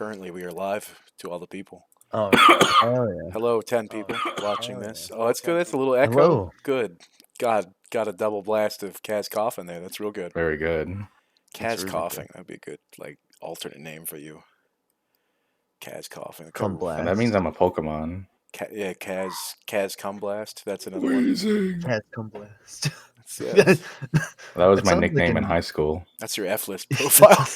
Currently, we are live to all the people. Oh, hell yeah. Hello, 10 people watching hell this. yeah. Oh, that's good. That's a little echo. Hello. Good. God, got a double blast of Kaz coughing there. That's real good. Very good. Kaz really coughing. That'd be a good, alternate name for you. Kaz coughing. Cum And blast. that means I'm a Pokemon. Yeah, Kaz cum blast. That's another one. Cat cum blast. That's That was That my sounds like nickname in an- high school. your F list profile.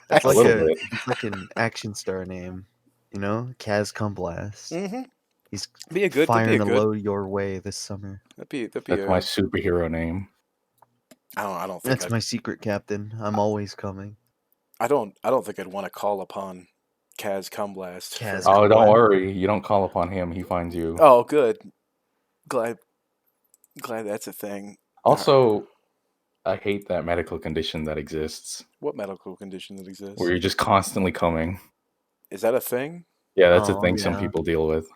That's A like little bit. it's like an action star name. You know? Kaz cum blast. Mm-hmm. He's Be a good. firing That'd a be a good. load your way this summer. That'd be That's my superhero name. I don't think That's my secret captain. I'm always coming. I don't think I'd want to call upon Kaz cum blast. Kaz Oh, cum don't blast. worry. You don't call upon him. He finds you. Oh, good. Glad that's a thing. Also, I hate that medical condition that exists What medical condition that exists? where you're just constantly coming. Is that a thing? Yeah, that's a Oh, thing some yeah. people deal with.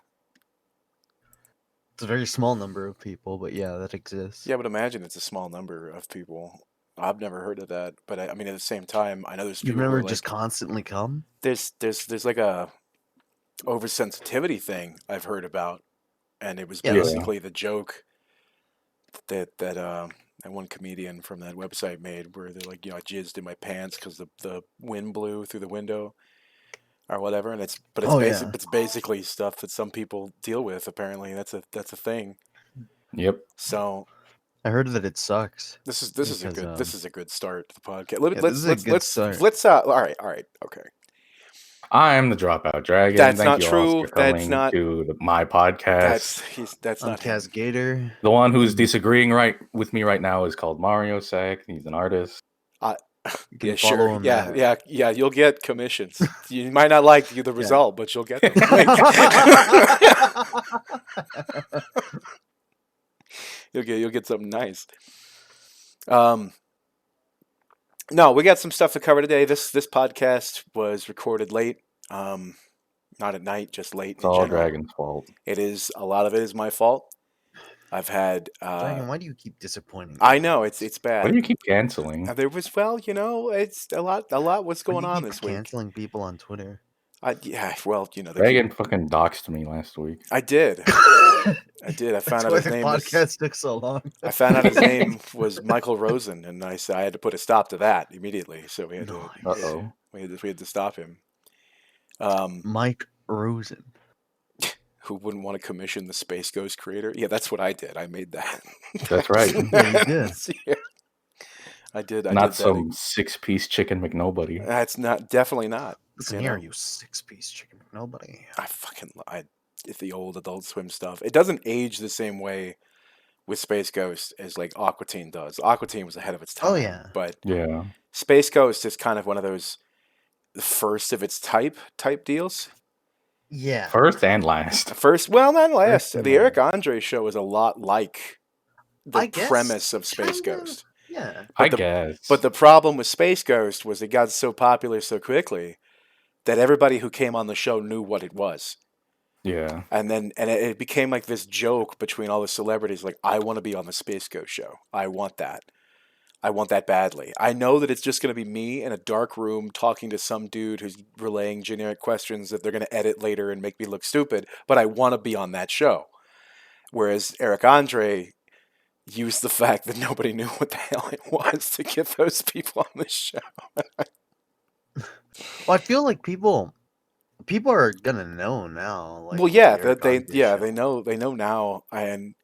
It's a very small number of people, but yeah, that exists. Yeah, but imagine it's a small number of people. I've never heard of that, but I mean, at the same time, I know there's You people who never are just constantly come? there's like a oversensitivity thing I've heard about, and it was Yeah. basically the joke that one comedian from that website made, where they're like, I jizzed in my pants because the wind blew through the window, or whatever, and it's Oh, yeah. it's basically stuff that some people deal with. Apparently, that's a thing. Yep. So I heard that it sucks. this is a Because, good this is a good start to the podcast. yeah, this is a good start. All right, okay. I am the Dropout Dragon. That's Thank not you all true. for That's coming not- to my podcast. That's I'm not him. KazGator. The one who's disagreeing with me right now is called Mariosack. He's an artist. You can Yeah, follow sure. him Yeah, there. yeah. You'll get commissions. You might not like the result, but you'll get them. You'll get something nice. No, we got some stuff to cover today. This podcast was recorded late. Not at night, just late. It's all Dragon's fault. It is. A lot of it is my fault. I've had. Dragon, why do you keep disappointing? I know it's bad. Why do you keep canceling? There was it's a lot was going on this week. Canceling people on Twitter. Dragon fucking doxed me last week. I did. I found out why his the name podcast took so long. I found out his name was Michael Rosen, and I had to put a stop to that immediately. So we had to. Uh-oh. We had to stop him. Mike Rosen. Who wouldn't want to commission the Space Ghost creator? Yeah, that's what I did. I made that. That's right. Yeah, you did. Yeah. I did. Not did some 6-piece chicken McNobody. That's definitely not. Listen here, you 6-piece chicken. Nobody. It's the old Adult Swim stuff. It doesn't age the same way with Space Ghost as like Aqua Teen does. Aqua Teen was ahead of its time. Oh, yeah. But Yeah. Space Ghost is kind of one of those first of its type deals. Yeah. First and last. First, well, not last. First and The Eric Andre show is a lot like the I guess, premise of Space kind of. Ghost. Yeah. I guess. But the problem with Space Ghost was it got so popular so quickly that everybody who came on the show knew what it was. Yeah. And it became like this joke between all the celebrities, like, I want to be on the Space Ghost show. I want that. I want that badly. I know that it's just going to be me in a dark room talking to some dude who's relaying generic questions that they're going to edit later and make me look stupid, but I want to be on that show. Whereas Eric Andre used the fact that nobody knew what the hell it was to get those people on the show. Well, I feel like people are gonna know now. Like, Well, yeah, the Eric they Andre show. they know now, and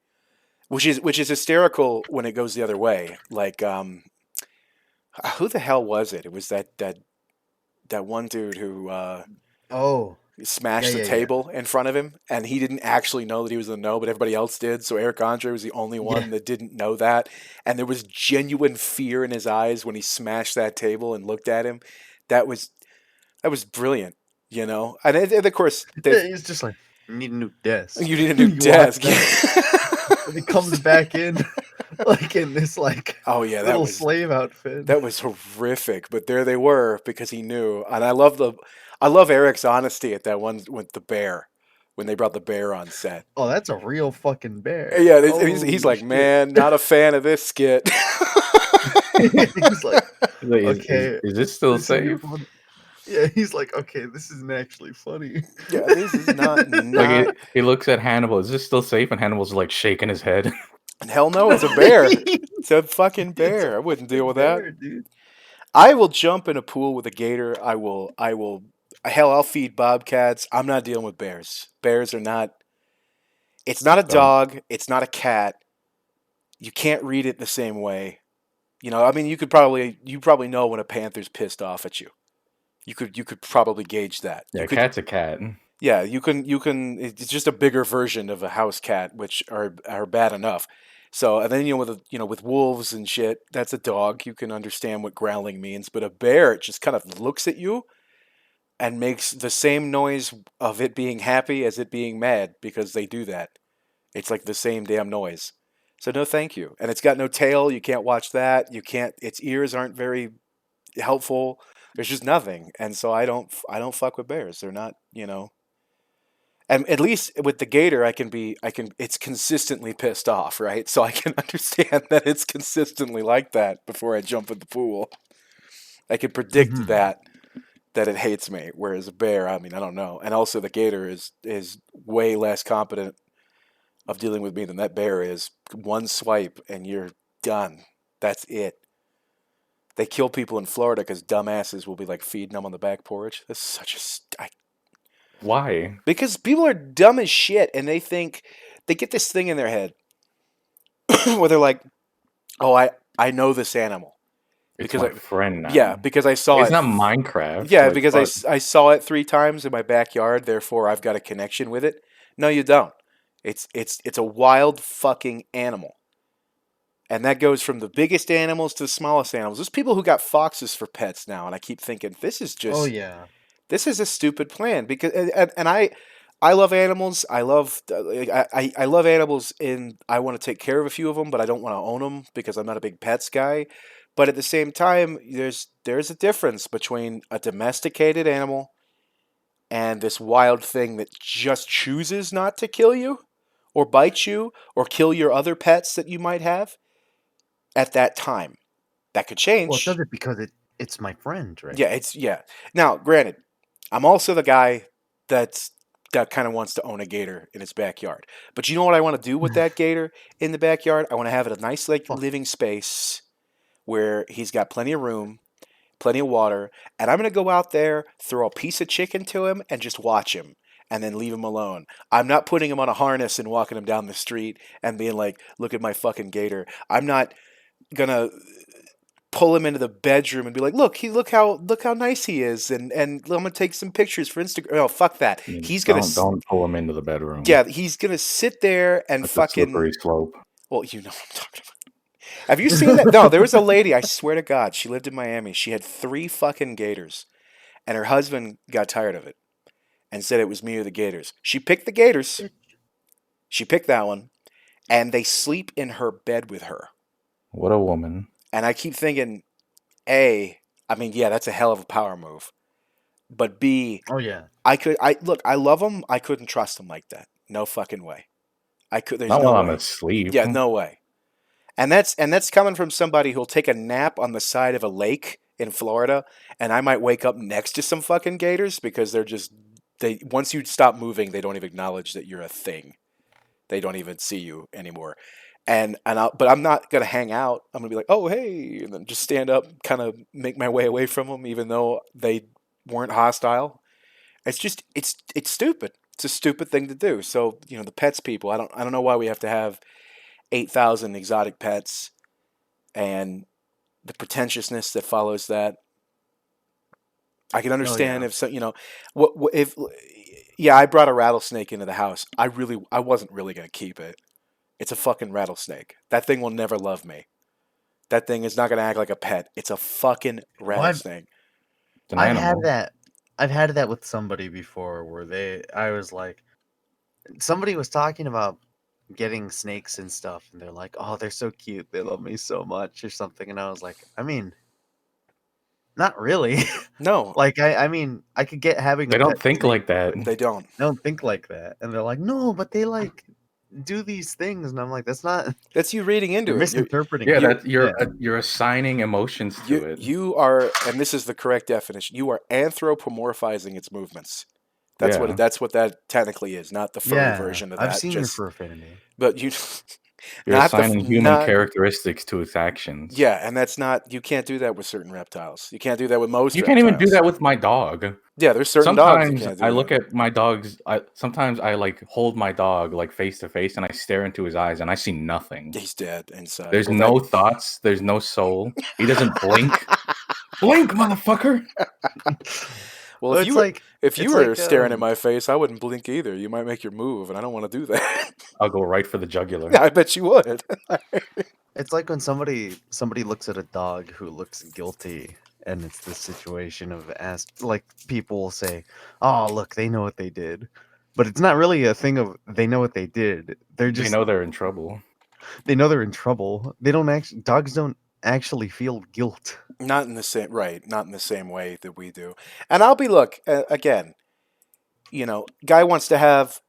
which is hysterical when it goes the other way. Like, who the hell was it? It was that one dude who Oh, smashed the yeah. table in front of him, and he didn't actually know that he was in the know, but everybody else did. So Eric Andre was the only one that didn't know that, and there was genuine fear in his eyes when he smashed that table and looked at him. That was brilliant, you know. And of course, he's just like, you need a new desk. you need a new You desk. want And he comes back in like in this Oh yeah, that little was slave outfit. that was horrific. But there they were because he knew, and I love Eric's honesty at that one with the bear when they brought the bear on set. Oh, that's a real fucking bear. Yeah, he's Holy like, shit. man, not a fan of this skit. He's like, Wait, okay, is it still this is your safe? fault. Yeah, he's like, okay, this isn't actually funny. Yeah, this is not Like he looks at Hannibal. Is this still safe? And Hannibal's like shaking his head. hell no, it's a bear. It's a fucking It's bear. a I wouldn't deal fucking with that. bear, dude. I will jump in a pool with a gator. I will hell, I'll feed bobcats. I'm not dealing with bears. Bears are not it's not a Don't. dog, it's not a cat. You can't read it the same way. I mean, you probably know when a panther's pissed off at you. You could probably gauge that. Yeah, cat's a cat. Yeah, you can. It's just a bigger version of a house cat, which are bad enough. So and then with wolves and shit, that's a dog. You can understand what growling means, but a bear, it just kind of looks at you and makes the same noise of it being happy as it being mad because they do that. It's like the same damn noise. So no, thank you. And it's got no tail. You can't watch that. You can't. Its ears aren't very helpful. There's just nothing. And so I don't fuck with bears. They're not. And at least with the gator, it's consistently pissed off, right? So I can understand that it's consistently like that before I jump in the pool. I can predict that it hates me, whereas a bear, I mean, I don't know. And also the gator is way less competent of dealing with me than that bear is. One swipe and you're done. That's it. They kill people in Florida because dumbasses will be like feeding them on the back porch. That's such a Why? because people are dumb as shit and they think they get this thing in their head where they're like, "Oh, I know this animal It's because my friend now. yeah, because I saw It's it. not Minecraft. Yeah, like, because fuck. I saw it 3 times in my backyard, therefore I've got a connection with it." No, you don't. It's a wild fucking animal. And that goes from the biggest animals to the smallest animals. There's people who got foxes for pets now, and I keep thinking Oh yeah. this is a stupid plan because and I love animals. I love I love animals and I want to take care of a few of them, but I don't want to own them because I'm not a big pets guy. But at the same time, there's a difference between a domesticated animal and this wild thing that just chooses not to kill you or bite you or kill your other pets that you might have at that time. That could Well, it does change. it because it's my friend, right? Yeah. Now, granted, I'm also the guy that kind of wants to own a gator in his backyard. But you know what I want to do with that gator in the backyard? I want to have it a nice like Fuck. living space where he's got plenty of room, plenty of water, and I'm going to go out there, throw a piece of chicken to him and just watch him and then leave him alone. I'm not putting him on a harness and walking him down the street and being like, "Look at my fucking gator." I'm not going to pull him into the bedroom and be like, look how nice he is, and I'm gonna take some pictures for Instagram. Oh, fuck that. He's gonna Don't pull him into the bedroom. yeah, he's gonna sit there and That's a slippery slope. well, you know what I'm talking about. Have you seen that? No, there was a lady, I swear to God, she lived in Miami. She had 3 fucking gators, and her husband got tired of it and said it was me or the gators. She picked the gators. She picked that one, and they sleep in her bed with her. What a woman. And I keep thinking, A, I mean, yeah, that's a hell of a power move. But B, Oh yeah. I love him. I couldn't trust him like that. No fucking way. There's Not no while I'm way. asleep. Yeah, no way. And that's coming from somebody who'll take a nap on the side of a lake in Florida, and I might wake up next to some fucking gators because they once you stop moving, they don't even acknowledge that you're a thing. They don't even see you anymore. But I'm not gonna hang out. I'm gonna be like, "Oh, hey," and then just stand up, kind of make my way away from them, even though they weren't hostile. It's stupid. It's a stupid thing to do. So the pets people. I don't know why we have to have 8,000 exotic pets and the pretentiousness that follows that. I can Oh understand yeah. if so, what if yeah, I brought a rattlesnake into the house. I wasn't really gonna keep it. It's a fucking rattlesnake. That thing will never love me. That thing is not gonna act like a pet. It's a fucking Well, I've rattlesnake. It's an I've had animal. that. I've had that with somebody before where I was like, somebody was talking about getting snakes and stuff, and they're like, "Oh, they're so cute. They love me so much," or something. And I was like, I mean, not really. No, Like, I mean, I could get having They a don't pet think snake. like that. they don't. I don't think like that. And they're like, no, but they like do these things, and I'm like, that's not. That's you reading into You're it. misinterpreting. Yeah, it. that Yeah. you're assigning emotions to it. You are, and this is the correct definition. You are anthropomorphizing its movements. That's Yeah. that's what that technically is, not the furry Yeah, version of I've that. seen your Just, fur affinity. but you, You're not the assigning human not characteristics to its actions. yeah, and that's not. You can't do that with certain reptiles. You can't do that with most You can't even do reptiles. that with my dog. Yeah, there's certain dogs you Sometimes can't I do look that. at my dogs. Sometimes I like hold my dog like face to face, and I stare into his eyes, and I see nothing. He's dead inside. There's Well, no thoughts. There's no soul. He doesn't blink. Blink, motherfucker! well, Well, if you it's were like staring at my face, I wouldn't blink either. You might make your move, and I don't want to do that. I'll go right for the jugular. Yeah, I bet you would. it's like when somebody looks at a dog who looks guilty, and it's this situation of like people will say, "Oh, look, they know what they did," but it's not really a thing of they know what they did. They're They just know they're in trouble. they know they're in trouble. They don't actually dogs don't actually feel guilt. Not in the same right, not in the same way that we do. And I'll be look again. Guy wants to have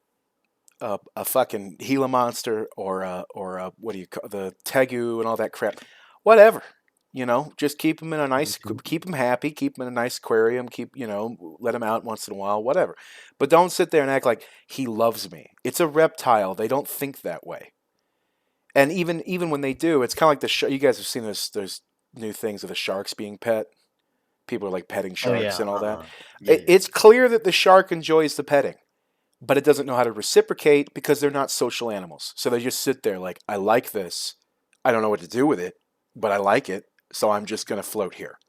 a fucking Gila monster or a what do you call the tegu and all that crap. Whatever. Just keep him in a nice, keep him happy, keep him in a nice aquarium, let him out once in a while, whatever. But don't sit there and act like he loves me. It's a reptile. They don't think that way. And even when they do, it's kind of like you guys have seen those new things of the sharks being pet. People are like petting sharks and all that. It's clear that the shark enjoys the petting, but it doesn't know how to reciprocate because they're not social animals. So they just sit there like, I like this. I don't know what to do with it, but I like it. So I'm just going to float here.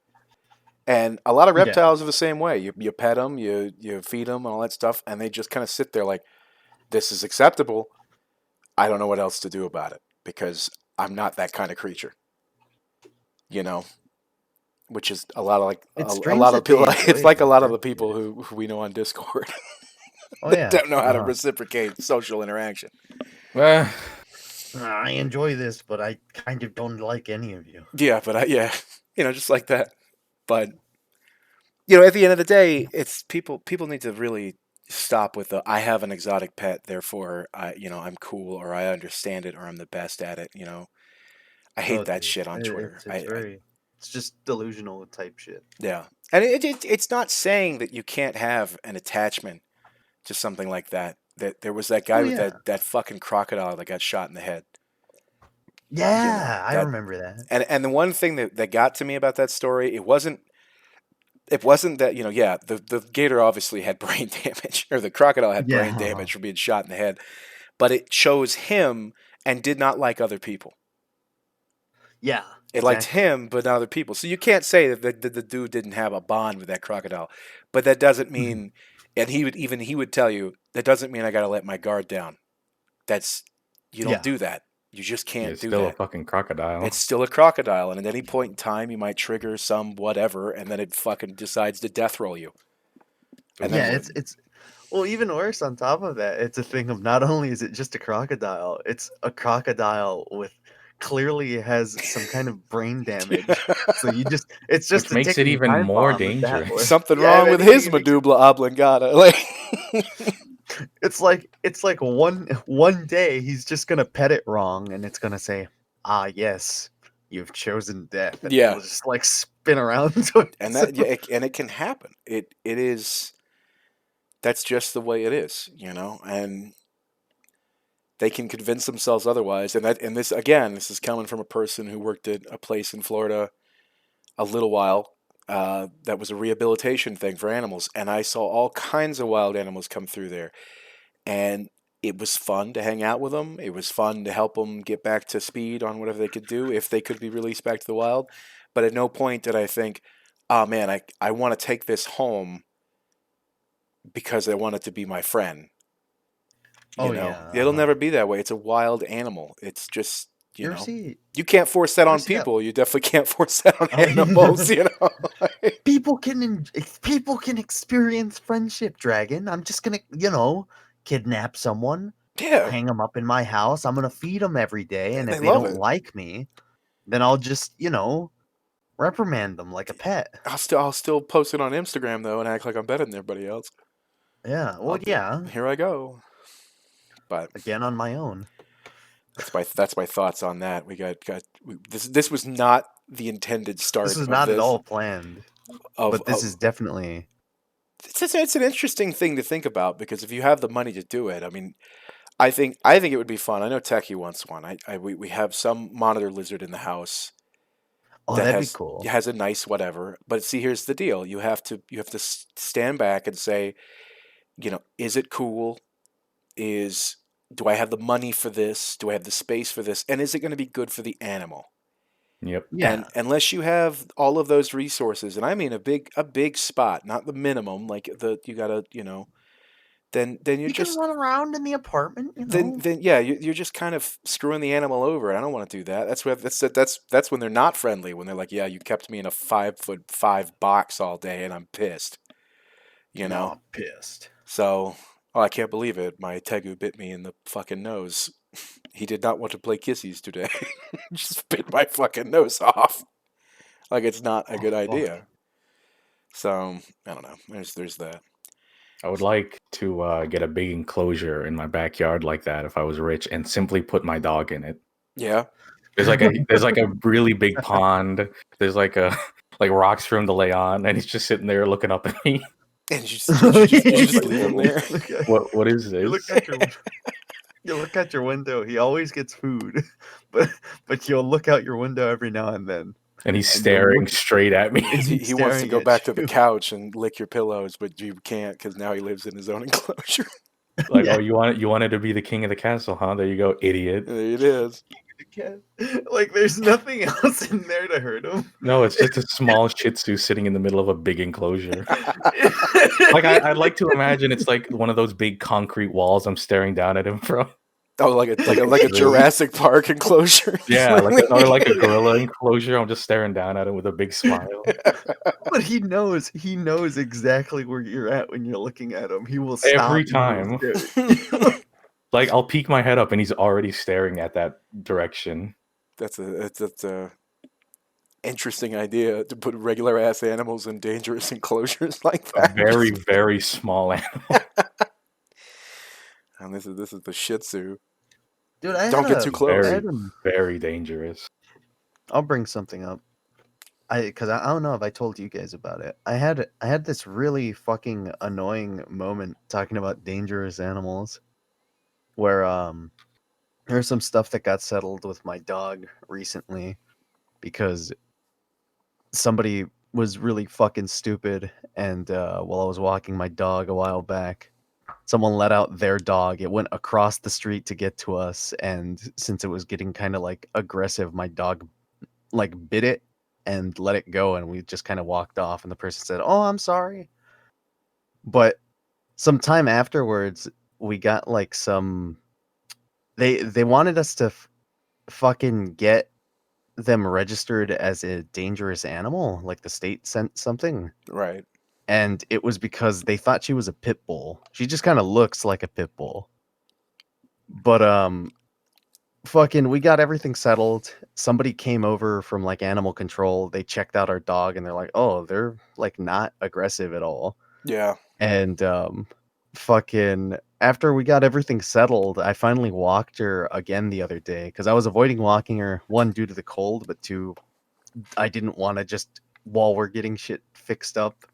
And a lot of reptiles are the same way. You pet them, you feed them, and all that stuff, and they just kind of sit there like, this is acceptable. I don't know what else to do about it because I'm not that kind of creature. Which is a lot of like a lot of people. It's like a lot of the people who we know on Discord. They don't know how to reciprocate social interaction. Well, I enjoy this, but I kind of don't like any of you. Yeah, but just like that. But at the end of the day, it's people need to really stop with the I have an exotic pet, therefore I'm cool or I understand it or I'm the best at it. I hate that shit on Twitter. It's just delusional type shit. Yeah, and it's not saying that you can't have an attachment to something like that. That there was that guy with that fucking crocodile that got shot in the head. Yeah, I remember that. And the one thing that got to me about that story, it wasn't that the gator obviously had brain damage, or the crocodile had brain damage from being shot in the head, but it chose him and did not like other people. Yeah. It liked him, but not other people. So you can't say that the dude didn't have a bond with that crocodile. But that doesn't mean, and he would tell you, that doesn't mean I got to let my guard down. You don't do that. You just can't do that. It's still a fucking crocodile. It's still a crocodile, and at any point in time, you might trigger some whatever, and then it fucking decides to death roll you. And it's well, even worse on top of that, it's a thing of not only is it just a crocodile, it's a crocodile with clearly has some kind of brain damage. So it's just which makes it even more dangerous. Something wrong with his medulla oblongata. It's like one day he's just gonna pet it wrong, and it's gonna say, "Ah, yes, you've chosen death." And it'll just like spin around to it. And and it can happen. It is. That's just the way it is, and they can convince themselves otherwise. And this is coming from a person who worked at a place in Florida a little while. That was a rehabilitation thing for animals, and I saw all kinds of wild animals come through there, and it was fun to hang out with them. It was fun to help them get back to speed on whatever they could do if they could be released back to the wild. But at no point did I think, oh man, I want to take this home because I want it to be my friend. It'll never be that way. It's a wild animal. It's just you can't force that on people. You definitely can't force that on animals. People can experience friendship, Dragon. I'm just gonna kidnap someone, hang them up in my house. I'm gonna feed them every day, and if they don't like me, then I'll just reprimand them like a pet. I'll still post it on Instagram though and act like I'm better than everybody else. Yeah, well, Here I go. But Again on my own. that's my thoughts on that. This was not the intended start This was of not at this. all planned. But this is definitely... It's an interesting thing to think about, because if you have the money to do it, I mean, I think it would be fun. I know Techie wants one. We have some monitor lizard in the house Oh, that that'd be cool. has a nice whatever. But see, here's the deal: you have to stand back and say, is it cool? Do I have the money for this? Do I have the space for this? And is it going to be good for the animal? Yep. Yeah. And unless you have all of those resources, and I mean a big spot, not the minimum, like you gotta, then you're You just can run around in the apartment, then yeah, you're just kind of screwing the animal over. I don't want to do that. That's when they're not friendly. When they're like, yeah, you kept me in a 5'5" box all day, and I'm pissed. No, I'm pissed. So, I can't believe it. My Tegu bit me in the fucking nose. He did not want to play kissies today. Just bit my fucking nose off. Like, it's not a good idea. So, I don't know. There's that. I would like to get a big enclosure in my backyard like that if I was rich, and simply put my dog in it. Yeah. There's like a really big pond. There's like rocks for him to lay on, and he's just sitting there looking up at me. And you just leave him there. What is this? You look out your window. He always gets food, but you'll look out your window every now and then. And he's staring straight at me. He wants to go back to the couch and lick your pillows, but you can't, because now he lives in his own enclosure. Like, oh, you wanted to be the king of the castle, huh? There you go, idiot. There it is. Like, there's nothing else in there to hurt him. No, it's just a small Shih Tzu sitting in the middle of a big enclosure. Like, I'd like to imagine it's like one of those big concrete walls I'm staring down at him from. Oh, like a Jurassic Park enclosure. Yeah, like a gorilla enclosure. I'm just staring down at him with a big smile. But he knows exactly where you're at when you're looking at him. He will stop every time. Like, I'll peek my head up and he's already staring at that direction. That's a interesting idea, to put regular ass animals in dangerous enclosures like that. A very, very small animal. And this is the Shih Tzu. Dude, Don't get too close. Very, very dangerous. I'll bring something up. Because I don't know if I told you guys about it. I had this really fucking annoying moment talking about dangerous animals, where there's some stuff that got settled with my dog recently, because somebody was really fucking stupid, and while I was walking my dog a while back, someone let out their dog. It went across the street to get to us, and since it was getting kind of like aggressive, my dog like bit it and let it go, and we just kind of walked off, and the person said, "Oh, I'm sorry." But sometime afterwards, we got like some... They wanted us to fucking get them registered as a dangerous animal, like the state sent something. Right. And it was because they thought she was a pit bull. She just kind of looks like a pit bull. But fucking, we got everything settled. Somebody came over from like animal control. They checked out our dog, and they're like, "Oh, they're like not aggressive at all." Yeah. And fucking, after we got everything settled, I finally walked her again the other day, because I was avoiding walking her, one, due to the cold, but two, I didn't want to just, while we're getting shit fixed up,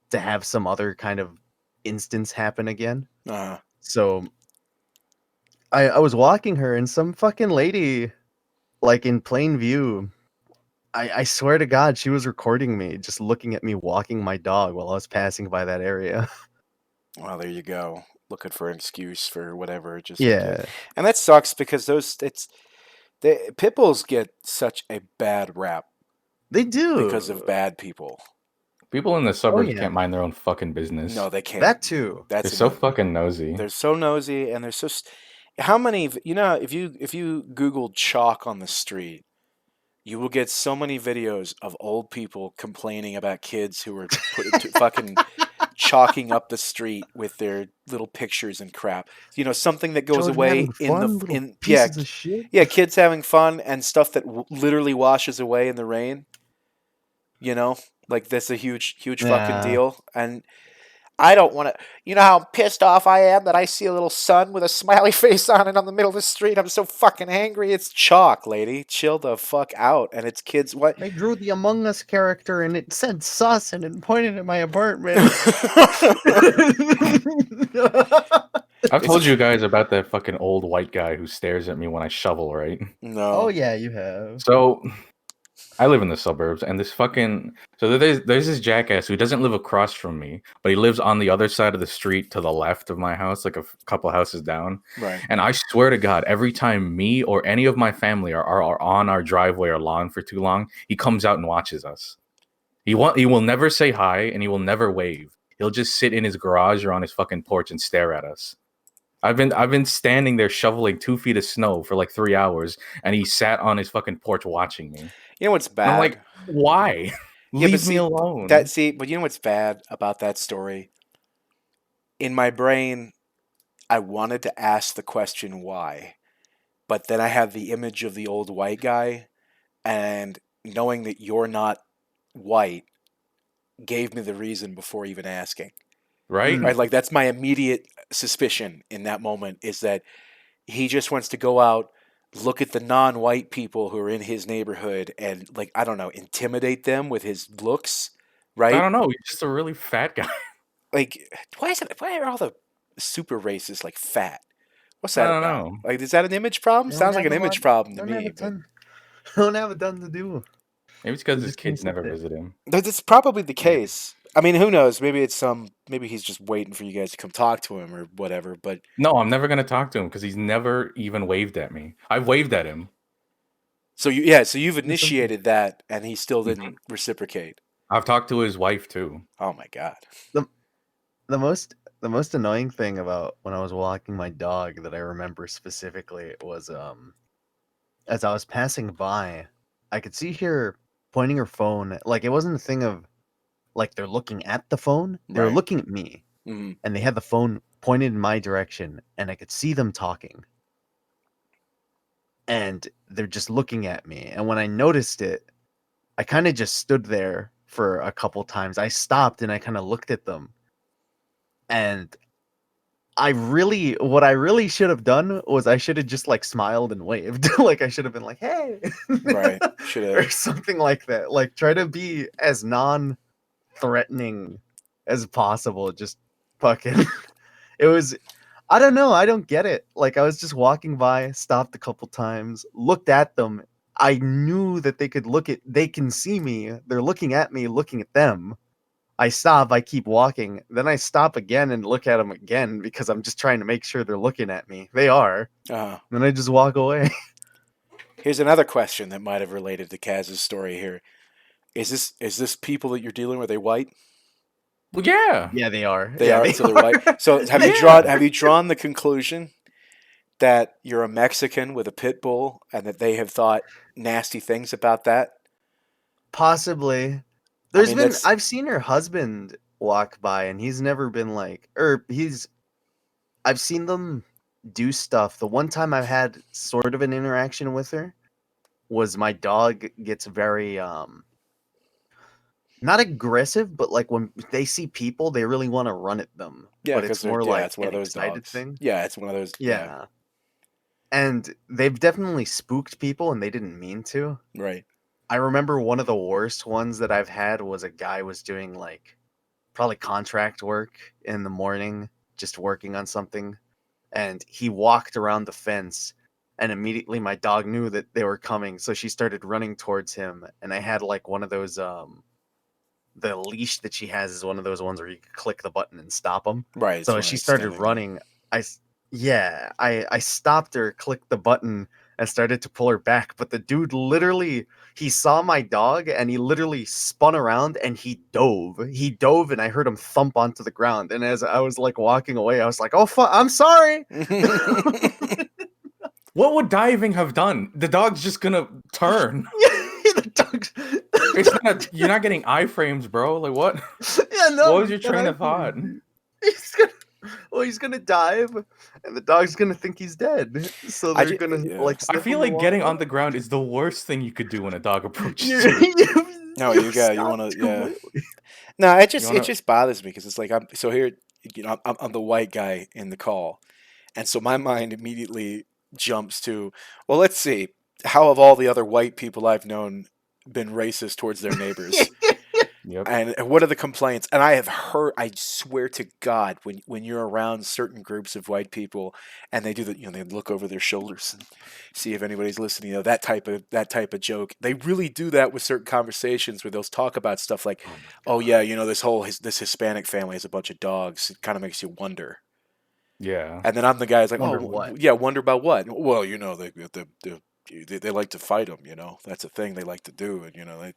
to have some other kind of instance happen again. So I was walking her, and some fucking lady, like in plain view, I swear to God, she was recording me, just looking at me walking my dog while I was passing by that area. Well, there you go. Looking for an excuse for whatever. Just Yeah. And that sucks, because pit bulls get such a bad rap. They do. Because of bad people. People in the suburbs yeah. can't mind their own fucking business. No, they can't. That too. They're so fucking nosy. They're so nosy, and they're so... How many... if you Googled chalk on the street, you will get so many videos of old people complaining about kids who are fucking chalking up the street with their little pictures and crap. Something that goes away pieces of shit. Yeah, kids having fun and stuff that literally washes away in the rain. Like, that's a huge fucking deal. And I don't want to. You know how pissed off I am that I see a little sun with a smiley face on it on the middle of the street. I'm so fucking angry. It's chalk, lady. Chill the fuck out. And it's kids. What? I drew the Among Us character and it said sus and it pointed at my apartment. I've told you guys about that fucking old white guy who stares at me when I shovel, right? No. Oh yeah, you have. So I live in the suburbs, and this fucking there's this jackass who doesn't live across from me, but he lives on the other side of the street to the left of my house, like a couple houses down. Right. And I swear to God, every time me or any of my family are on our driveway or lawn for too long, he comes out and watches us. He will never say hi, and he will never wave. He'll just sit in his garage or on his fucking porch and stare at us. I've been standing there shoveling 2 feet of snow for like 3 hours, and he sat on his fucking porch watching me. You know what's bad? And I'm like, why? Yeah, Leave me alone. But you know what's bad about that story? In my brain, I wanted to ask the question why, but then I have the image of the old white guy, and knowing that you're not white gave me the reason before even asking. Right? Right? Like, that's my immediate suspicion in that moment, is that he just wants to go out, look at the non-white people who are in his neighborhood and, like, I don't know, intimidate them with his looks, right? I don't know. He's just a really fat guy. Like, why are all the super racists, like, fat? What's that I don't about? know. Like, is that an image problem? Don't Sounds like have an a image lot- problem to Don't me. have a But ton. Don't have a ton to do. Maybe it's because He his just kids thinks never that- visit him. that's probably the case. I mean, who knows? Maybe maybe he's just waiting for you guys to come talk to him or whatever. But No, I'm never gonna talk to him because he's never even waved at me. I've waved at him. so you've initiated that, and he still didn't reciprocate. I've talked to his wife too. Oh my god! The most annoying thing about when I was walking my dog that I remember specifically was as I was passing by, I could see her pointing her phone. Like, it wasn't a thing of like they're looking at the phone. They were Right. looking at me, Mhm. and they had the phone pointed in my direction, and I could see them talking. And they're just looking at me. And when I noticed it, I kind of just stood there for a couple times. I stopped and I kind of looked at them. And what I really should have done was I should have just like smiled and waved. Like, I should have been like, hey. Right? Should Or have. something like that. Like, try to be as non-threatening as possible. Just fucking. It was. I don't know. I don't get it. Like, I was just walking by, stopped a couple times, looked at them. I knew that they can see me. They're looking at me, looking at them. I stop, I keep walking. Then I stop again and look at them again because I'm just trying to make sure they're looking at me. They are. Then I just walk away. Here's another question that might have related to Kaz's story here. Is this people that you're dealing with? Are they white? Well, yeah. Yeah, they are. They Yeah, are. So they're white. So have you drawn the conclusion that you're a Mexican with a pit bull and that they have thought nasty things about that? Possibly. I've seen her husband walk by and he's never been like, I've seen them do stuff. The one time I've had sort of an interaction with her was my dog gets very, not aggressive, but like when they see people, they really want to run at them. Yeah, but it's more like it's one of an those excited dogs. thing. Yeah, it's one of those. Yeah. And they've definitely spooked people and they didn't mean to. Right. I remember one of the worst ones that I've had was a guy was doing like probably contract work in the morning, just working on something. And he walked around the fence and immediately my dog knew that they were coming. So she started running towards him. And I had like one of those, the leash that she has is one of those ones where you can click the button and stop them. Right. So as she started running, I stopped her, clicked the button, and started to pull her back. But the dude literally, he saw my dog and he literally spun around and he dove. He dove and I heard him thump onto the ground. And as I was like walking away, I was like, oh, I'm sorry. What would diving have done? The dog's just gonna turn. The dog's... You're not getting iframes, bro. Like what? Yeah, no. What was your train of thought? He's gonna dive, and the dog's gonna think he's dead. So they're gonna like. I feel like getting on the ground is the worst thing you could do when a dog approaches you. No, You you stopped want to, yeah. completely. No, You it wanna? just bothers me because it's like I'm so here. I'm the white guy in the call, and so my mind immediately jumps to, well, let's see, how have all the other white people I've known been racist towards their neighbors? Yep. And what are the complaints? And I have heard, I swear to God, when you're around certain groups of white people, and they do that, they look over their shoulders and see if anybody's listening. That type of joke. They really do that with certain conversations where they'll talk about stuff like, Oh my "Oh god. yeah, this Hispanic family has a bunch of dogs." It kind of makes you wonder. Yeah. And then I'm the guy who's like, Wonder "Oh what? yeah, wonder about what?" Well, they like to fight them. That's a thing they like to do, and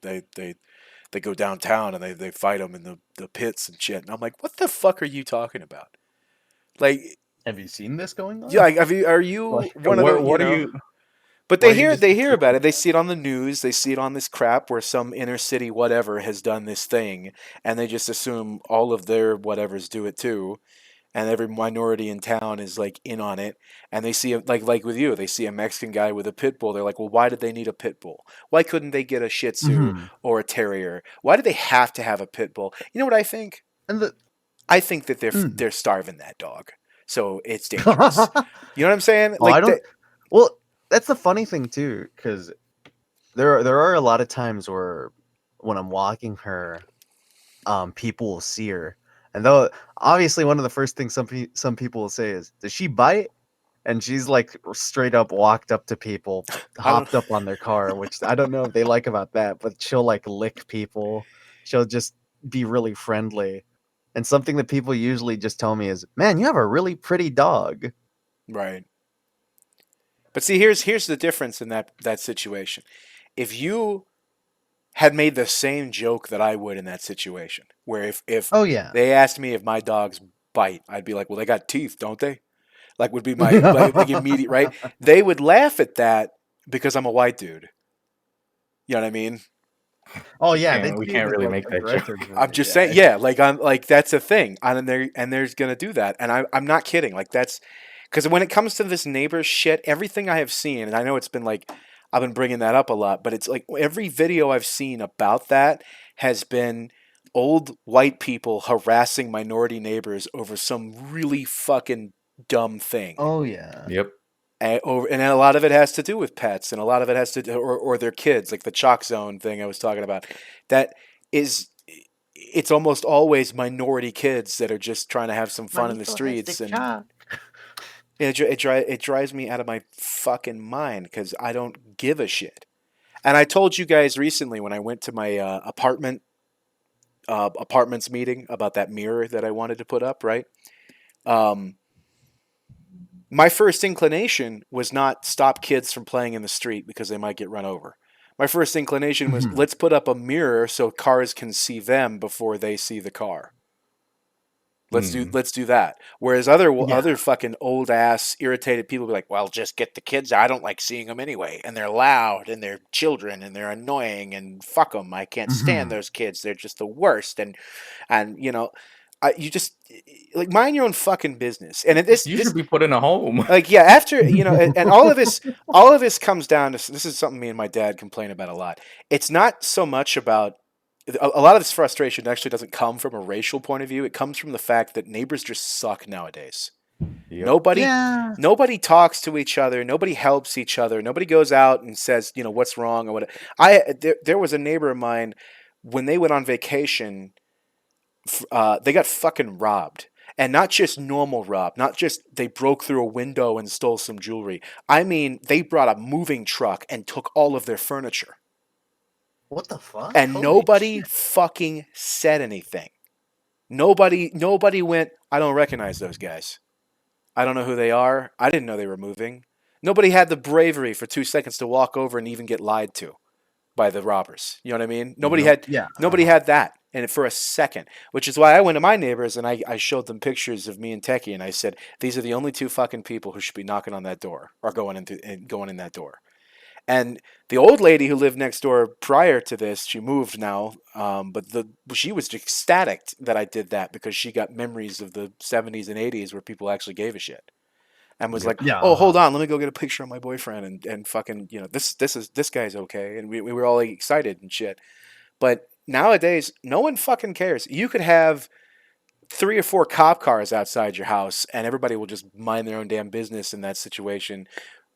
they go downtown and they fight them in the pits and shit. And I'm like, what the fuck are you talking about? Like, Have you seen this going yeah, on? are you Like, one of the, What are you? But Why are you they just hear about assuming it. They that? see it on the news. They see it on this crap where some inner city whatever has done this thing, and they just assume all of their whatevers do it too. And every minority in town is like in on it. And they see like with you, they see a Mexican guy with a pit bull. They're like, well, why did they need a pit bull? Why couldn't they get a Shih Tzu hmm or a Terrier? Why do they have to have a pit bull? You know what I think? And the I think that mm. they're starving that dog, so it's dangerous. You know what I'm saying? Oh, I Like don't. that. Well, that's the funny thing too, because there are a lot of times where when I'm walking her, people will see her, and though obviously one of the first things some people will say is, "Does she bite?" And she's like straight up walked up to people, I don't. hopped up on their car, which I don't know if they like about that, but she'll like lick people. She'll just be really friendly. And something that people usually just tell me is, "Man, you have a really pretty dog." Right. But see, here's the difference in that situation. If you had made the same joke that I would in that situation, where if Oh yeah. they asked me if my dogs bite, I'd be like, well, they got teeth, don't they? Like would be my like immediate right. They would laugh at that because I'm a white dude. You know what I mean? Oh yeah, they We see it can't as really like make that joke. I'm aggressively. just saying, Yeah. yeah, like I'm like that's a thing, and there's gonna do that, and I'm not kidding. Like that's because when it comes to this neighbor shit, everything I have seen, and I know it's been like I've been bringing that up a lot, but it's like every video I've seen about that has been old white people harassing minority neighbors over some really fucking dumb thing. Oh yeah. Yep. And a lot of it has to do with pets, and a lot of it has to do, or their kids, like the chalk zone thing I was talking about. That is, it's almost always minority kids that are just trying to have some fun in the Manito has the streets, and chalk. it drives me out of my fucking mind because I don't give a shit. And I told you guys recently when I went to my apartments meeting about that mirror that I wanted to put up, right? Um, my first inclination was not stop kids from playing in the street because they might get run over. My first inclination was Mhm. let's put up a mirror so cars can see them before they see the car. Hmm. Let's do that. Whereas other Yeah. fucking old ass irritated people be like, well, just get the kids. I don't like seeing them anyway, and they're loud, and they're children, and they're annoying, and fuck them. I can't stand Mhm. those kids. They're just the worst. And you just like mind your own fucking business. And You should be put in a home. like yeah, after and all of this comes down to this is something me and my dad complain about a lot. It's not so much about a lot of this frustration actually doesn't come from a racial point of view. It comes from the fact that neighbors just suck nowadays. Yep. Nobody Yeah. nobody talks to each other. Nobody helps each other. Nobody goes out and says, what's wrong or what. There was a neighbor of mine when they went on vacation, they got fucking robbed. And not just normal rob, not just they broke through a window and stole some jewelry. I mean, they brought a moving truck and took all of their furniture. What the fuck? And Holy nobody shit. fucking said anything. Nobody went, I don't recognize those guys. I don't know who they are. I didn't know they were moving. Nobody had the bravery for 2 seconds to walk over and even get lied to by the robbers. You know what I mean? Nope. Yeah. Nobody had that. And for a second, which is why I went to my neighbors and I showed them pictures of me and Techie and I said, these are the only two fucking people who should be knocking on that door or going in that door. And the old lady who lived next door prior to this, she moved now, she was ecstatic that I did that because she got memories of the 70s and 80s where people actually gave a shit and was Yep. like, Yeah. "Oh, hold on, let me go get a picture of my boyfriend and fucking this guy's okay." And we were all like, excited and shit. But nowadays, no one fucking cares. You could have 3 or 4 cop cars outside your house, and everybody will just mind their own damn business in that situation.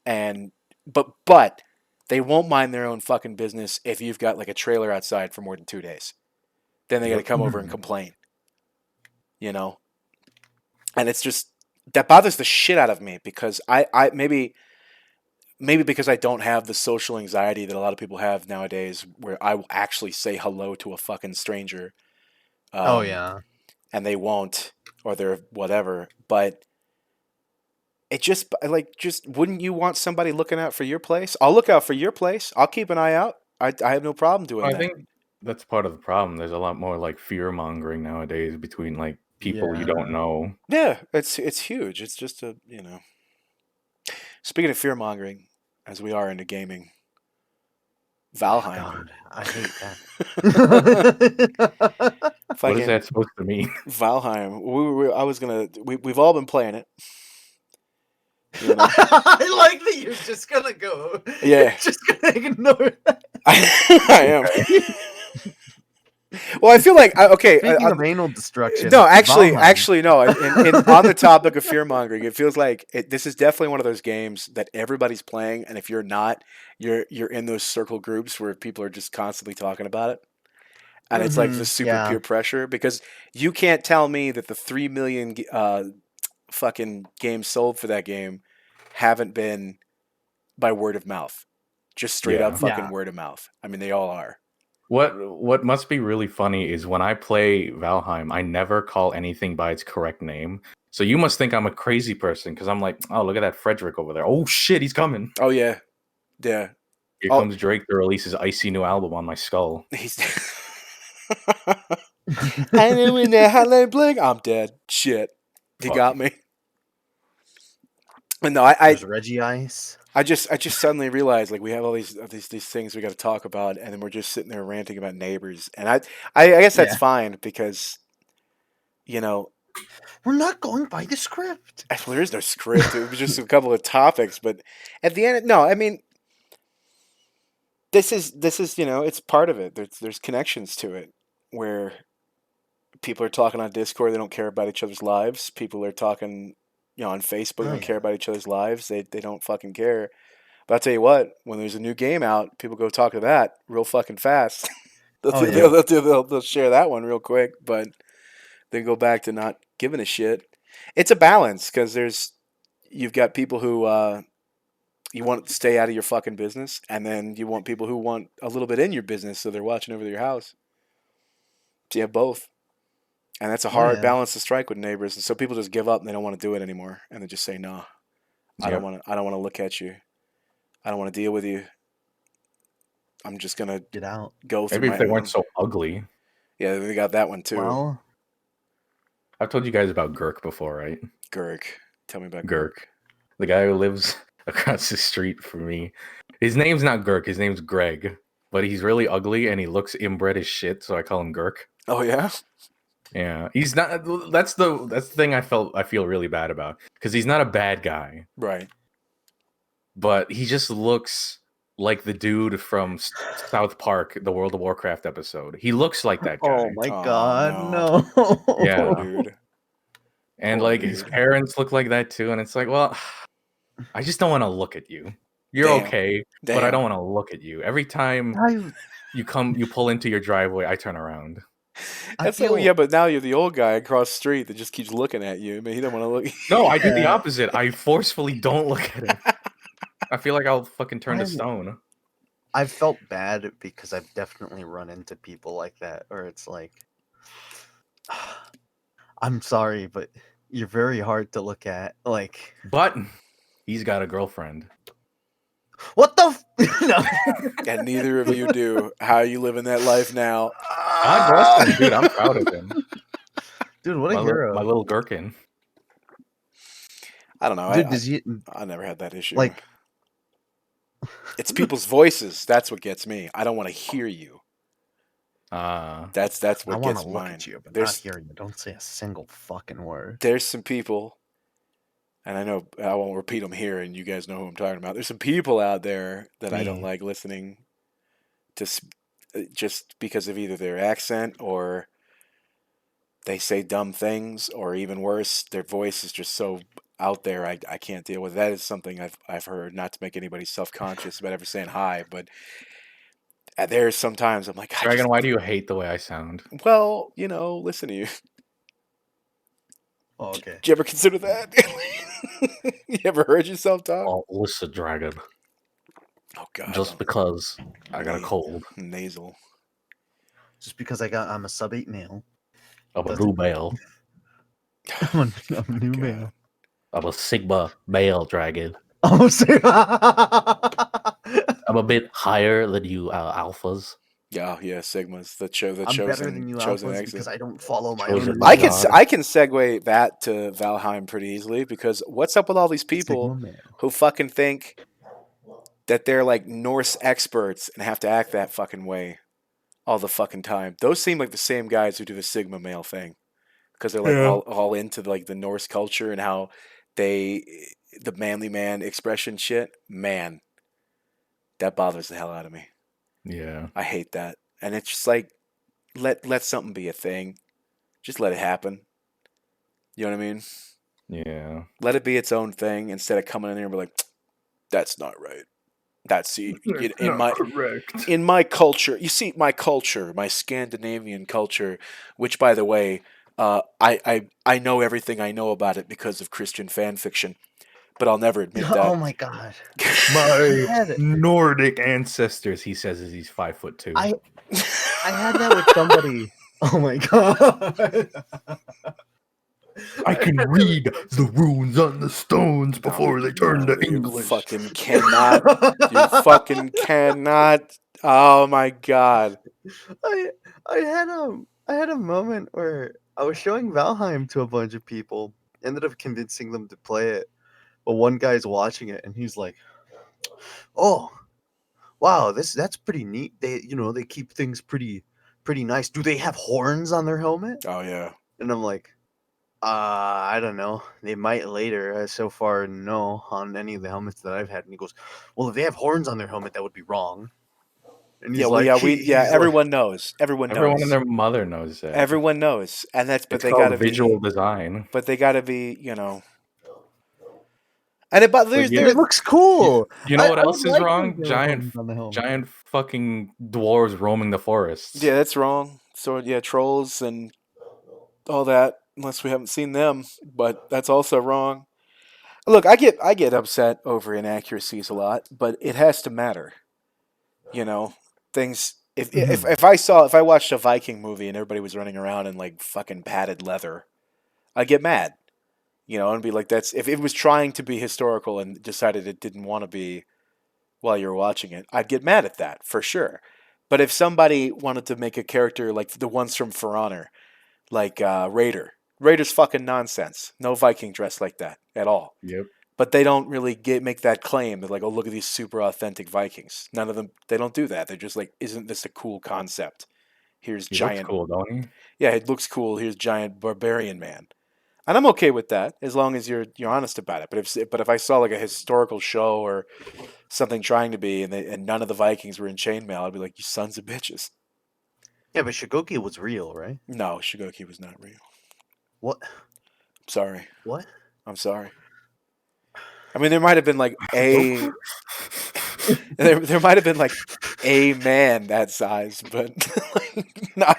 And but they won't mind their own fucking business if you've got like a trailer outside for more than 2 days. Then they got to Yep. come over and complain. You know, and it's just that bothers the shit out of me because I maybe because I don't have the social anxiety that a lot of people have nowadays, where I will actually say hello to a fucking stranger. Oh Um, yeah. and they won't, or they're whatever. But it just like just wouldn't you want somebody looking out for your place? I'll look out for your place. I'll keep an eye out. I have no problem doing I that. think that's part of the problem. There's a lot more like fear mongering nowadays between like people you don't Yeah. know. Yeah, it's huge. It's just a you know. Speaking of fear mongering, as we are into gaming, Oh Valheim. God, I hate that. What is Fucking that supposed to mean? Valheim. I was gonna. We've all been playing it. You know. I like that you're just gonna go. Yeah. You're just gonna ignore that. I am. Well, I feel like okay. Speaking of anal destruction, No, actually, Valheim. no. On the topic of fear mongering, it feels like this is definitely one of those games that everybody's playing, and if you're not, you're in those circle groups where people are just constantly talking about it, and it's like the super Yeah. peer pressure because you can't tell me that the 3 million fucking games sold for that game haven't been by word of mouth, just straight up Yeah. fucking Yeah. word of mouth. I mean, they all are. What must be really funny is when I play Valheim, I never call anything by its correct name. So you must think I'm a crazy person because I'm like, oh, look at that Frederick over there. Oh shit, he's coming. Oh yeah, yeah. Here Oh, comes Drake to release his icy new album on my skull. he's. I knew in there Hotline Bling. I'm dead. Shit, he Fuck. got me. But no, I There's Reggie Ice. just suddenly realized like we have all these things we got to talk about, and then we're just sitting there ranting about neighbors, and I guess that's Yeah. fine because you know We're not going by the script. well, there is no script. It was just a couple of topics, but at the end, no, I mean this is you know it's part of it. There's connections to it where people are talking on Discord. They don't care about each other's lives. People are talking, you know, on Facebook. They Oh, don't care yeah. about each other's lives. They don't fucking care. But I'll tell you what, when there's a new game out, people go talk to that real fucking fast. Oh, yeah. They'll share that one real quick, but then go back to not giving a shit. It's a balance because you've got people who you want to stay out of your fucking business, and then you want people who want a little bit in your business, so they're watching over your house. So you have both. And that's a Oh, hard yeah. balance to strike with neighbors. And so people just give up and they don't want to do it anymore. And they just say, no, I don't Yep. want to look at you. I don't want to deal with you. I'm just going to Get out. go through Maybe my if they own. weren't so ugly. Yeah, they got that one too. Well, I've told you guys about Gurk before, right? Gurk. Tell me about Gurk. The guy who lives across the street from me. His name's not Gurk, his name's Greg. But he's really ugly and he looks inbred as shit, so I call him Gurk. Oh, yeah? Yeah. He's not that's the thing I feel really bad about. Because he's not a bad guy. Right. But he just looks like the dude from South Park, the World of Warcraft episode. He looks like that guy. oh my Oh, God, no. no. Yeah. Poor dude. And Poor like his dude. parents look like that too. And it's like, well, I just don't want to look at you. You're Damn. okay, but I Damn. don't want to look at you. Every time you pull into your driveway, I turn around. That's like, well, yeah, but now you're the old guy across the street that just keeps looking at you. I mean, he don't want to look. No, I do the Yeah. opposite. I forcefully don't look at him. I feel like I'll fucking turn to stone. I've felt bad because I've definitely run into people like that, or it's like, I'm sorry, but you're very hard to look at. Like, But he's got a girlfriend. what the? No. And neither of you do. How are you living that life now? God bless him, dude. I'm proud of him. Dude, what a My hero. my little gherkin. I don't know. Dude, I never had that issue. like, it's people's voices. That's what gets me. I don't want to hear you. That's I what want gets to look mine. at you, but not There's hear you. Don't say a single fucking word. there's some people, and I know I won't repeat them here, and you guys know who I'm talking about. There's some people out there that I don't like listening to just because of either their accent or they say dumb things, or even worse, their voice is just so out there. I can't deal with that. Is something I've heard. Not to make anybody self conscious about ever saying hi, but there's sometimes I'm like, I Dragon, just why do you hate the way I sound? well, listen to you. Oh, okay. Did you ever consider that? You ever heard yourself talk? Oh, listen, Dragon. Oh God, Just because I got a cold. nasal. Just because I'm a sub-8 male. I'm a Doesn't- new male. I'm a new God. male. I'm a Sigma male dragon. Oh, sorry. I'm a bit higher than you alphas. Yeah, Sigmas. The I'm chosen better than you chosen alphas exit. because I don't follow my Chosen own by I rules. can God. I can segue that to Valheim pretty easily, because what's up with all these people Sigma male. who fucking think that they're like Norse experts and have to act that fucking way all the fucking time? Those seem like the same guys who do the Sigma male thing, because they're like all into like the Norse culture and how the manly man expression shit. Man, that bothers the hell out of me. Yeah. I hate that, and it's just like let something be a thing. Just let it happen. You know what I mean? Yeah. Let it be its own thing instead of coming in there and be like, that's not right. That's correct. in my culture. You see, my culture, my Scandinavian culture, which by the way, I know everything I know about it because of Christian fan fiction, but I'll never admit that. Oh my god. My had it. Nordic ancestors, he says, is he's 5'2". I had that with somebody. Oh my god. I can read the runes on the stones before they turn to You English. fucking cannot. You fucking cannot. Oh my god. I I had a moment where I was showing Valheim to a bunch of people, ended up convincing them to play it. But one guy's watching it and he's like, "Oh, wow, that's pretty neat. They keep things pretty nice. Do they have horns on their helmet?" Oh yeah. And I'm like, I don't know. They might later. So far, no, on any of the helmets that I've had." And he goes, "Well, if they have horns on their helmet, that would be wrong." And he's Yeah, like, he's like, everyone knows. Everyone Everyone knows. and their mother knows that. Everyone knows. And but It's they called gotta visual be design. but they gotta be, and but But "It looks cool." You know what I would else is like wrong? if there were horns on the helmet. Giant fucking dwarves roaming the forests. yeah, that's wrong. So yeah, trolls and all that, unless we haven't seen them, but that's also wrong. Look, I get upset over inaccuracies a lot, but it has to matter. You know, things. If I watched a Viking movie and everybody was running around in like fucking padded leather, I'd get mad. And be like, that's if it was trying to be historical and decided it didn't want to be while you're watching it, I'd get mad at that for sure. But if somebody wanted to make a character like the ones from For Honor, like Raider's fucking nonsense. No Viking dress like that at all. Yep. But they don't really make that claim. They're like, oh, look at these super authentic Vikings. None of them, they don't do that. They're just like, isn't this a cool concept? Here's He looks giant. cool, don't he? Yeah, it looks cool. Here's giant barbarian man. And I'm okay with that as long as you're honest about it. But if I saw like a historical show or something trying to be, and none of the Vikings were in chainmail, I'd be like, you sons of bitches. Yeah, but Shigoki was real, right? No, Shigoki was not real. What? Sorry. What? I'm sorry. I mean, there might have been like there might have been like a man that size, but like, not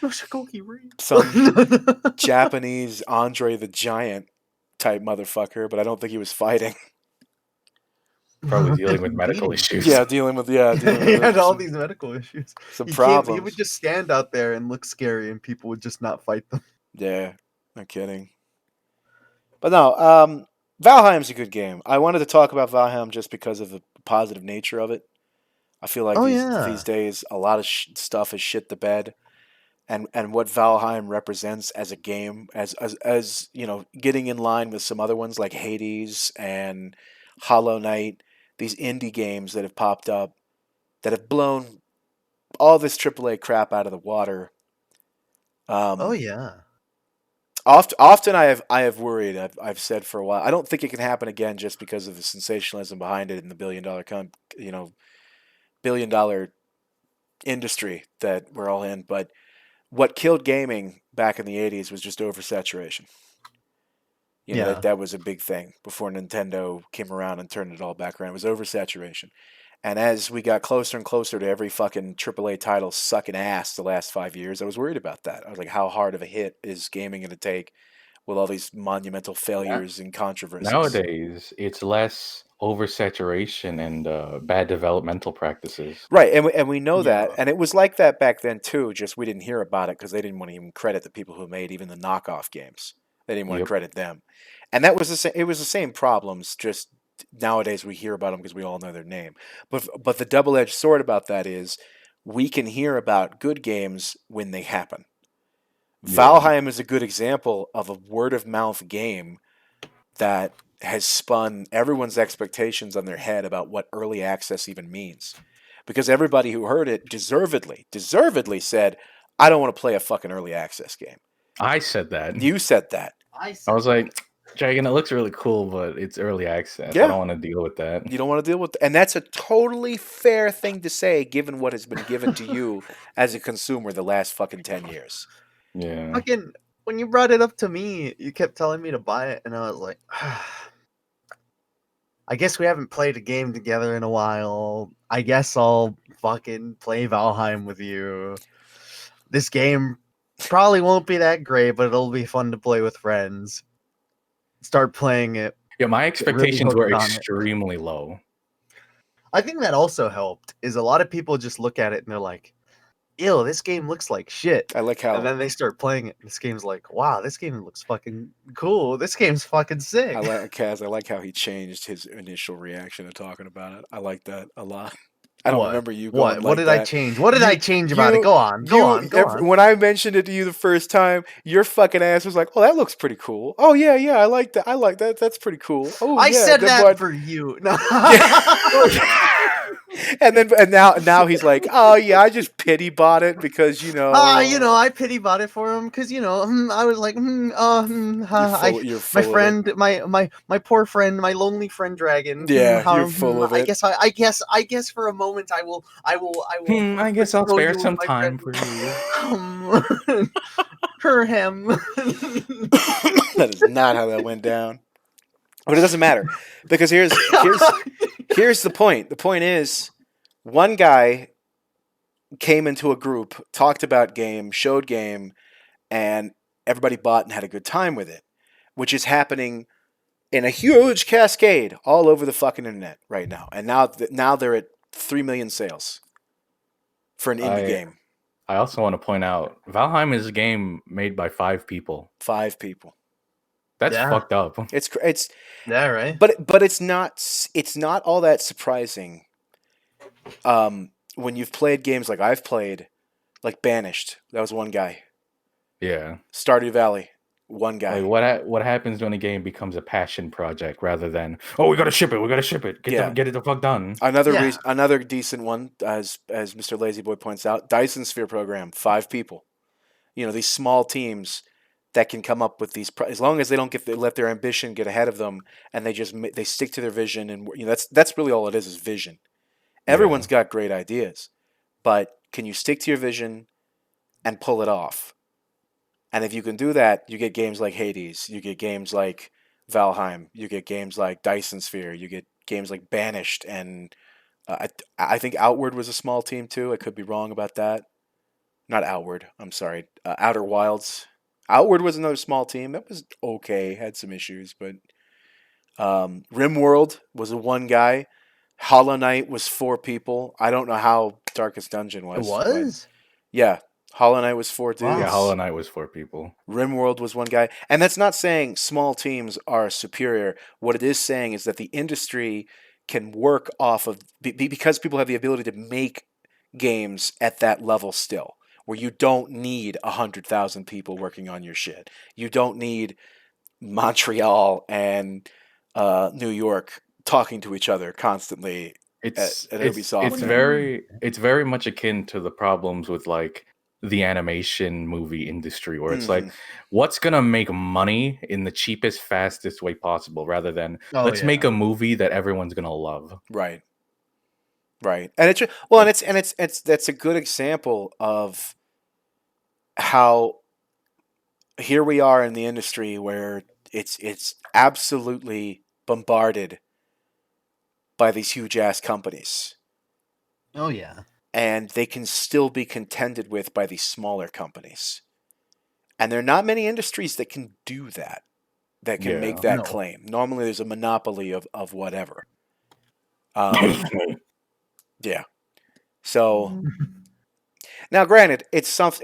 No, Shigoki real. some Japanese Andre the Giant type motherfucker. But I don't think he was fighting. Probably dealing with medical Beating. issues. Yeah, dealing with He had all some, these medical issues. some He problems. would just stand out there and look scary, and people would just not fight them. Yeah, no kidding. But no, Valheim's a good game. I wanted to talk about Valheim just because of the positive nature of it. I feel like Oh, these yeah. these days a lot of stuff is shit the bed, and what Valheim represents as a game, as getting in line with some other ones like Hades and Hollow Knight, these indie games that have popped up that have blown all this AAA crap out of the water. Oh yeah. Often I have worried. I've said for a while. I don't think it can happen again just because of the sensationalism behind it and the $1 billion $1 billion industry that we're all in, but what killed gaming back in the 80s was just oversaturation. You know, Yeah. that was a big thing before Nintendo came around and turned it all back around. It was oversaturation. And as we got closer and closer to every fucking AAA title sucking ass the last 5 years, I was worried about that. I was like, how hard of a hit is gaming going to take with all these monumental failures and controversies? Nowadays, it's less oversaturation and bad developmental practices. Right, and we know that, Yeah. and it was like that back then too. Just we didn't hear about it because they didn't want to even credit the people who made even the knockoff games. They didn't want to Yep. credit them, and that was it was the same problems. Just nowadays we hear about them because we all know their name. But the double edged sword about that is we can hear about good games when they happen. Yeah. Valheim is a good example of a word of mouth game that has spun everyone's expectations on their head about what early access even means. Because everybody who heard it deservedly said, I don't want to play a fucking early access game. I said that. You said that. I was like, Dragon, it looks really cool, but it's early access. Yeah. I don't want to deal with that. You don't want to deal with and that's a totally fair thing to say given what has been given to you as a consumer the last fucking 10 years. Yeah. Fucking, when you brought it up to me, you kept telling me to buy it, and I was like, I guess we haven't played a game together in a while. I guess I'll fucking play Valheim with you. This game probably won't be that great, but it'll be fun to play with friends. Start playing it. Yeah, my expectations were hooked on it. extremely low. I think that also helped, is a lot of people just look at it and they're like, ew, this game looks like shit. I like how And then they start playing it, and this game's like, wow, this game looks fucking cool. This game's fucking sick. I like Kaz. I like how he changed his initial reaction to talking about it. I like that a lot. I don't remember you going What like did that. I change? What did I change about it? Go on. When I mentioned it to you the first time, your fucking ass was like, "Oh, that looks pretty cool. Oh yeah, I like that. I like that. That's pretty cool." Oh, I yeah, said then that what- for you. No. and now he's like, "Oh yeah, I just pity bought it because I pity bought it for him because I was like, you're full my of friend, my poor friend, my lonely friend Dragon. Yeah, you're full of it. I guess for a moment I will. I guess I'll throw spare you some with my time friend. for you. Her him. That is not how that went down. But it doesn't matter because here's the point. The point is, one guy came into a group, talked about game, showed game, and everybody bought and had a good time with it, which is happening in a huge cascade all over the fucking internet right now. And now they're at 3 million sales for an indie game. I also want to point out, Valheim is a game made by 5 people. 5 people. That's fucked up. It's yeah, right. But it's not all that surprising. When you've played games like I've played, like Banished, that was one guy. Yeah. Stardew Valley, one guy. Like what happens when a game becomes a passion project rather than we gotta ship it, get it the fuck done. Another decent one, as Mr. Lazyboy points out, Dyson Sphere program, 5 people. These small teams that can come up with these, as long as they don't let their ambition get ahead of them, and they stick to their vision, and that's really all it is vision. Everyone's got great ideas, but can you stick to your vision and pull it off? And if you can do that, you get games like Hades, you get games like Valheim, you get games like Dyson Sphere, you get games like Banished, and I think Outward was a small team too. I could be wrong about that. Not Outward, I'm sorry. Outer Wilds. Outward was another small team. That was okay, had some issues, but RimWorld was a one guy. Hollow Knight was 4 people. I don't know how Darkest Dungeon was. It was? Yeah. Hollow Knight was 4 dudes. Wow. Yeah, Hollow Knight was 4 people. RimWorld was one guy. And that's not saying small teams are superior. What it is saying is that the industry can work off of, because people have the ability to make games at that level still, where you don't need 100,000 people working on your shit. You don't need Montreal and New York talking to each other constantly at Ubisoft. It's very much akin to the problems with like the animation movie industry, where it's like, what's gonna make money in the cheapest, fastest way possible, rather than let's make a movie that everyone's gonna love. Right. Right. And it's well, and it's that's a good example of how here we are in the industry where it's absolutely bombarded by these huge ass companies, Oh yeah. and they can still be contended with by these smaller companies. And there are not many industries that can do that, that can make Yeah. that No. claim. Normally, there's a monopoly of whatever. Um, yeah. So now, granted, it's stuff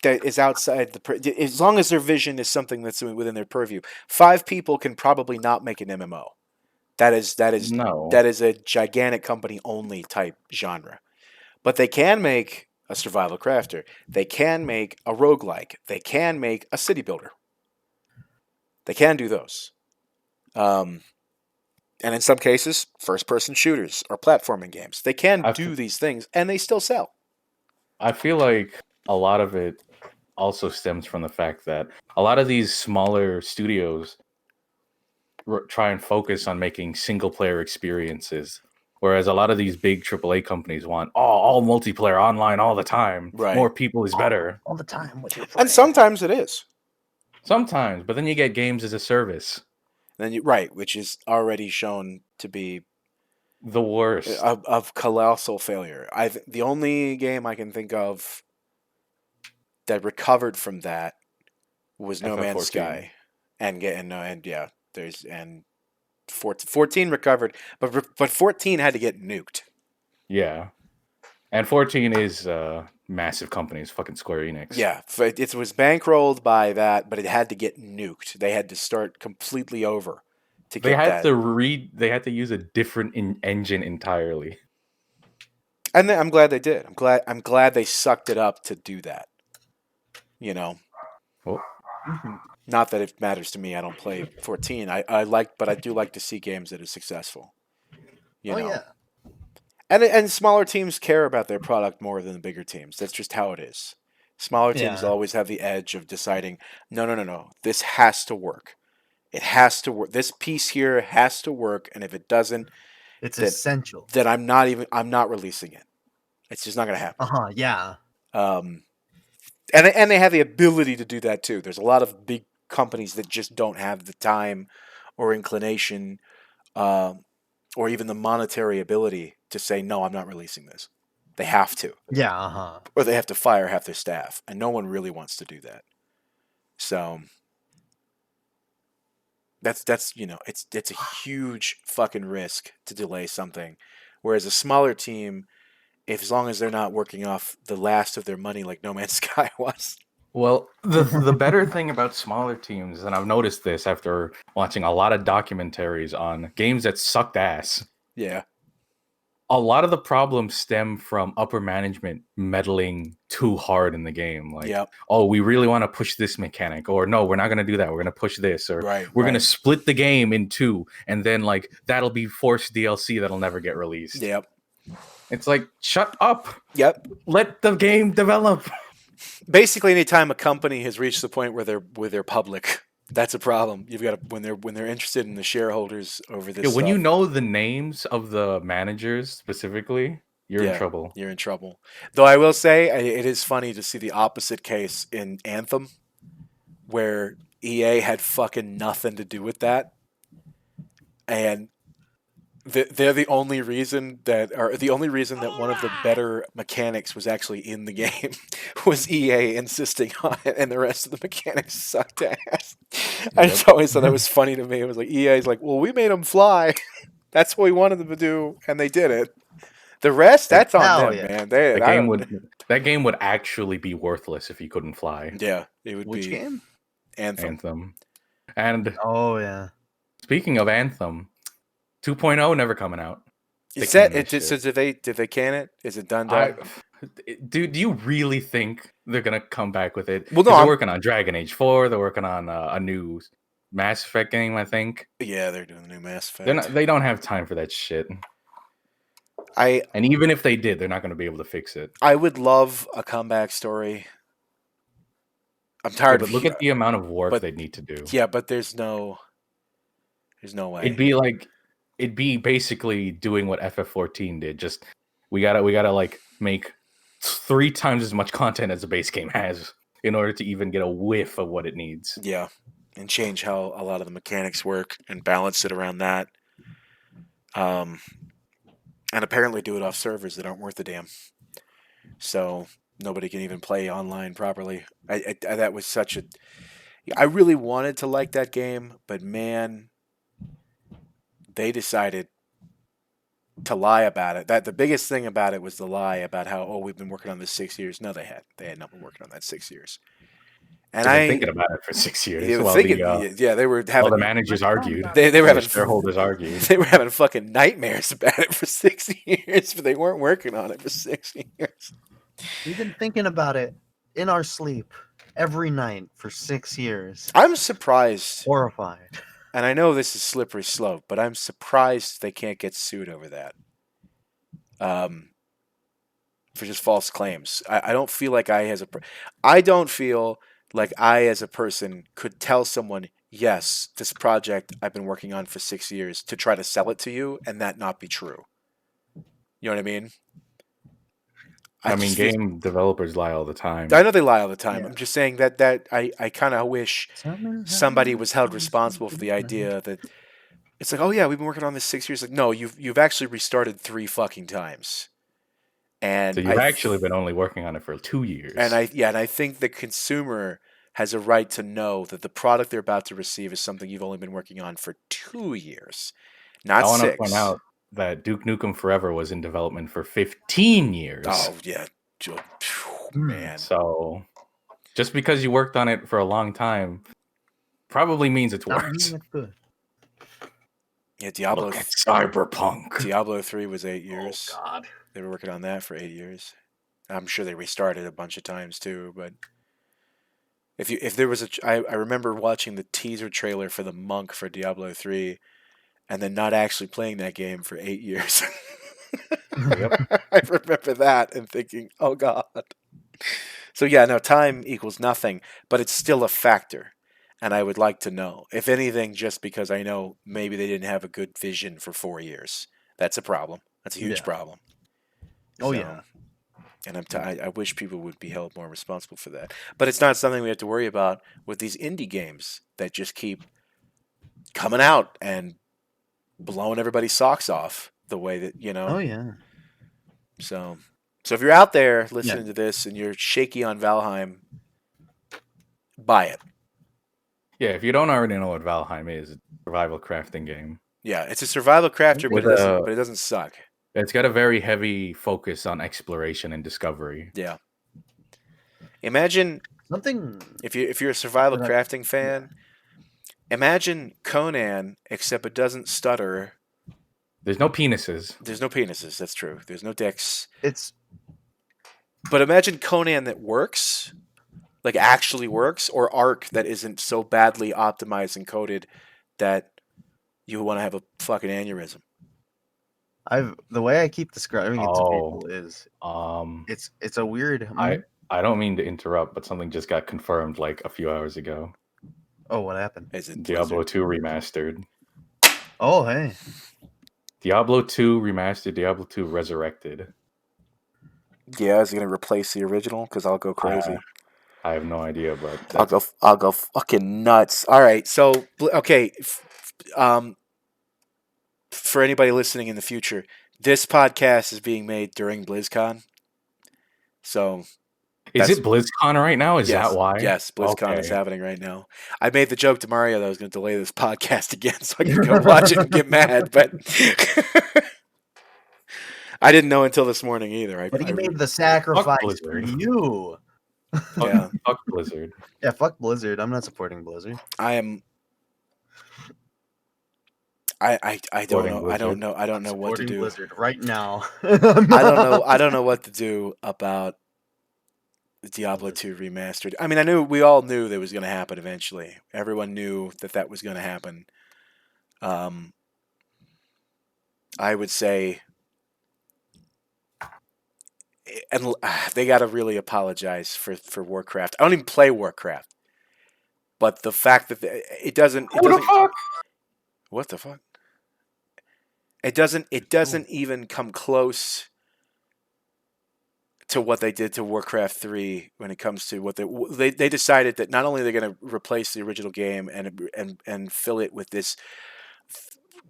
that is outside as long as their vision is something that's within their purview. 5 people can probably not make an MMO. No. That is a gigantic company only type genre. But they can make a survival crafter. They can make a roguelike. They can make a city builder. They can do those. And in some cases, first person shooters or platforming games. They can I, f- do these things and they still sell. I feel like a lot of it also stems from the fact that a lot of these smaller studios try and focus on making single player experiences, whereas a lot of these big AAA companies want all multiplayer online all the time. Right. More people is better. All the time with your And friends. sometimes it is. Sometimes, but then you get games as a service. Right, which is already shown to be The worst. of colossal failure. The only game I can think of that recovered from that was No Man's FF14. Sky, and 14 recovered, but 14 had to get nuked. Yeah. And 14 is massive companies, fucking Square Enix. Yeah, it was bankrolled by that, but it had to get nuked. They had to start completely over to They get had that. they had to use a different engine entirely. And I'm glad they did. I'm glad they sucked it up to do that. You know, Oh, not that it matters to me. I don't play 14. But I do like to see games that are successful. You know, yeah. and smaller teams care about their product more than the bigger teams. That's just how it is. Smaller teams Yeah. always have the edge of deciding, no. This has to work. It has to work. This piece here has to work, and if it doesn't, It's that- essential. then I'm not releasing it. It's just not going to happen. Yeah. And they have the ability to do that too. There's a lot of big companies that just don't have the time or inclination, or even the monetary ability to say, no, I'm not releasing this. They have to, Yeah. or they have to fire half their staff, and no one really wants to do that. So that's it's a huge fucking risk to delay something, whereas a smaller team, as long as they're not working off the last of their money like No Man's Sky was. well, the better thing about smaller teams, and I've noticed this after watching a lot of documentaries on games that sucked ass. Yeah. A lot of the problems stem from upper management meddling too hard in the game. Like, Yep. oh, we really want to push this mechanic, or no, we're not going to do that. We're going to push this, or we're going to split the game in two, and then like that'll be forced DLC that'll never get released. Yep. It's like, shut up. Yep. Let the game develop. Basically, anytime a company has reached the point where they're public, that's a problem. You've got when they're interested in the shareholders over this. Yeah, when you know the names of the managers specifically, you're in trouble. You're in trouble. Though I will say, it is funny to see the opposite case in Anthem, where EA had fucking nothing to do with that, and they're the only reason that one of the better mechanics was actually in the game was EA insisting on it, and the rest of the mechanics sucked ass. I just always thought that was funny to me. It was like EA's like, well, we made them fly. That's what we wanted them to do, and they did it. The rest, that's on them, man. That game would actually be worthless if you couldn't fly. Yeah, it would Which be. game? Anthem. And yeah. Speaking of Anthem, 2.0 never coming out. Is that it? So did they can it? Is it done? Dude, do you really think they're gonna come back with it? Well, no, they're working on Dragon Age 4. They're working on a new Mass Effect game, I think. Yeah, they're doing the new Mass Effect. They don't have time for that shit. And even if they did, they're not going to be able to fix it. I would love a comeback story. I'm tired. But look at the amount of work they need to do. Yeah, but there's no way. It'd be like it'd be basically doing what FF14 did. Just we gotta like make 3 times as much content as the base game has in order to even get a whiff of what it needs. Yeah, and change how a lot of the mechanics work and balance it around that. And apparently do it off servers that aren't worth a damn. So nobody can even play online properly. That was such a. I really wanted to like that game, but man, they decided to lie about it. That the biggest thing about it was the lie about how we've been working on this 6 years. No, they had not been working on that 6 years. And They've been thinking about it for 6 years. they were While thinking, the yeah, they were having the managers argued, they were the having shareholders argued. they were having fucking nightmares about it for 6 years, but they weren't working on it for 6 years. We've been thinking about it in our sleep every night for 6 years. I'm surprised, Horrified. and I know this is slippery slope, but I'm surprised they can't get sued over that. For just false claims. I don't feel like I don't feel like I as a person could tell someone, yes, this project I've been working on for 6 years to try to sell it to you and that not be true. You know what I mean? I mean, just feel- game developers lie all the time. I know they lie all the time. Yeah. I'm just saying that I kind of wish somebody was held responsible for the idea that it's like, oh yeah, we've been working on this 6 years. Like, no, you've actually restarted 3 fucking times. And So you've actually been only working on it for 2 years. And I think the consumer has a right to know that the product they're about to receive is something you've only been working on for 2 years, not I want 6. to point out that Duke Nukem Forever was in development for 15 years. Oh yeah, man. So just because you worked on it for a long time probably means it's worked. Good. Yeah, Diablo. Look at Cyberpunk. Diablo 3 was 8 years. Oh God. They were working on that for 8 years. I'm sure they restarted a bunch of times too, but if there was I remember watching the teaser trailer for the monk for Diablo 3 and then not actually playing that game for 8 years. Yep. I remember that and thinking, oh God. So yeah, no, time equals nothing, but it's still a factor. And I would like to know, if anything, just because I know maybe they didn't have a good vision for 4 years. That's a problem. That's a huge problem. Oh yeah. And I wish people would be held more responsible for that. But it's not something we have to worry about with these indie games that just keep coming out and blowing everybody's socks off the way that, you know. Oh yeah. So if you're out there listening to this and you're shaky on Valheim, buy it. Yeah, if you don't already know what Valheim is, it's a survival crafting game. Yeah, it's a survival crafter, but With it doesn't suck. It's got a very heavy focus on exploration and discovery. Yeah. Imagine Something. if you're a survival crafting fan, imagine Conan, except it doesn't stutter. There's no penises. There's no penises. That's true. There's no dicks. But imagine Conan that works, like actually works, or Ark that isn't so badly optimized and coded that you want to have a fucking aneurysm. The way I keep describing it to people is it's a weird. I don't mean to interrupt, but something just got confirmed like a few hours ago. Oh, what happened? Is it Diablo 2 Remastered. Oh, hey. Diablo 2 Remastered, Diablo 2 Resurrected. Yeah, is it gonna replace the original? Because I'll go crazy. I have no idea, but I'll go fucking nuts. All right, so okay, for anybody listening in the future, this podcast is being made during BlizzCon. So is it BlizzCon right now? Is yes, that why? Yes, BlizzCon is happening right now. I made the joke to Mario that I was going to delay this podcast again so I could go watch it and get mad, but I didn't know until this morning either. But he made the sacrifice for you. Yeah, fuck Blizzard. Yeah, fuck Blizzard. I'm not supporting Blizzard. I am. I don't know. I don't know. I don't know what to do. Blizzard right now. I don't know. I don't know what to do about Diablo 2 Remastered. I mean, we all knew that was going to happen eventually. Everyone knew that was going to happen. I would say, and they got to really apologize for Warcraft. I don't even play Warcraft, but the fact that it doesn't. What the fuck? What the fuck? It doesn't even come close to what they did to Warcraft 3 when it comes to what they decided that not only they're going to replace the original game and fill it with this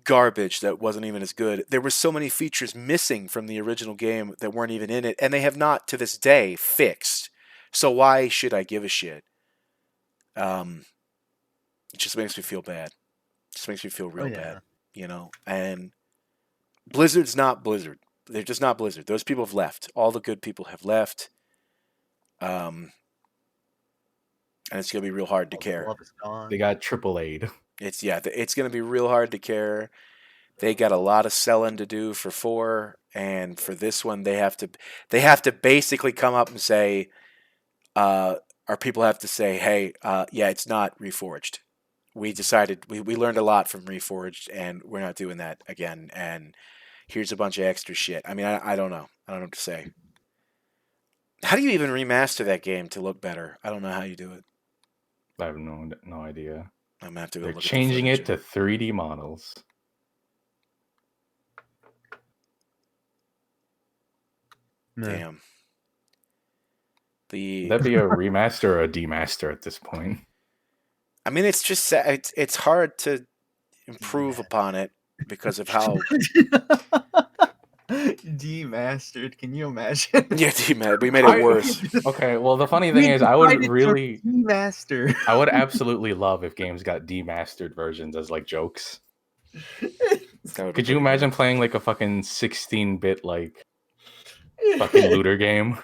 garbage that wasn't even as good. There were so many features missing from the original game that weren't even in it, and they have not to this day fixed. So why should I give a shit? It just makes me feel bad. It just makes me feel real bad, you know. And Blizzard's not Blizzard. They're just not Blizzard. Those people have left. All the good people have left. And it's gonna be real hard to care. They got AAA'd. It's gonna be real hard to care. They got a lot of selling to do for 4, and for this one, they have to basically come up and say, or people have to say, hey, yeah, it's not Reforged. We decided we learned a lot from Reforged, and we're not doing that again. And here's a bunch of extra shit. I mean, I don't know. I don't know what to say. How do you even remaster that game to look better? I don't know how you do it. I have no idea. I'm gonna have to go They're look changing at it to 3D models. Damn. Would that be a remaster or a demaster at this point? I mean, it's just it's hard to improve upon it because of how demastered. Can you imagine? yeah, we made it worse. Okay, well, the funny thing is, I would really demaster. I would absolutely love if games got demastered versions as like jokes. Could you imagine playing like a fucking 16-bit like fucking looter game?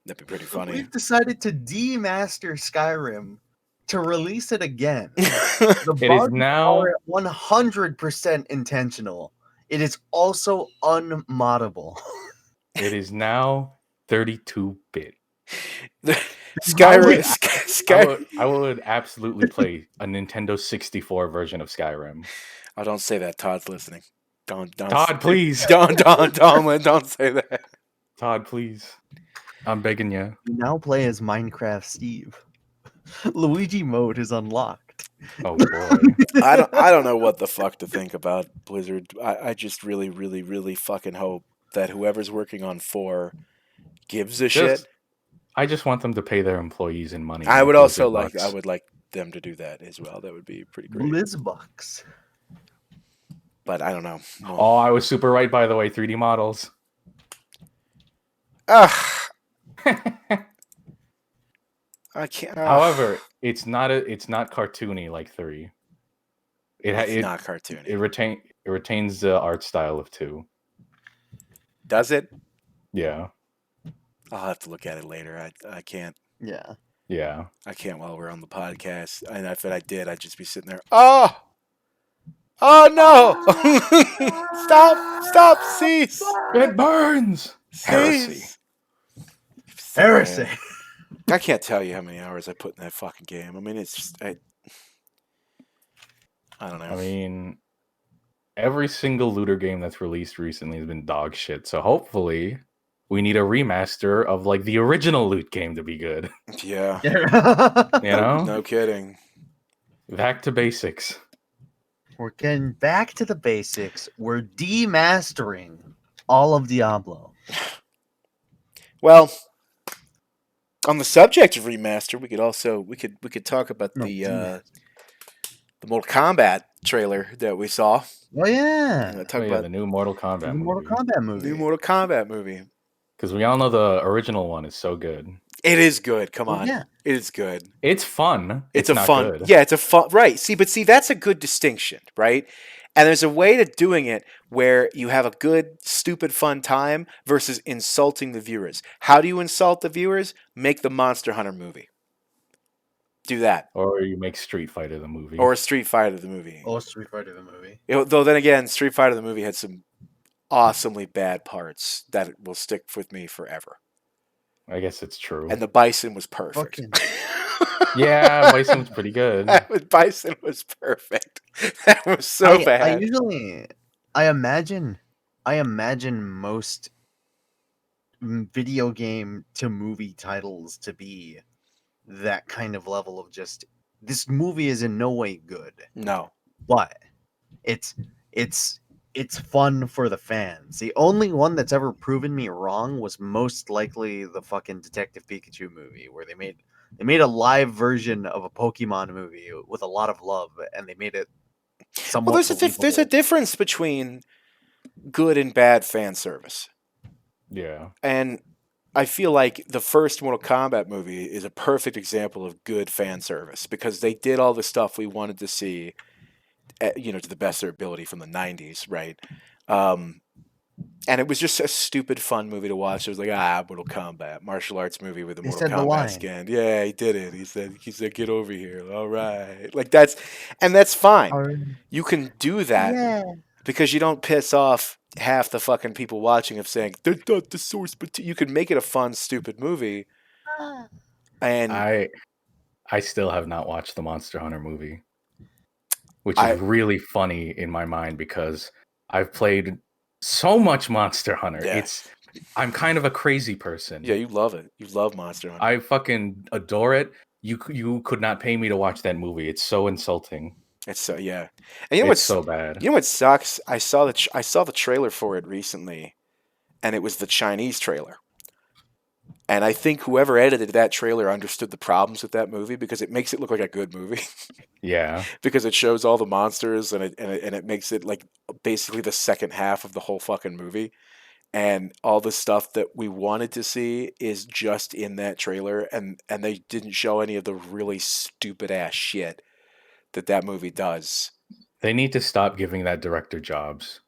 That'd be pretty funny. We've decided to demaster Skyrim to release it again. The It is now 100% intentional. It is also unmoddable. It is now 32-bit. Skyrim. I would absolutely play a Nintendo 64 version of Skyrim. Oh, don't say that. Todd's listening. Don't. Todd, please. Don't say that. Todd, please. I'm begging you. You now play as Minecraft Steve. Luigi mode is unlocked. Oh boy. I don't know what the fuck to think about Blizzard. I just really, really, really fucking hope that whoever's working on 4 gives a shit. I just want them to pay their employees in money. I would also like them to do that as well. That would be pretty great. Blizzbucks. But I don't know. Oh, I was super right, by the way. 3D models. I can't. However, it's not cartoony like 3. It's not cartoony. It retains the art style of 2. Does it? Yeah. I'll have to look at it later. I can't. Yeah. Yeah. I can't while we're on the podcast. And if I did, I'd just be sitting there. Oh no! Stop! Cease! It burns. Cease. Heresy. I can't tell you how many hours I put in that fucking game. I mean, it's just I don't know. I mean, every single looter game that's released recently has been dog shit. So hopefully, we need a remaster of like the original loot game to be good. Yeah. You know? No kidding. Back to basics. We're getting back to the basics. We're demastering all of Diablo. Well, on the subject of remaster, we could talk about the Mortal Kombat trailer that we saw. Oh yeah, Talk about the new Mortal Kombat movie. New Mortal Kombat movie. Because we all know the original one is so good. It is good. Come on, yeah. It is good. It's fun. It's not fun. Good. Yeah, it's a fun. Right. See, that's a good distinction, right? And there's a way to doing it where you have a good, stupid, fun time versus insulting the viewers. How do you insult the viewers? Make the Monster Hunter movie. Do that. Or you make Street Fighter the movie. Or Street Fighter the movie. Though then again, Street Fighter the movie had some awesomely bad parts that will stick with me forever. I guess it's true. And the Bison was perfect. Yeah, Bison was pretty good. Bison was perfect. That was so bad. I imagine most video game to movie titles to be that kind of level of just, this movie is in no way good. No. But it's it's fun for the fans. The only one that's ever proven me wrong was most likely the fucking Detective Pikachu movie, where they made a live version of a Pokemon movie with a lot of love, and they made it Well, somewhat there's a believable. difference between good and bad fan service, Yeah. and I feel like the first Mortal Kombat movie is a perfect example of good fan service because they did all the stuff we wanted to see, to the best of their ability from the '90s, right? Um, and it was just a stupid, fun movie to watch. It was like, Mortal Kombat, martial arts movie with a They Mortal said the Kombat line. skin. Yeah, he did it. He said, get over here. All right, like that's fine. You can do that because you don't piss off half the fucking people watching of saying they're not the source, but you can make it a fun, stupid movie. And I still have not watched the Monster Hunter movie, which I- is really funny in my mind because I've played so much Monster Hunter. Yeah. I'm kind of a crazy person. Yeah, you love it. You love Monster Hunter. I fucking adore it. You could not pay me to watch that movie. It's so insulting. It's so and you know It's what's so bad. You know what sucks? I saw the trailer for it recently, and it was the Chinese trailer. And I think whoever edited that trailer understood the problems with that movie because it makes it look like a good movie. Yeah. Because it shows all the monsters and it makes it like basically the second half of the whole fucking movie. And all the stuff that we wanted to see is just in that trailer, and they didn't show any of the really stupid ass shit that movie does. They need to stop giving that director jobs.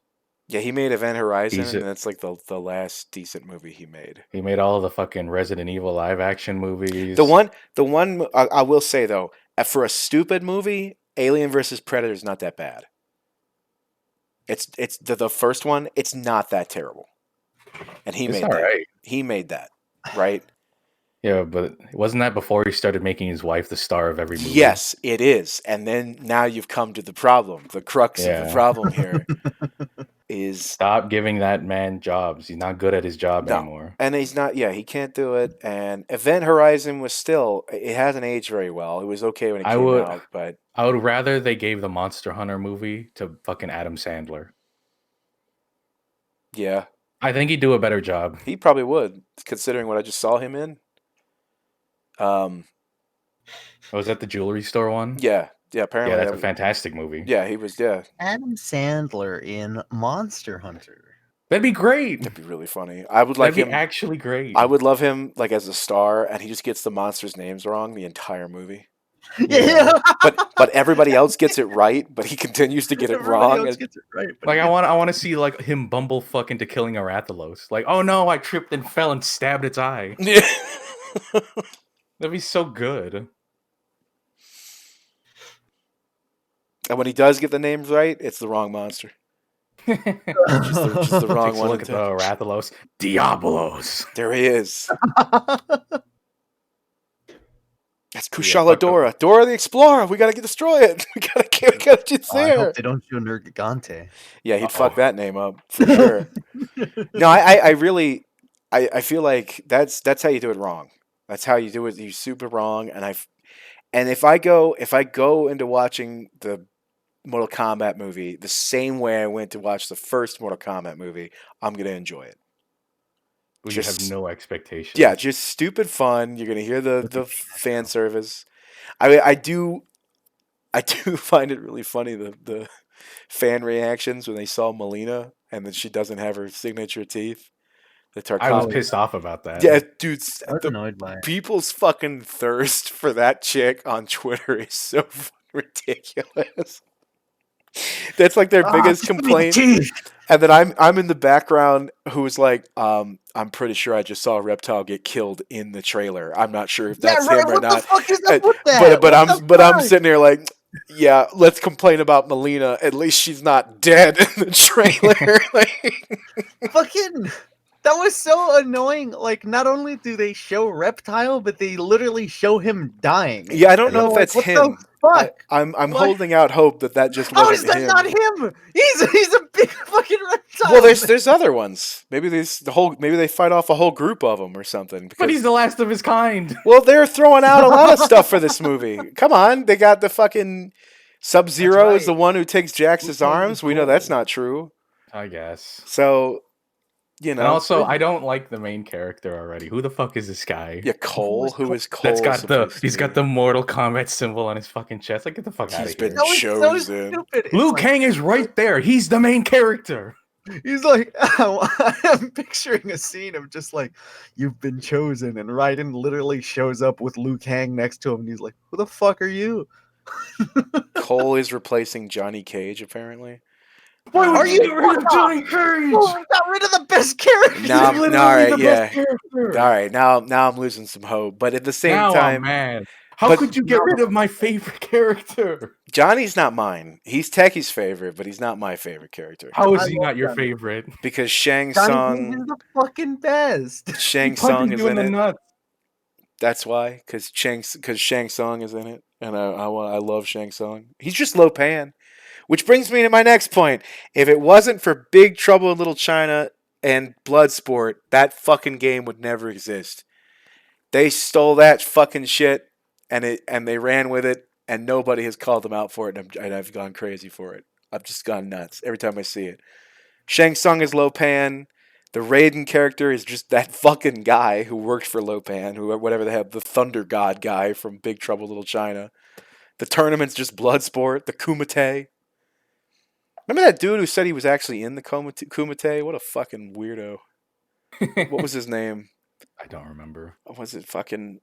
Yeah, he made Event Horizon, and that's like the last decent movie he made. He made all of the fucking Resident Evil live action movies. The one I will say though, for a stupid movie, Alien vs. Predator is not that bad. It's the first one. It's not that terrible, and he made that. Right. He made that, right? Yeah, but wasn't that before he started making his wife the star of every movie? Yes, it is. And then now you've come to the problem. The crux of the problem here is stop giving that man jobs. He's not good at his job anymore. And he's not, he can't do it. And Event Horizon was still, it hasn't aged very well. It was okay when it came out, but I would rather they gave the Monster Hunter movie to fucking Adam Sandler. Yeah. I think he'd do a better job. He probably would, considering what I just saw him in. Was that the jewelry store one? Yeah, apparently. Yeah, that's a fantastic movie. Yeah, he was. Yeah, Adam Sandler in Monster Hunter. That'd be great. That'd be really funny. I would like him. Actually great. I would love him like as a star, and he just gets the monsters' names wrong the entire movie. Yeah. but everybody else gets it right, but he continues to get it wrong. Gets it right, like I want to see like him bumble fuck into killing a Rathalos. Like, oh no, I tripped and fell and stabbed its eye. Yeah. That'd be so good. And when he does get the names right, it's the wrong monster. just the wrong one. Look at the Rathalos. Diabolos. There he is. That's Kushala Dora. Dora the Explorer. We gotta destroy it. We gotta just there. I hope they don't show Nergigante. Yeah, he'd fuck that name up for sure. No, I really I feel like that's how you do it wrong. That's how you do it. You super wrong. And if I go into watching the Mortal Kombat movie the same way I went to watch the first Mortal Kombat movie, I'm gonna enjoy it. You have no expectations. Yeah, just stupid fun. You're gonna hear the fan service. I do find it really funny the fan reactions when they saw Melina and then she doesn't have her signature teeth. I was pissed off about that. Yeah, dude. I was annoyed by it. People's fucking thirst for that chick on Twitter is so ridiculous. That's like their biggest complaint. And then I'm in the background who's like, I'm pretty sure I just saw a reptile get killed in the trailer. I'm not sure if that's him or not. What the fuck is up with that? But I'm sitting there like, yeah, let's complain about Melina. At least she's not dead in the trailer. Fucking. That was so annoying. Like, not only do they show Reptile, but they literally show him dying. Yeah, I don't know if that's him. Fuck? I'm holding out hope that just wasn't him. How is that not him? He's a big fucking reptile. Well, there's other ones. Maybe maybe they fight off a whole group of them or something. But he's the last of his kind. Well, they're throwing out a lot of stuff for this movie. Come on, they got the fucking Sub-Zero is the one who takes Jax's arms. We know that's not true. I guess. So, you know. And also, I don't like the main character already. Who the fuck is this guy? Yeah, Cole. Who is Cole? That's got supposed to he's got be? the Mortal Kombat symbol on his fucking chest. Like, get the fuck out He's of here. been That was so chosen. stupid. It's Liu like- Kang is right there. He's the main character. He's like, I'm picturing a scene of just like, you've been chosen, and Raiden literally shows up with Liu Kang next to him, and he's like, who the fuck are you? Cole is replacing Johnny Cage, apparently. Why would Are you you get rid of Johnny Cage? Oh, I got rid of the best character. Now, He's literally all right, the yeah. best character. All right, now I'm losing some hope. But at the same Now time, I'm mad. How but- could you get rid of my favorite character? Johnny's not mine. He's Techie's favorite, but he's not my favorite character. How is I he love not your Johnny. favorite? Because Shang Johnny Tsung, Cage is the fucking best. Shang He Tsung punches is you in in the it. nuts. That's why, because Shang Tsung is in it, and I love Shang Tsung. He's just Lo Pan, which brings me to my next point. If it wasn't for Big Trouble in Little China and Bloodsport, that fucking game would never exist. They stole that fucking shit, and they ran with it, and nobody has called them out for it, and I've gone crazy for it. I've just gone nuts every time I see it. Shang Tsung is Lo Pan. The Raiden character is just that fucking guy who worked for Lo Pan, who whatever they have, the Thunder God guy from Big Trouble Little China. The tournament's just Bloodsport. The Kumite. Remember that dude who said he was actually in the Kumite? What a fucking weirdo. What was his name? I don't remember. Was it fucking...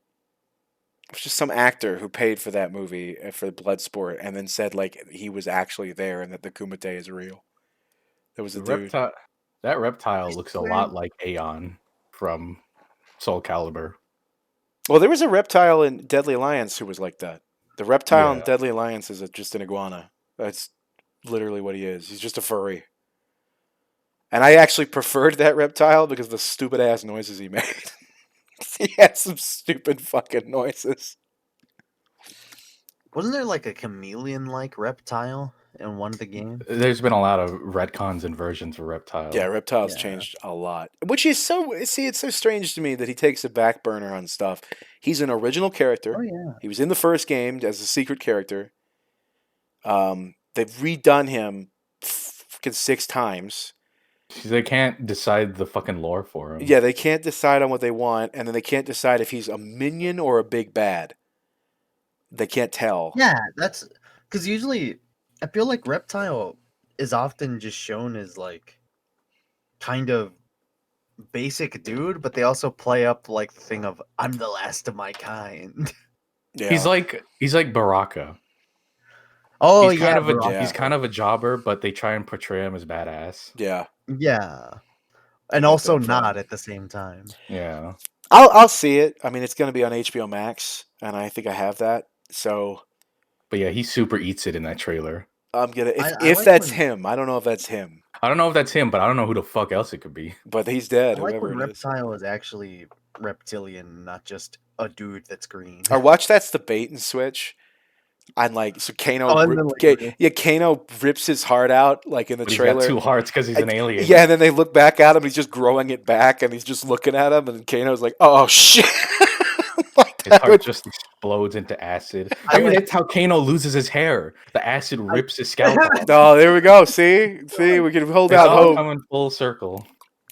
It was just some actor who paid for that movie, for Bloodsport, and then said like he was actually there and that the Kumite is real. There was a dude. That reptile looks a lot like Aeon from Soul Calibur. Well, there was a reptile in Deadly Alliance who was like that. The reptile in Yeah. Deadly Alliance is just an iguana. That's literally what he is. He's just a furry. And I actually preferred that reptile because of the stupid ass noises he made. He had some stupid fucking noises. Wasn't there like a chameleon-like reptile in one of the games? There's been a lot of retcons and versions of Reptile. Yeah, Reptile's Yeah. changed a lot. Which is it's so strange to me that he takes a back burner on stuff. He's an original character. Oh yeah. He was in the first game as a secret character. They've redone him fucking 6 times. They can't decide the fucking lore for him. Yeah, they can't decide on what they want, and then they can't decide if he's a minion or a big bad. They can't tell. Yeah, that's because usually I feel like Reptile is often just shown as like kind of basic dude, but they also play up like the thing of I'm the last of my kind. Yeah. He's like Baraka. Oh he's yeah, he's kind of a jobber, but they try and portray him as badass. Yeah. yeah, and like also that not film. at the same time. Yeah. I'll see it. I mean, it's going to be on HBO Max, and I think I have that. So But yeah, he super eats it in that trailer. I'm gonna I if like that's when- him. I don't know if that's him, I don't know if that's him, but I don't know who the fuck else it could be. but he's dead. I like Whoever when it is. Reptile is actually reptilian, not just a dude that's green. Or watch that's the bait and switch. And like so Kano Oh, and then, like, Kano rips his heart out like in the But he's trailer. got 2 hearts because he's an alien. Yeah, and then they look back at him, he's just growing it back and he's just looking at him, and Kano's like, oh shit. Like, His that heart would- just explodes into acid. I I mean, like- that's how Kano loses his hair. The acid rips his scalp off. Oh, there we go. See, we can hold It's out all hope. coming full circle.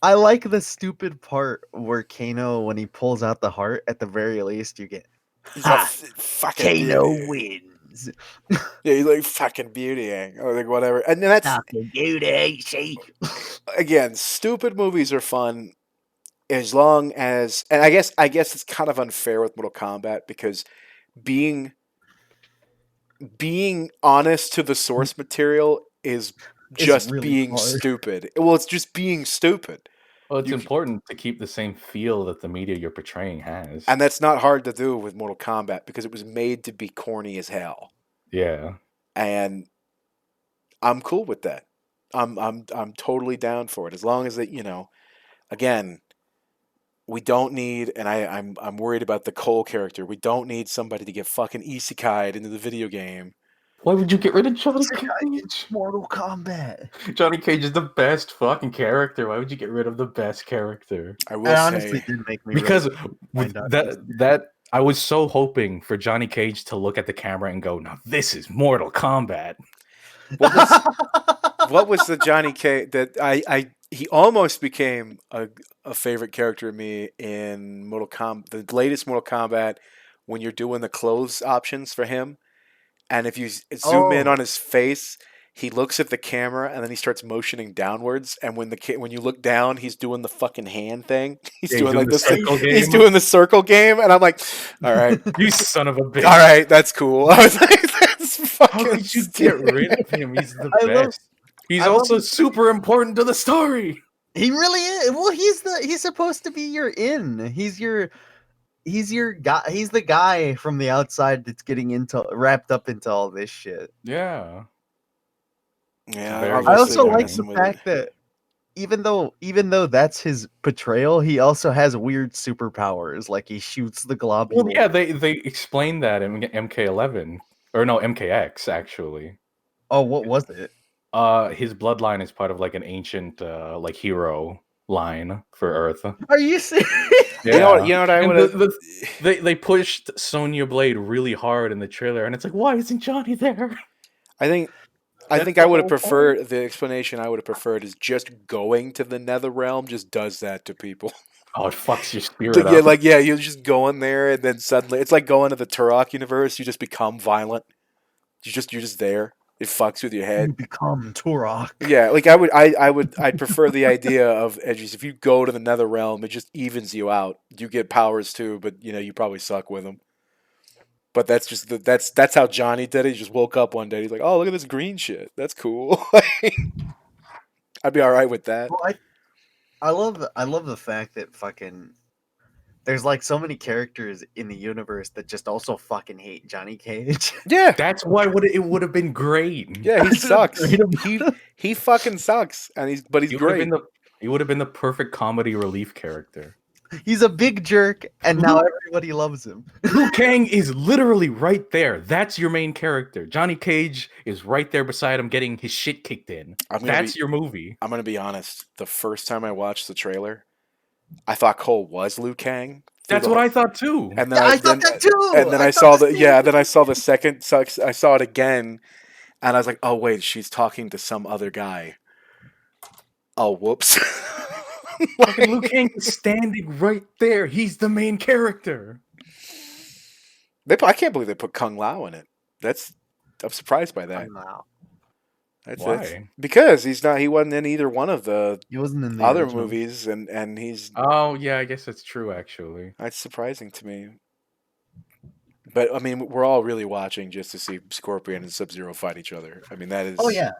I like the stupid part where Kano, when he pulls out the heart, at the very least, you get He's Ha! a fucking beauty. wins. Yeah, he's like fucking beautying or like whatever. And then that's Fucking beauty, see. again, stupid movies are fun as long as, and I guess it's kind of unfair with Mortal Kombat because being honest to the source material is It's just really being hard. stupid. Well, it's just being stupid. Well, it's You- important to keep the same feel that the media you're portraying has. And that's not hard to do with Mortal Kombat because it was made to be corny as hell. Yeah. And I'm cool with that. I'm totally down for it as long as that, you know, again, we don't need, and I'm worried about the Cole character. We don't need somebody to get fucking isekai'd into the video game. Why would you get rid of Johnny Isekai Cage? Mortal Kombat. Johnny Cage is the best fucking character. Why would you get rid of the best character? I will That honestly say, did make me Because really with find out that I was so hoping for Johnny Cage to look at the camera and go, "Now this is Mortal Kombat." well, what was the Johnny K that I he almost became a favorite character of me in Mortal Kombat, the latest Mortal Kombat, when you're doing the clothes options for him, and if you zoom in Oh, on his face, he looks at the camera and then he starts motioning downwards, and when you look down, he's doing the fucking hand thing. He's Yeah, he's doing doing like the this. circle He's game. doing the circle game, and I'm like, all right, You son of a bitch. all right, that's cool. I was like, that's How fucking could you get stupid. rid of him? He's the I love. best. He's I love. also super important to the story. He really is. Well, he's supposed to be your in. He's your guy. He's the guy from the outside that's getting into wrapped up into all this shit. Yeah. Yeah, Very I obviously also they're like the messing with it. fact that even though that's his portrayal, he also has weird superpowers. Like he shoots the globule. Well, yeah, they explained that in MK11 or no MKX actually. Oh, what was it? His bloodline is part of like an ancient like hero line for Earth. Are you serious? Yeah. You know what I And would have. they pushed Sonya Blade really hard in the trailer, and it's like, why isn't Johnny there? I think That's I the would have whole preferred the explanation. I would have preferred is just going to the Nether Realm just does that to people. Oh, it fucks your spirit Yeah, up. like yeah, you just go in there and then suddenly it's like going to the Turok universe. You just become violent. You're just there. It fucks with your You head. become Turok. Yeah, like I'd prefer the idea of edges. If you go to the Nether Realm, it just evens you out. You get powers too, but you probably suck with them. But that's just that's how Johnny did it. He just woke up one day. He's like, "Oh, look at this green shit. That's cool." I'd be all right with that. Well, I love the fact that fucking there's like so many characters in the universe that just also fucking hate Johnny Cage. Yeah, That's why it would have been great. yeah, he sucks. Great about He fucking sucks, and he's He would have great. been he would have been the perfect comedy relief character. He's a big jerk, and now everybody loves him. Liu Kang is literally right there. That's your main character. Johnny Cage is right there beside him getting his shit kicked in. That's your movie. I'm gonna be honest. The first time I watched the trailer, I thought Cole was Liu Kang. That's what I thought too. And then Yeah, I thought that too. And then I saw then I saw the second. I saw it again, and I was like, oh wait, she's talking to some other guy. Oh whoops. Fucking Liu Kang is standing right there. He's the main character. I can't believe they put Kung Lao in it. I'm surprised by that. Wow. Why? Because he wasn't in either one of the He wasn't in the other original. movies, and he's Oh yeah, I guess that's true actually. that's surprising to me. But I mean, we're all really watching just to see Scorpion and Sub-Zero fight each other. I mean, that is. Oh yeah.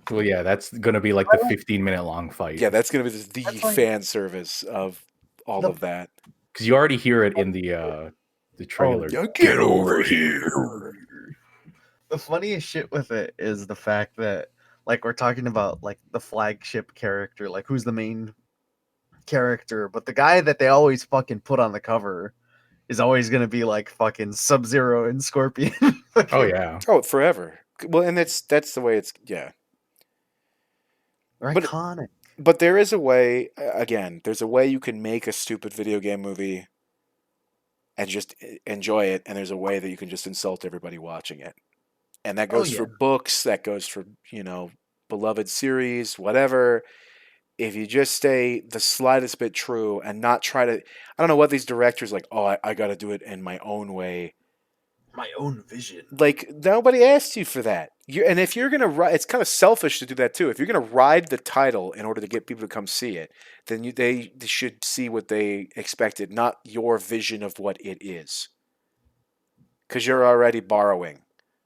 Well, yeah, that's gonna be like the 15-minute long fight. Yeah, that's gonna be the That's like- fan service of all of that. Because you already hear it in the trailer. Get over here. The funniest shit with it is the fact that like we're talking about like the flagship character, like who's the main character, but the guy that they always fucking put on the cover is always gonna be like fucking Sub-Zero and Scorpion. Oh yeah. Oh, forever. Well, and that's the way it's. Yeah. They're But- iconic. But there is a way, again, there's a way you can make a stupid video game movie and just enjoy it, and there's a way that you can just insult everybody watching it. And that goes for books, that goes for, beloved series, whatever. If you just stay the slightest bit true and not try to, I don't know what these directors like, oh, I got to do it in my own way. My own vision. Like, nobody asked you for that. And if you're going to it's kind of selfish to do that too. If you're going to ride the title in order to get people to come see it, then they should see what they expected, not your vision of what it is. Because you're already borrowing.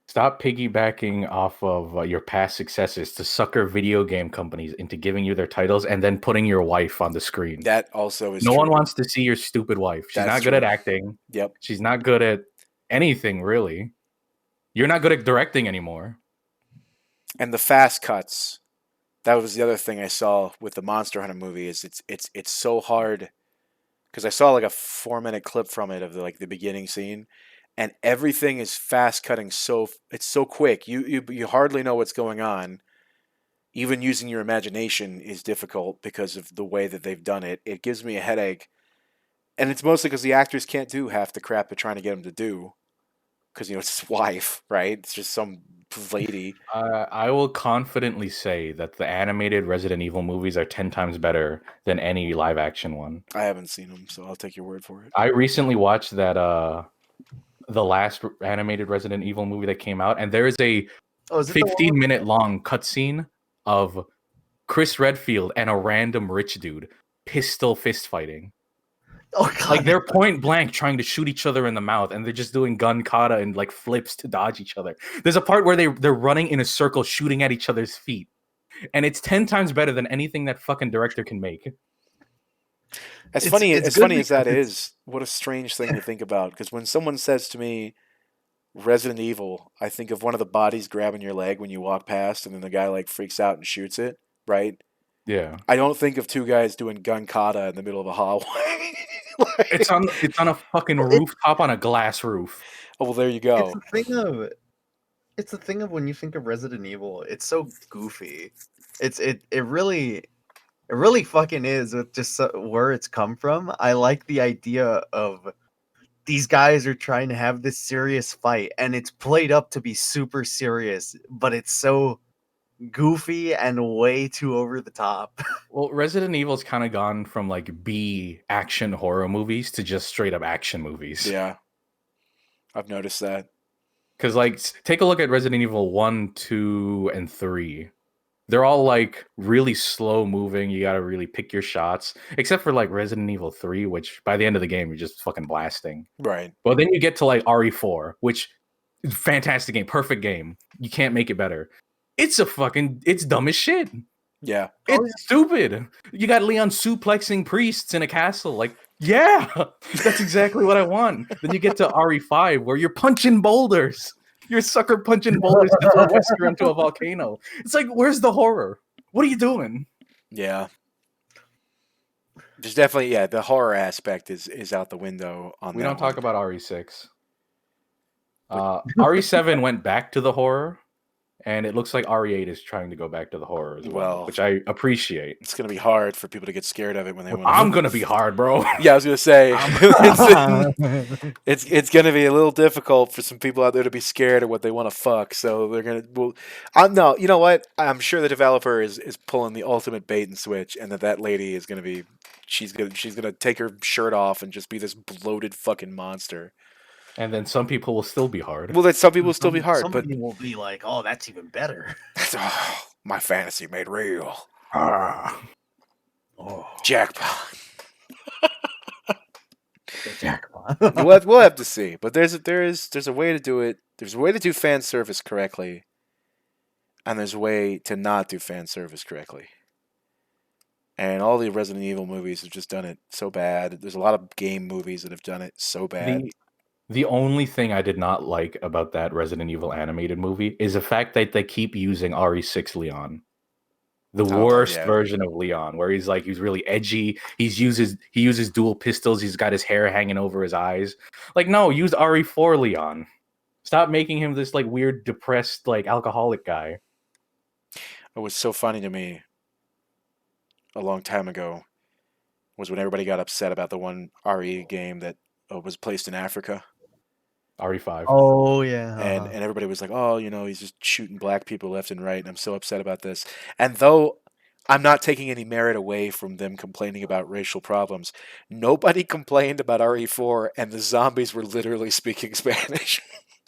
Stop piggybacking off of your past successes to sucker video game companies into giving you their titles and then putting your wife on the screen. That also is No true. one wants to see your stupid wife. She's That's not good true. at acting. Yep. She's not good at anything, really. You're not good at directing anymore. And the fast cuts. That was the other thing I saw with the Monster Hunter movie is it's so hard because I saw like a 4-minute clip from it of the beginning scene, and everything is fast cutting it's so quick. You hardly know what's going on. Even using your imagination is difficult because of the way that they've done it. It gives me a headache, and it's mostly because the actors can't do half the crap they're trying to get them to do. Because it's his wife, right? It's just some lady. I will confidently say that the animated Resident Evil movies are 10 times better than any live action one. I haven't seen them, so I'll take your word for it. I recently watched that the last animated Resident Evil movie that came out, and there is a is it the one 15-minute long cutscene of Chris Redfield and a random rich dude pistol fist fighting. Oh god. Like they're point blank trying to shoot each other in the mouth, and they're just doing gun kata and like flips to dodge each other. There's a part where they're running in a circle shooting at each other's feet. And it's 10 times better than anything that fucking director can make. As funny as that is, what a strange thing to think about. Because when someone says to me, Resident Evil, I think of one of the bodies grabbing your leg when you walk past, and then the guy like freaks out and shoots it, right? Yeah. I don't think of two guys doing gun kata in the middle of a hallway. Like, it's on a fucking rooftop on a glass roof. Oh well, there you go. It's the thing of when you think of Resident Evil, it's so goofy. It really fucking is with just where it's come from. I like the idea of these guys are trying to have this serious fight, and it's played up to be super serious, but it's so goofy and way too over the top. Well, Resident Evil's kind of gone from like B action horror movies to just straight up action movies. Yeah, I've noticed that. Because like, take a look at Resident Evil 1, 2, and 3. They're all like really slow moving. You gotta really pick your shots, except for like Resident Evil 3, which by the end of the game you're just fucking blasting. Right. Well, then you get to like RE4, which is a fantastic game, perfect game. You can't make it better. It's dumb as shit. Yeah. It's stupid. You got Leon suplexing priests in a castle. Like, yeah, that's exactly what I want. Then you get to RE5 where you're punching boulders. You're sucker punching boulders to throw Wesker into a volcano. It's like, where's the horror? What are you doing? Yeah. There's definitely, the horror aspect is out the window on that. We don't talk about RE6. RE7 went back to the horror. And it looks like RE8 is trying to go back to the horror as well, which I appreciate. It's going to be hard for people to get scared of it when they want to. I'm going to be hard, bro. Yeah, I was going to say. it's going to be a little difficult for some people out there to be scared of what they want to fuck. So they're going to. Well, no, you know what? I'm sure the developer is pulling the ultimate bait and switch, and that lady is going to be. She's going to take her shirt off and just be this bloated fucking monster. And then some people will still be hard. Well, then some people will still be hard. Somebody will be like, oh, that's even better. My fantasy made real. Oh. Jackpot. Jackpot. we'll have to see. But there's a way to do it. There's a way to do fan service correctly. And there's a way to not do fan service correctly. And all the Resident Evil movies have just done it so bad. There's a lot of game movies that have done it so bad. The only thing I did not like about that Resident Evil animated movie is the fact that they keep using RE6 Leon. The worst version of Leon, where he's really edgy. He uses dual pistols. He's got his hair hanging over his eyes. Like, no, use RE4 Leon. Stop making him this like weird, depressed, like alcoholic guy. It was so funny to me a long time ago was when everybody got upset about the one RE game that was placed in Africa. RE5. Oh yeah. And everybody was like, oh, he's just shooting black people left and right, and I'm so upset about this. And though I'm not taking any merit away from them complaining about racial problems, nobody complained about RE4, and the zombies were literally speaking Spanish.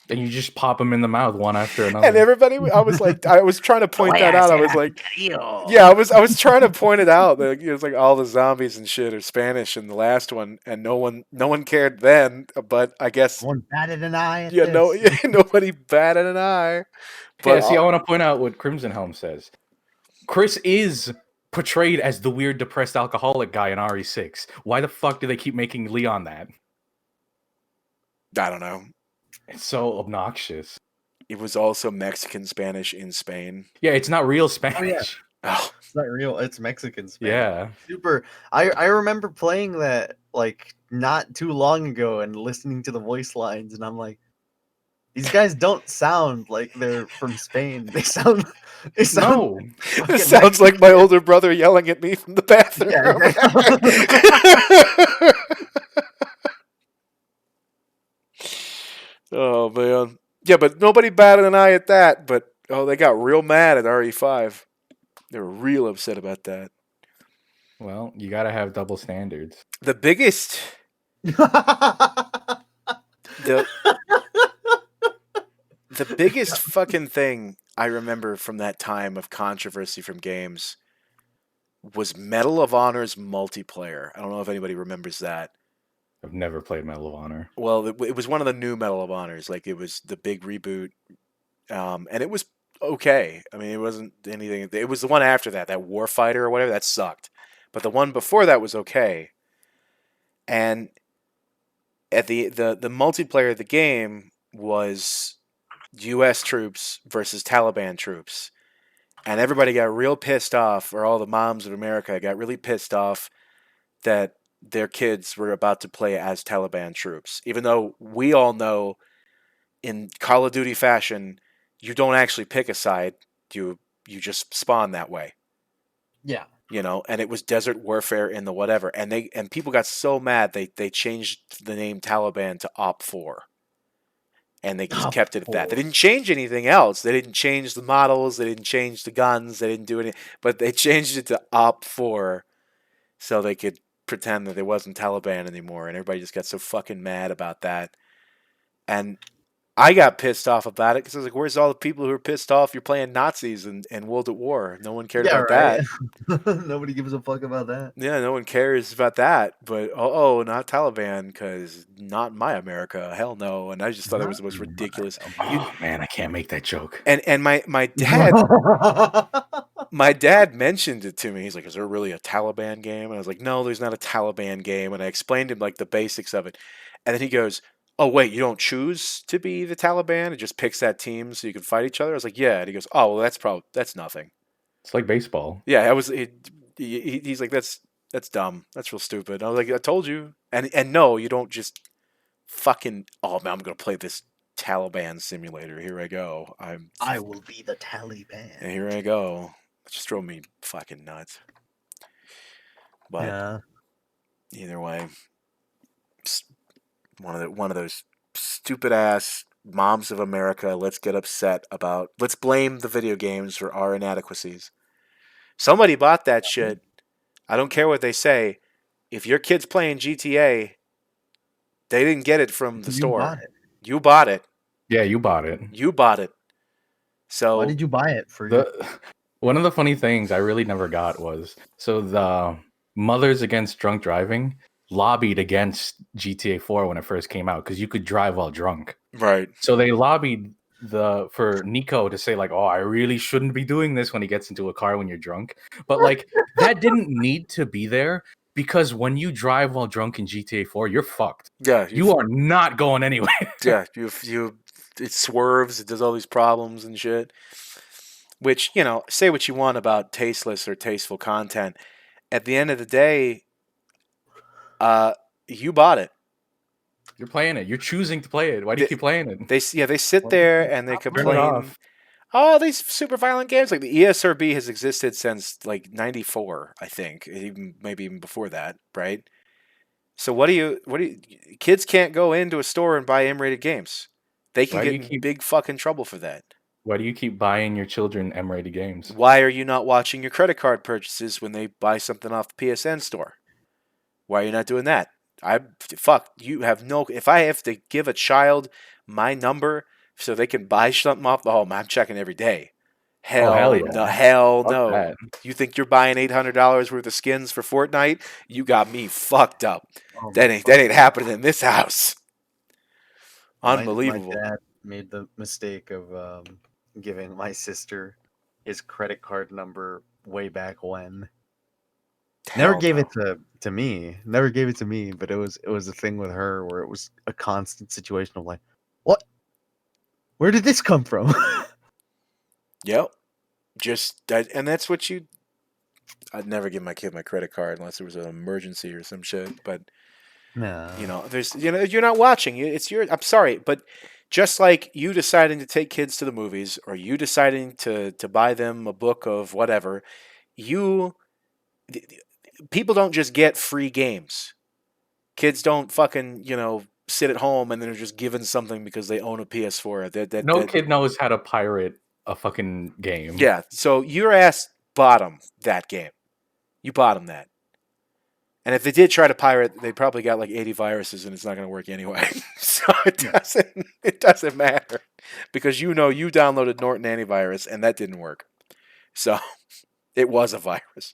And you just pop them in the mouth one after another. And everybody, I was trying to point that out. I was like, yeah, I was trying to point it out. That it was like all the zombies and shit are Spanish in the last one, and no one cared then. But I guess one batted an eye. Nobody batted an eye. But I want to point out what Crimson Helm says. Chris is portrayed as the weird, depressed alcoholic guy in RE6. Why the fuck do they keep making Leon that? I don't know. It's so obnoxious. It was also Mexican Spanish in Spain. Yeah, it's not real Spanish. Oh. It's not real. It's Mexican Spanish. Yeah. Super. I remember playing that like not too long ago and listening to the voice lines, and I'm like, these guys don't sound like they're from Spain. They sound. No. It sounds like my older brother yelling at me from the bathroom. Yeah, Oh man, Yeah, but nobody batted an eye at that. But they got real mad at RE5. They were real upset about that. Well, you gotta have double standards. The biggest, the the biggest fucking thing I remember from that time of controversy from games was Medal of Honor's multiplayer. I don't know if anybody remembers that. I've never played Medal of Honor. Well, it was one of the new Medal of Honors. Like it was the big reboot, and it was okay. I mean, it wasn't anything. It was the one after that, that Warfighter or whatever, that sucked. But the one before that was okay. And at the multiplayer of the game was U.S. troops versus Taliban troops, and everybody got real pissed off, or all the moms of America got really pissed off that their kids were about to play as Taliban troops, even though we all know in Call of Duty fashion, you don't actually pick a side. You just spawn that way. Yeah. And it was Desert Warfare in the whatever, and people got so mad they changed the name Taliban to Op 4, and they just kept it at that. They didn't change anything else. They didn't change the models. They didn't change the guns. They didn't do anything, but they changed it to Op 4 so they could pretend that it wasn't Taliban anymore, and everybody just got so fucking mad about that. And I got pissed off about it because I was like, where's all the people who are pissed off you're playing Nazis and World at War? No one cared about that. Nobody gives a fuck about that. Yeah, no one cares about that. But, not Taliban, because not in my America. Hell no. And I just thought it was the most ridiculous. Oh, man, I can't make that joke. And my dad... My dad mentioned it to me. He's like, is there really a Taliban game? And I was like, no, there's not a Taliban game. And I explained him like the basics of it. And then he goes, oh, wait, you don't choose to be the Taliban? It just picks that team so you can fight each other? I was like, yeah. And he goes, oh, well, that's nothing. It's like baseball. Yeah, he's like, that's dumb. That's real stupid. I was like, I told you. And no, you don't just fucking, oh, man, I'm going to play this Taliban simulator. Here I go. I will be the Taliban. And here I go. It just drove me fucking nuts. But yeah. Either way, one of those stupid ass moms of America. Let's blame the video games for our inadequacies. Somebody bought that shit. I don't care what they say. If your kid's playing GTA, they didn't get it from the store. You bought it. Yeah, you bought it. You bought it. So why did you buy it for? One of the funny things I really never got was, so the Mothers Against Drunk Driving lobbied against GTA 4 when it first came out because you could drive while drunk. Right. So they lobbied for Nico to say like, oh, I really shouldn't be doing this when he gets into a car when you're drunk. But like that didn't need to be there because when you drive while drunk in GTA 4, you're fucked. Yeah. You are not going anywhere. Yeah. It swerves. It does all these problems and shit. Which, say what you want about tasteless or tasteful content. At the end of the day, you bought it. You're playing it. You're choosing to play it. Why do you keep playing it? They sit there and they complain. Oh, these super violent games. Like the ESRB has existed since like 94, I think. Maybe even before that, right? So what do you kids can't go into a store and buy M-rated games. They can get in big fucking trouble for that. Why do you keep buying your children M-rated games? Why are you not watching your credit card purchases when they buy something off the PSN store? Why are you not doing that? You have no... If I have to give a child my number so they can buy something off the home, I'm checking every day. Hell yeah. Hell no. That. You think you're buying $800 worth of skins for Fortnite? You got me fucked up. Oh, that ain't happening in this house. Unbelievable. My dad made the mistake of... giving my sister his credit card number way back when. Never gave it to me. Never gave it to me, but it was a thing with her where it was a constant situation of like, what? Where did this come from? Yep. And that's what I'd never give my kid my credit card unless there was an emergency or some shit. But no, you're not watching. I'm sorry, but just like you deciding to take kids to the movies or you deciding to buy them a book of whatever, people don't just get free games. Kids don't fucking, sit at home and they're just given something because they own a PS4. No kid knows how to pirate a fucking game. Yeah, so your ass bottom that game. You bottom that. And if they did try to pirate, they probably got like 80 viruses, and it's not going to work anyway. So it doesn't matter because you downloaded Norton antivirus, and that didn't work. So it was a virus.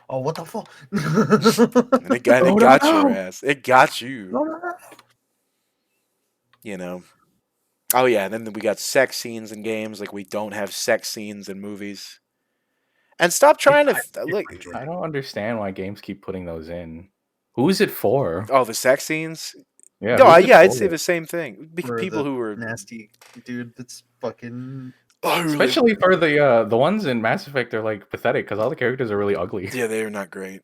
Oh, what the fuck? And it got your ass. It got you. You know. Oh yeah, and then we got sex scenes in games. Like we don't have sex scenes in movies. And stop trying to look. I don't understand why games keep putting those in. Who is it for? Oh, the sex scenes. Yeah, No, who's it I'd for? say the same thing. People who were nasty dude that's fucking. Oh, really? Especially for the ones in Mass Effect are like pathetic because all the characters are really ugly. Yeah, they are not great.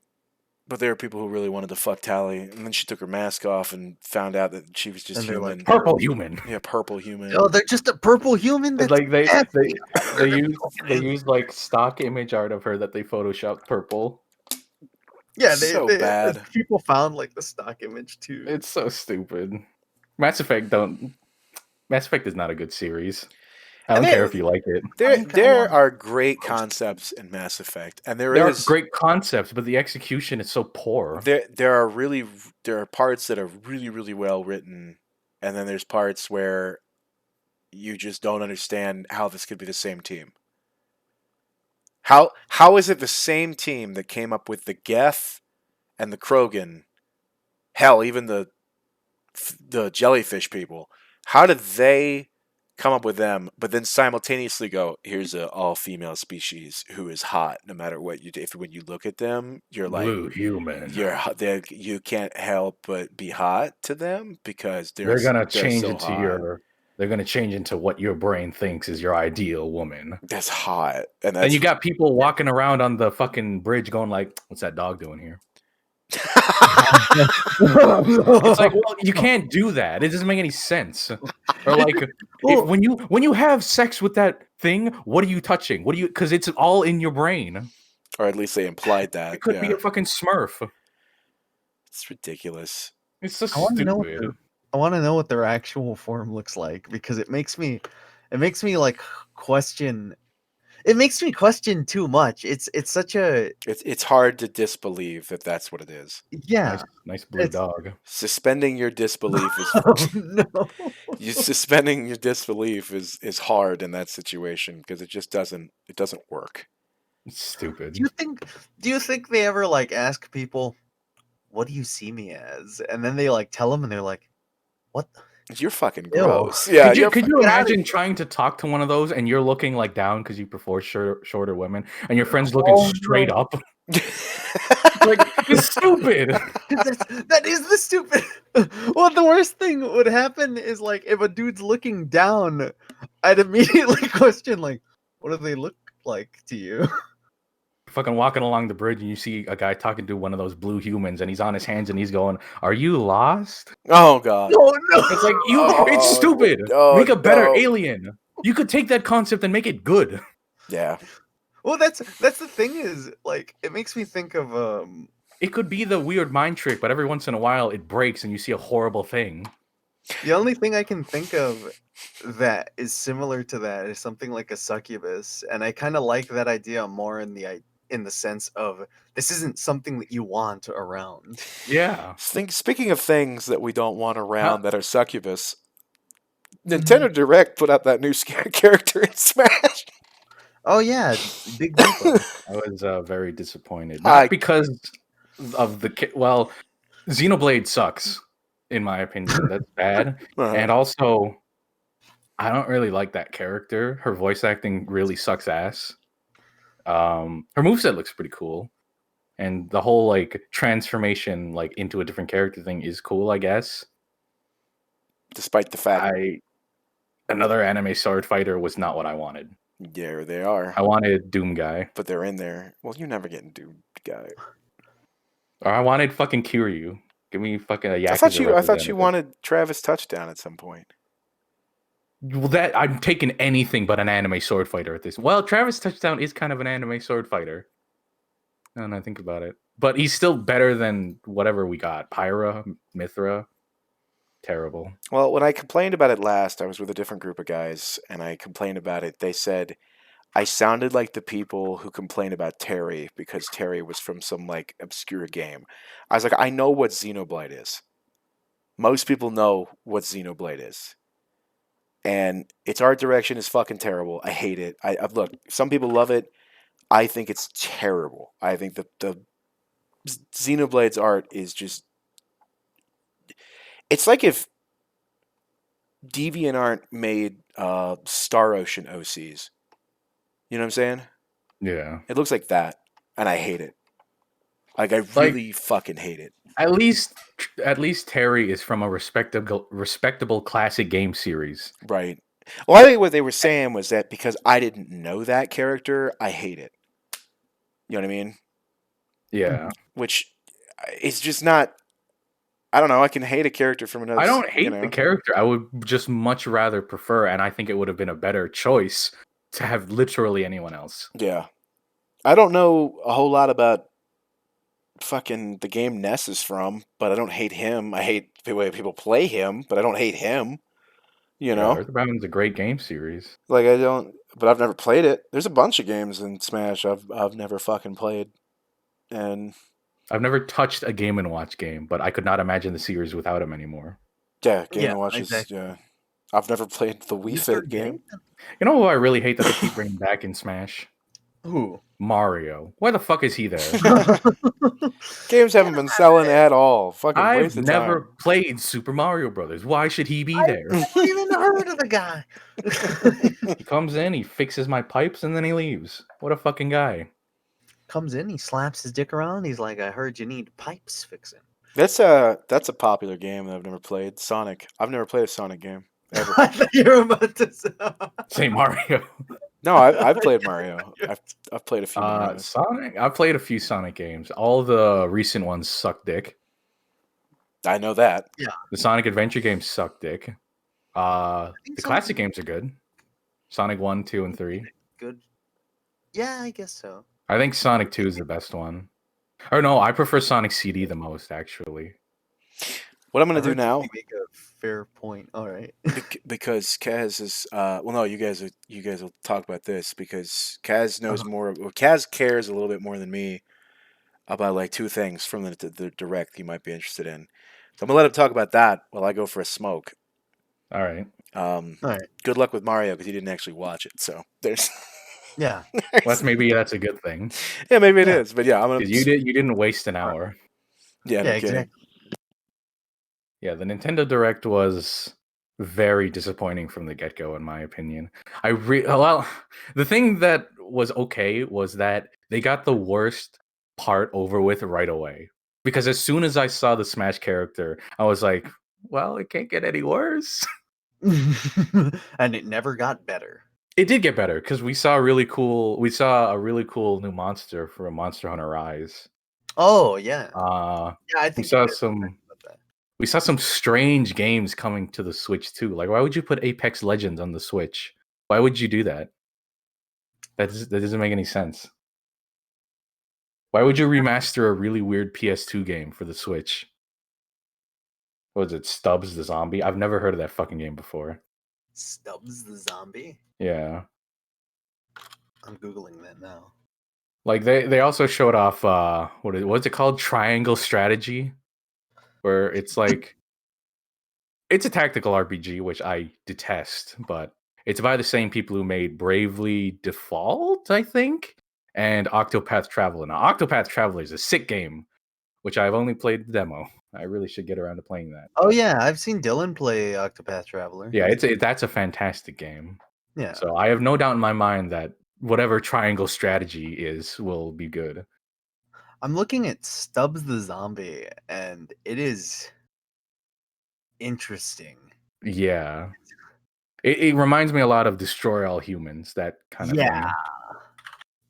But there are people who really wanted to fuck Tally, and then she took her mask off and found out that she was just And they're human. like, Purple human. Yeah, purple human. Oh, they're just a purple human. That's Like they nasty. use like stock image art of her that they photoshopped purple. Yeah, So bad. People found like the stock image too. It's so stupid. Mass Effect is not a good series. I don't care if you like it. There are great concepts in Mass Effect, and There are great concepts, but the execution is so poor. There are parts that are really, really well written, and then there's parts where you just don't understand how this could be the same team. How is it the same team that came up with the Geth and the Krogan? Hell, even the jellyfish people. How did they come up with them, but then simultaneously go, here's a all-female species who is hot no matter what you do. When you look at them, you're like Blue human. You can't help but be hot to them because they're gonna change into what your brain thinks is your ideal woman. That's hot. And you got people walking around on the fucking bridge going like, what's that dog doing here? It's like, well, you can't do that. It doesn't make any sense. Or like, when you have sex with that thing, what are you touching? Because it's all in your brain. Or at least they implied that. It could be a fucking Smurf. It's ridiculous. It's so stupid. I want to know what their actual form looks like because it makes me like question. It makes me question too much. It's such a. It's hard to disbelieve that that's what it is. Yeah, nice blue dog. Suspending your disbelief is. No. Suspending your disbelief is hard in that situation because it just doesn't work. It's stupid. Do you think they ever like ask people, "What do you see me as?" And then they like tell them, and they're like, "What?" You're fucking gross. Yeah. Could you imagine trying to talk to one of those and you're looking like down because you prefer shorter women, and your friend's looking straight up? Like, it's stupid. That is the stupid. Well, the worst thing would happen is like if a dude's looking down, I'd immediately question like, what do they look like to you? Fucking walking along the bridge and you see a guy talking to one of those blue humans and he's on his hands and he's going, "Are you lost?" Oh god. No. It's like it's stupid. Make a better alien. You could take that concept and make it good. Yeah. Well, that's the thing is like it makes me think of It could be the weird mind trick, but every once in a while it breaks and you see a horrible thing. The only thing I can think of that is similar to that is something like a succubus, and I kind of like that idea more in the sense of this isn't something that you want around. Yeah. Speaking of things that we don't want around that are succubus, Nintendo Direct put out that new character in Smash. Oh yeah, Big Boopa. I was very disappointed. Not because of Xenoblade sucks, in my opinion. That's bad. And also, I don't really like that character. Her voice acting really sucks ass. Her moveset looks pretty cool. And the whole like transformation like into a different character thing is cool, I guess. Despite the fact another anime sword fighter was not what I wanted. Yeah, they are. I wanted Doom Guy. But they're in there. Well, you're never getting Doom Guy. Or I wanted fucking Kiryu. Give me fucking a Yakuza. I thought you wanted Travis Touchdown at some point. Well, that I'm taking anything but an anime sword fighter at this. Well, Travis Touchdown is kind of an anime sword fighter. Now that I think about it. But he's still better than whatever we got. Pyra, Mithra. terrible. Well, when I complained about it last, I was with a different group of guys, and I complained about it. They said I sounded like the people who complain about Terry because Terry was from some like obscure game. I was like, I know what Xenoblade is. Most people know what Xenoblade is. And its art direction is fucking terrible. I hate it. I look, some people love it. I think it's terrible. I think the Xenoblade's art is just. It's like if DeviantArt made Star Ocean OCs. You know what I'm saying? Yeah. It looks like that, and I hate it. Like I Like- really fucking hate it. At least Terry is from a respectable classic game series. Right. Well, I think what they were saying was that because I didn't know that character, I hate it. You know what I mean? Yeah. Which is just not. I don't know. I can hate a character from another. I don't hate you know? the character. I would just much rather prefer, and I think it would have been a better choice to have literally anyone else. Yeah. I don't know a whole lot about fucking the game Ness is from, but I don't hate him. I hate the way people play him, but I don't hate him. You know? Earthbound's a great game series. Like I don't, but I've never played it. There's a bunch of games in Smash I've never fucking played, and I've never touched a Game & Watch game, but I could not imagine the series without him anymore. yeah, Game Yeah, and Watch exactly. is yeah. I've never played the Wii Fit game. You know who I really hate that they keep bringing back in Smash? Who? Mario. Why the fuck is he there? Games haven't been selling at all. Fucking I've waste of never time. played Super Mario Brothers. Why should he be there? I haven't even heard of the guy. He comes in, he fixes my pipes, and then he leaves. What a fucking guy. Comes in, he slaps his dick around. He's like, "I heard you need pipes fixing." That's a popular game that I've never played. Sonic. I've never played a Sonic game ever. I thought you were about to say. Say Mario. No, I've played Mario. I've played a few Marios. Sonic. I've played a few Sonic games. All the recent ones suck dick. I know that. The Sonic Adventure games suck dick. The think classic games are good. Sonic 1, 2, and 3. Good. Yeah, I guess so. I think Sonic 2 is the best one. Or no, I prefer Sonic CD the most, actually. What I'm I gonna do heard now, you make a fair point. All right. because Kaz is well, no, you guys will talk about this because Kaz knows more. Well, Kaz cares a little bit more than me about like two things from the direct he might be interested in. So I'm gonna let him talk about that while I go for a smoke. All right. All right. Good luck with Mario because he didn't actually watch it. So there's Yeah. Well, that's a good thing. yeah, maybe it Yeah. is, but yeah, I'm gonna 'Cause you didn't waste an hour. yeah, no Yeah. kidding. Exactly. Yeah, the Nintendo Direct was very disappointing from the get-go, in my opinion. Well, the thing that was okay was that they got the worst part over with right away. Because as soon as I saw the Smash character, I was like, well, it can't get any worse. And it never got better. It did get better because we saw a really cool new monster from Monster Hunter Rise. Oh yeah. Yeah, I we think saw you did some talk about that. we saw some strange games coming to the Switch too. Like, why would you put Apex Legends on the Switch? Why would you do that? That doesn't make any sense. Why would you remaster a really weird PS2 game for the Switch? What was it, Stubbs the Zombie? I've never heard of that fucking game before. Stubbs the zombie. Yeah. I'm googling that now. Like they also showed off what's it called? Triangle Strategy, where it's like it's a tactical RPG, which I detest, but it's by the same people who made Bravely Default, I think, and Octopath Traveler. Now, Octopath Traveler is a sick game, which I've only played the demo. I really should get around to playing that. Oh yeah, I've seen Dylan play Octopath Traveler. Yeah, that's a fantastic game. Yeah. So I have no doubt in my mind that whatever Triangle Strategy is will be good. I'm looking at Stubbs the zombie, and it is interesting. Yeah. It reminds me a lot of Destroy All Humans, that kind of Yeah. thing.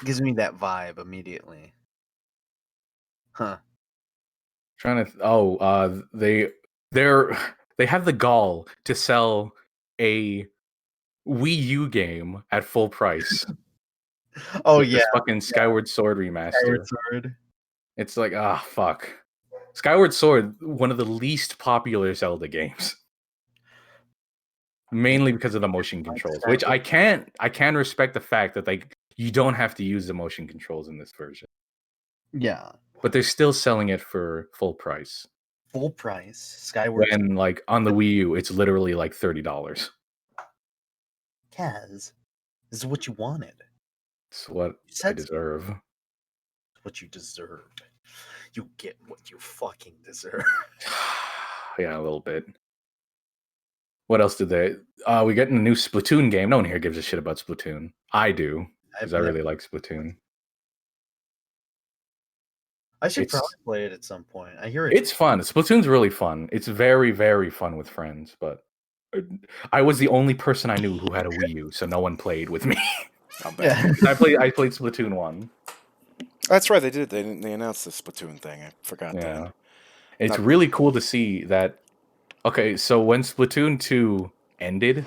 Gives me that vibe immediately. Huh. They have the gall to sell a Wii U game at full price. Oh with yeah. this fucking Skyward Sword remaster. Skyward Sword. It's like, fuck. Skyward Sword, one of the least popular Zelda games. mainly because of the motion controls, which I can respect the fact that like you don't have to use the motion controls in this version, Yeah. but they're still selling it for full price. Full price. Skyward. When like on the Wii U, it's literally like $30. Kaz, this is what you wanted. It's what You I said deserve. what you deserve. You get what you fucking deserve. Yeah, a little bit. What else did they? We getting a new Splatoon game. No one here gives a shit about Splatoon. I do because I really like Splatoon. I should It's- probably play it at some point. I hear It's fun. Splatoon's really fun. It's very, very fun with friends. But I was the only person I knew who had a Wii U, so no one played with me. Yeah. I played Splatoon 1. That's right. They did. They announced the Splatoon thing. I forgot Yeah. that. It's really cool to see that. Okay, so when Splatoon 2 ended,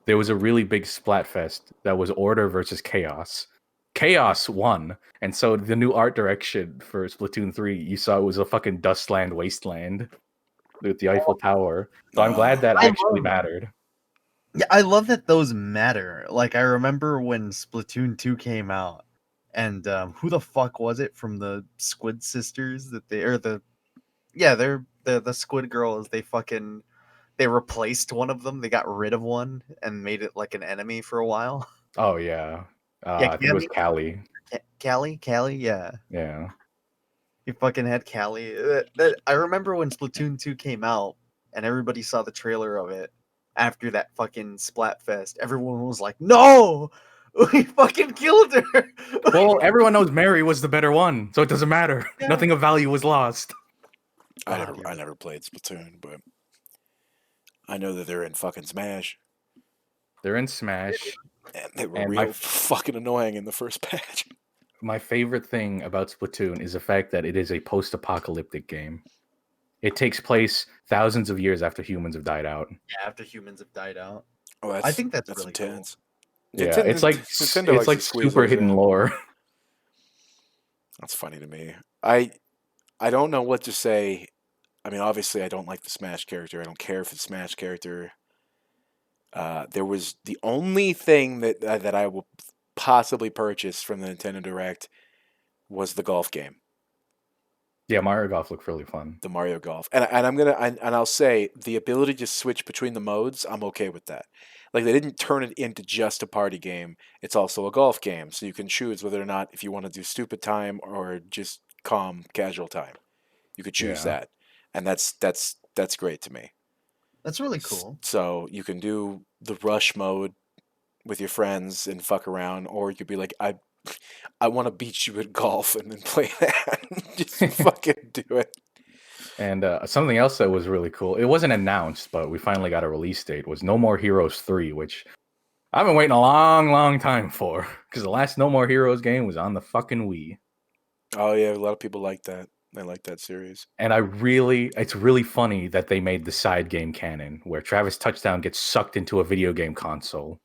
there was a really big Splatfest that was Order versus Chaos. Chaos won, and so the new art direction for Splatoon 3, you saw it was a fucking Dustland Wasteland with the Eiffel Tower. So I'm glad that actually mattered. Yeah, I love that those matter. Like, I remember when Splatoon 2 came out, and who the fuck was it from the Squid Sisters that they're the Squid Girls, they replaced one of them. They got rid of one and made it like an enemy for a while. Oh yeah. Yeah, I think it was Callie. Callie, yeah. Yeah. You fucking had Callie. I remember when Splatoon 2 came out and everybody saw the trailer of it after that fucking Splatfest. Everyone was like, "No! We fucking killed her!" Well, everyone knows Mary was the better one, so it doesn't matter. Yeah. Nothing of value was lost. I never played Splatoon, but I know that they're in fucking Smash. They're in Smash. And they were real fucking annoying in the first patch. My favorite thing about Splatoon is the fact that it is a post-apocalyptic game. It takes place thousands of years after humans have died out. Yeah, after humans have died out. Oh, I think that's really intense. Cool. Yeah, it's like super hidden lore. That's funny to me. I don't know what to say. I mean, obviously, I don't like the Smash character. I don't care for the Smash character. There was the only thing that I will possibly purchase from the Nintendo Direct was the golf game. Yeah, Mario Golf looked really fun. The Mario Golf, and I'll say the ability to switch between the modes, I'm okay with that. Like, they didn't turn it into just a party game. It's also a golf game, so you can choose whether or not if you want to do stupid time or just calm, casual time. You could choose that, and that's great to me. That's really cool. So you can do the rush mode with your friends and fuck around, or you could be like, I want to beat you at golf and then play that. Just fucking do it. And something else that was really cool, it wasn't announced, but we finally got a release date, was No More Heroes 3, which I've been waiting a long, long time for, because the last No More Heroes game was on the fucking Wii. Oh yeah, a lot of people like that. They like that series. And it's really funny that they made the side game canon, where Travis Touchdown gets sucked into a video game console.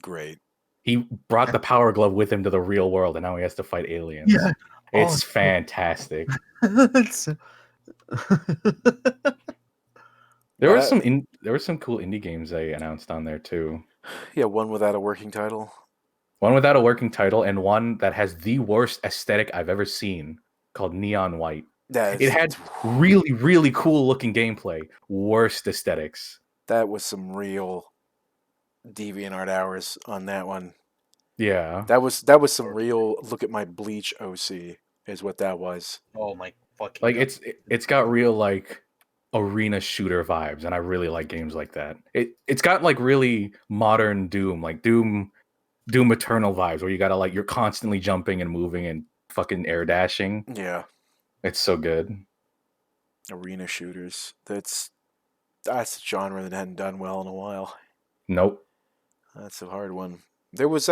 Great. He brought the Power Glove with him to the real world, and now he has to fight aliens. Yeah. It's fantastic. There were some cool indie games they announced on there too. Yeah, one without a working title. One without a working title, and one that has the worst aesthetic I've ever seen, called Neon White. It had really, really cool looking gameplay. Worst aesthetics. That was some real DeviantArt hours on that one. Yeah. That was some real look at my Bleach OC is what that was. Oh my fucking like God. it's got real like arena shooter vibes, and I really like games like that. It's got like really modern Doom, like Doom Eternal vibes, where you gotta like you're constantly jumping and moving and fucking air dashing. Yeah. It's so good. Arena shooters. That's a genre that hadn't done well in a while. Nope. That's a hard one. There was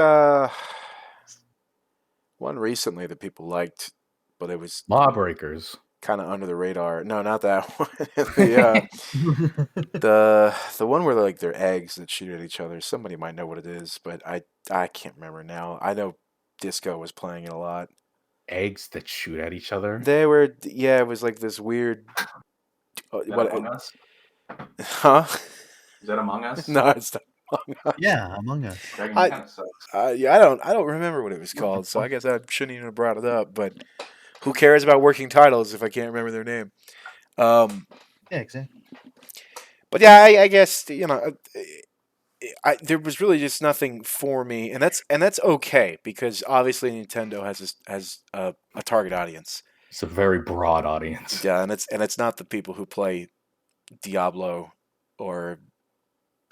one recently that people liked, but it was Lawbreakers. Kind of under the radar. No, not that one. The one where they're eggs that shoot at each other. Somebody might know what it is, but I can't remember now. I know Disco was playing it a lot. Eggs that shoot at each other? They were, yeah, it was like this weird... Among Us? Huh? Is that Among Us? No, it's not. Yeah, Among Us. Dragon I- kind of sucks. Yeah, I don't remember what it was What the called, so I fuck? guess I shouldn't even have brought it up. But who cares about working titles if I can't remember their name? Yeah, exactly. But yeah, I guess there was really just nothing for me, and that's okay because obviously Nintendo has a target audience. It's a very broad audience. Yeah, and it's not the people who play Diablo or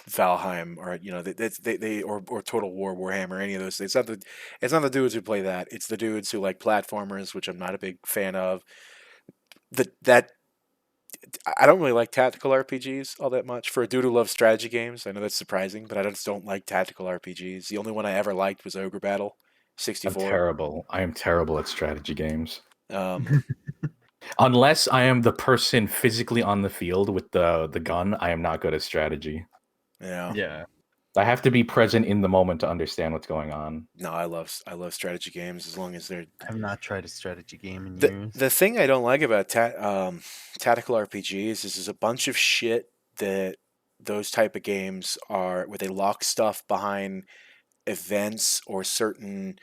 Valheim or they or Total War Warhammer, any of those. It's not the dudes who play that. It's the dudes who like platformers, which I'm not a big fan of. That I don't really like tactical RPGs all that much. For a dude who loves strategy games, I know that's surprising, but I just don't like tactical RPGs. The only one I ever liked was Ogre Battle I'm 64. terrible. I am terrible at strategy games. Um, Unless I am the person physically on the field with the gun, I am not good at strategy. yeah. Yeah. I have to be present in the moment to understand what's going on. No, I love strategy games as long as they're I've not tried a strategy game in the years. the thing I don't like about tactical RPGs is there's a bunch of shit that those type of games are where they lock stuff behind events or certain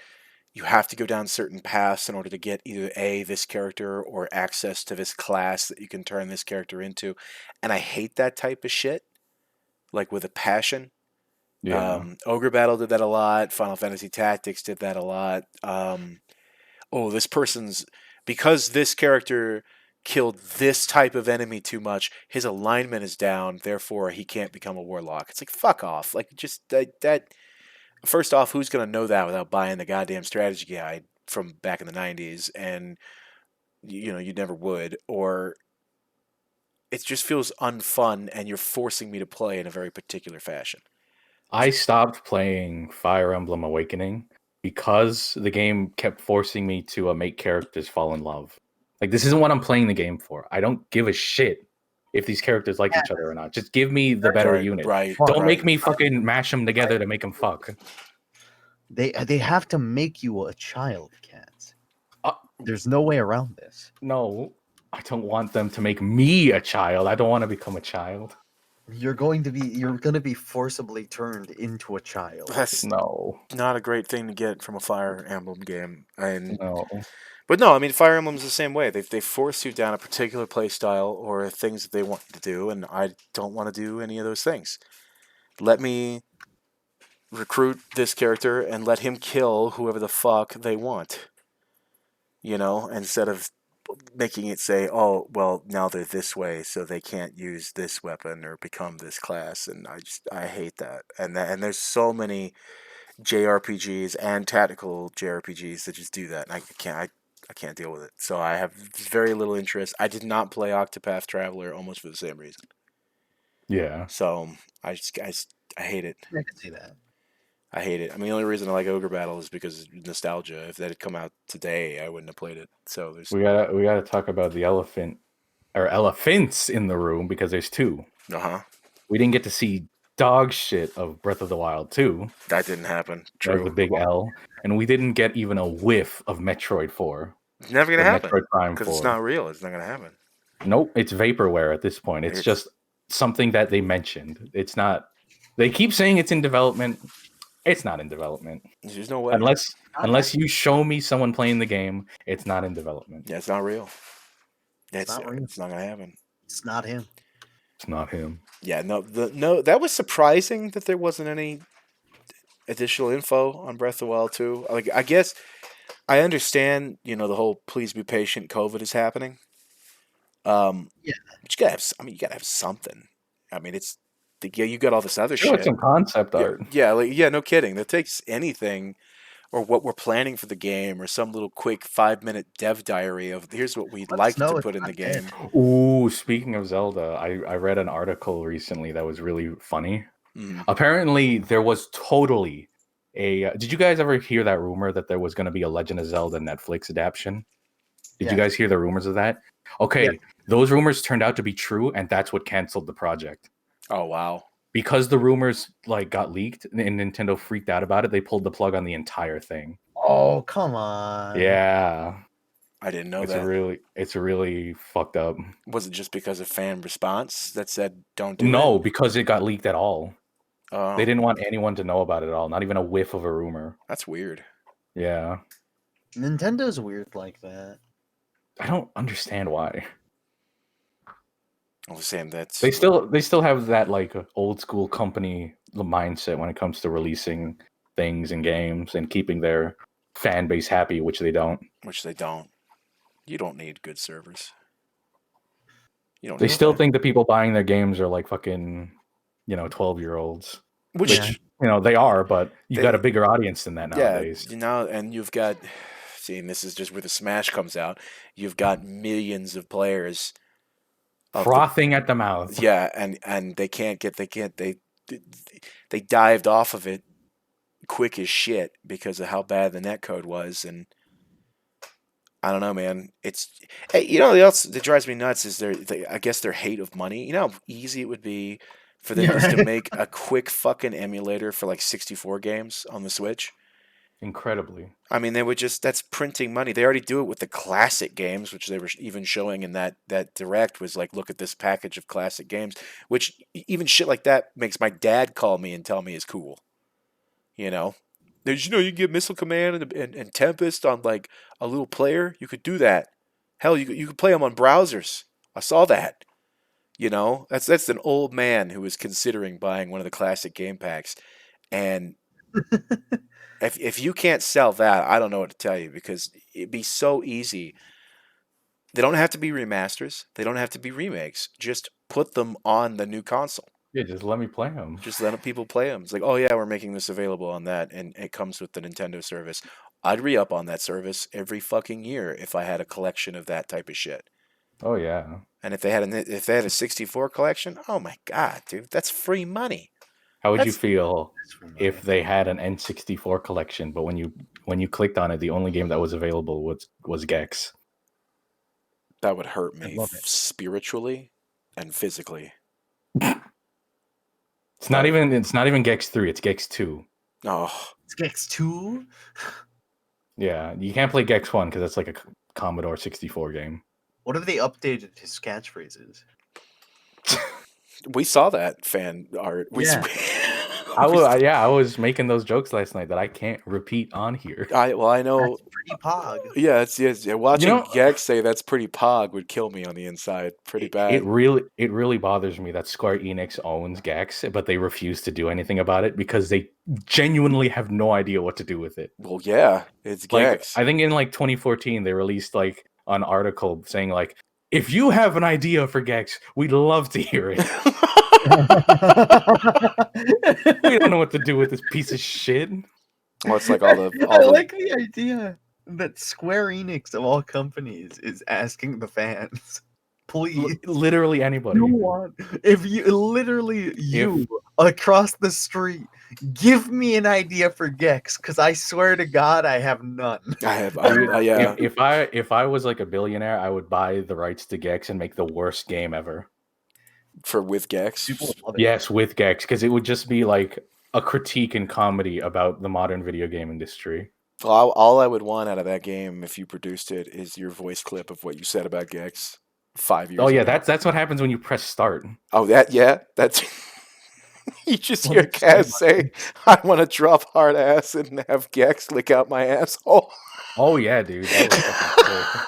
you have to go down certain paths in order to get either this character or access to this class that you can turn this character into, and I hate that type of shit like with a passion. Yeah. Ogre Battle did that a lot. Final Fantasy Tactics did that a lot. Oh, this person's because this character killed this type of enemy too much. His alignment is down, therefore he can't become a warlock. It's like fuck off. Like just that. First off, who's gonna know that without buying the goddamn strategy guide from back in the '90s? And you never would. Or it just feels unfun, and you're forcing me to play in a very particular fashion. I stopped playing Fire Emblem Awakening because the game kept forcing me to make characters fall in love. Like, this isn't what I'm playing the game for. I don't give a shit if these characters like each other or not. Just give me the better Right, unit. right. Don't right. make me fucking mash them together to make them fuck. They have to make you a child, Cat. Uh, There's no way around this. No, I don't want them to make me a child. I don't want to become a child. You're going to be forcibly turned into a child. That's No, not a great thing to get from a Fire Emblem game. no. But no, I mean Fire Emblem's the same way. They force you down a particular play style or things that they want you to do, and I don't want to do any of those things. Let me recruit this character and let him kill whoever the fuck they want. Instead of making it say, "Oh, well, now they're this way, so they can't use this weapon or become this class," and I hate that. And there's so many JRPGs and tactical JRPGs that just do that, and I can't deal with it. So I have very little interest. I did not play Octopath Traveler almost for the same reason. Yeah. So I hate it. I can see that. I hate it. I mean, the only reason I like Ogre Battle is because of nostalgia. If that had come out today, I wouldn't have played it. So there's We gotta talk about the elephant or elephants in the room because there's two. uh-huh. We didn't get to see dog shit of Breath of the Wild 2. That didn't happen. That was the True. big L. And we didn't get even a whiff of Metroid 4. It's never Or gonna happen Metroid Prime because 4. it's not real. It's not gonna happen. Nope, it's vaporware at this point. It's just something that they mentioned. It's not. They keep saying it's in development. It's not in development. There's no way. Unless you show me someone playing the game, it's not in development. Yeah, it's not real. It's not real. It's not gonna happen. It's not him. It's not him. Yeah, no. That was surprising that there wasn't any additional info on Breath of the Wild 2. Like, I guess I understand, the whole "please be patient" COVID is happening. Yeah. But you gotta have something. I mean, you got all this other Show shit. us some concept art. Yeah, no kidding. That takes anything, or what we're planning for the game, or some little quick 5-minute dev diary of here's what we'd Let us like know to it's put in the not dead. game. Ooh, speaking of Zelda, I read an article recently that was really funny. Mm. Apparently, there was totally a. Did you guys ever hear that rumor that there was going to be a Legend of Zelda Netflix adaptation? Did you Yes. guys hear the rumors of that? Okay, Yes. those rumors turned out to be true, and that's what canceled the project. Oh wow. Because the rumors got leaked and Nintendo freaked out about it, they pulled the plug on the entire thing. Oh, come on. Yeah, I didn't know it's that. really fucked up. Was it just because of fan response that said don't do it? No, because it got leaked at all. Oh, They didn't want anyone to know about it at all, not even a whiff of a rumor. that's weird. Yeah. Nintendo's weird like that. I don't understand why. I was saying that's They still have that like old school company mindset when it comes to releasing things and games and keeping their fan base happy, which they don't. which they don't. You don't need good servers. You don't They need still that. think the people buying their games are like fucking, 12-year-olds. Which Yeah. They are, but you They- got a bigger audience than that nowadays. and you've got, see, and this is just where the Smash comes out. You've got millions of players Frothing at the mouth. Yeah, and they dived off of it quick as shit because of how bad the netcode was, and I don't know, man. It's you know what else that drives me nuts is I guess their hate of money. You know how easy it would be for them just to make a quick fucking emulator for like 64 games on the Switch. Incredibly. I mean, that's printing money. They already do it with the classic games, which they were even showing in that direct was like, look at this package of classic games, which even shit like that makes my dad call me and tell me is cool. You know, you can get Missile Command and Tempest on like a little player. You could do that. Hell, you could play them on browsers. I saw that. You know, that's an old man who was considering buying one of the classic game packs, and if you can't sell that, I don't know what to tell you because it'd be so easy. They don't have to be remasters. They don't have to be remakes. Just put them on the new console. Yeah, just let me play them. Just let people play them. It's like, oh yeah, we're making this available on that, and it comes with the Nintendo service. I'd re-up on that service every fucking year if I had a collection of that type of shit. Oh yeah. And if they had a 64 collection, oh my god, dude, that's free money. How would you That's- feel if they had an N64 collection, but when you clicked on it, the only game that was available was Gex? That would hurt I me love it. spiritually and physically. It's not even Gex 3, it's Gex 2. Oh, It's Gex 2? Yeah, you can't play Gex 1 because that's like a Commodore 64 game. What if they updated his catchphrases? we saw that fan art. Yeah. I was making those jokes last night that I can't repeat on here. I know. That's pretty pog. Yeah, watching You know- Gex say that's pretty pog would kill me on the inside pretty bad. It really bothers me that Square Enix owns Gex, but they refuse to do anything about it because they genuinely have no idea what to do with it. Well, yeah, it's Like, Gex. I think in like 2014 they released like an article saying like, if you have an idea for Gex, we'd love to hear it. We don't know what to do with this piece of shit. Well, it's like all the I like the idea that Square Enix of all companies is asking the fans, please. Literally anybody. You want if you across the street give me an idea for Gex, because I swear to God I have none. I have yeah. If I was like a billionaire, I would buy the rights to Gex and make the worst game ever. For with Gex. People love it. Yes, with Gex, because it would just be like a critique and comedy about the modern video game industry. Well, all I would want out of that game, if you produced it, is your voice clip of what you said about Gex 5 years Oh yeah, ago. that's what happens when you press start. Oh, that's you just hear Kaz say, "I want to drop hard acid and have Gex lick out my asshole." Oh yeah, dude. That was fucking sick.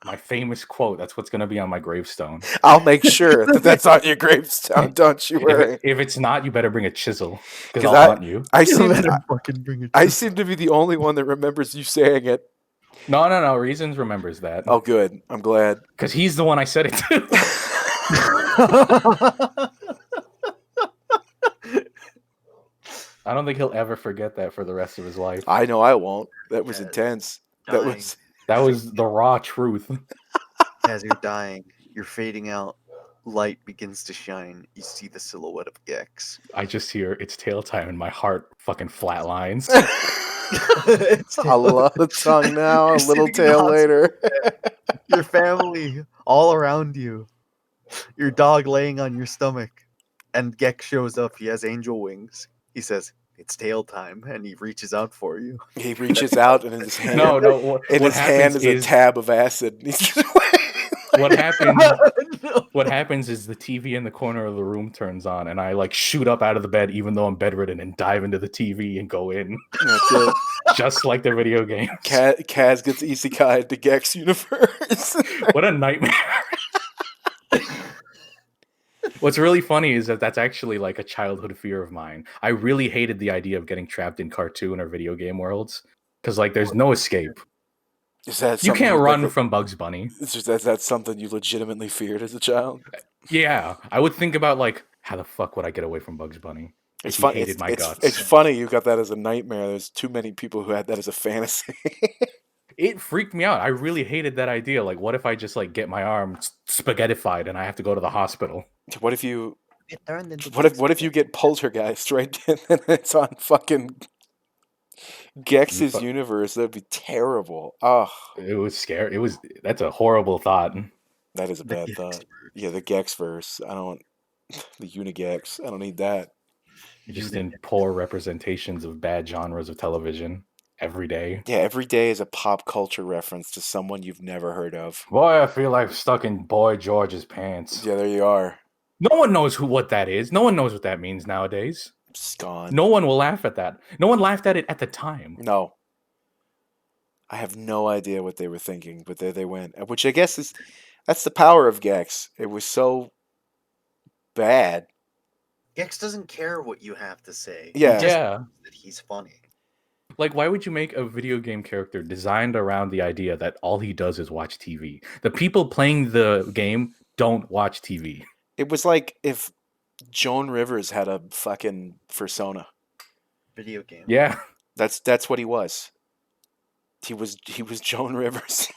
My famous quote. That's what's gonna be on my gravestone. I'll make sure that's on your gravestone. Don't you worry. If it's not, you better bring a chisel because 'Cause I'll hunt you. I You seem better fucking bring it. I seem to be the only one that remembers you saying it. No. Reasons remembers that. Oh, good. I'm glad. Because he's the one I said it to. I don't think he'll ever forget that for the rest of his life. I know I won't. That was Yeah, intense. dying. That was. That was the raw truth. As you're dying, you're fading out. Light begins to shine. You see the silhouette of Gex. I just hear it's tail time and my heart fucking flatlines. A lot of tongue now, a You're little sitting in tail the later. Your family all around you. Your dog laying on your stomach. And Gex shows up. He has angel wings. He says, "It's tail time," and he reaches out for you. He reaches out and in his hand, No. in What his hand happens is a tab of acid. what happens? What happens is the TV in the corner of the room turns on, and I like shoot up out of the bed, even though I'm bedridden, and dive into the TV and go in, That's it. just like the video games. Kaz gets isekai into Gex universe. What a nightmare! What's really funny is that that's actually like a childhood fear of mine. I really hated the idea of getting trapped in cartoon or video game worlds because like there's no escape. Is that You something can't run like, from Bugs Bunny. that's something you legitimately feared as a child? Yeah, I would think about like how the fuck would I get away from Bugs Bunny? It's If he fun. hated my guts. It's funny you got that as a nightmare. There's too many people who had that as a fantasy. It freaked me out. I really hated that idea. Like, what if I just like get my arm spaghettified and I have to go to the hospital? What if you? Get turned into What if you get Poltergeist right then and it's on fucking Gex's universe? That'd be terrible. Oh, It was scary. That's a horrible thought. that is a bad thought. Yeah, the Gex verse. I don't. The Unigex. I don't need that. You're just in poor representations of bad genres of television every day. Yeah, every day is a pop culture reference to someone you've never heard of. Boy, I feel like stuck in Boy George's pants. Yeah, there you are. No one knows what that is. No one knows what that means nowadays. It's gone. No one will laugh at that. No one laughed at it at the time. No. I have no idea what they were thinking, but there they went. Which I guess that's the power of Gex. It was so bad. Gex doesn't care what you have to say. Yeah. Yeah. That he's funny. Like, why would you make a video game character designed around the idea that all he does is watch TV? The people playing the game don't watch TV. It was like if Joan Rivers had a fucking persona. Video game. Yeah. That's what he was. He was Joan Rivers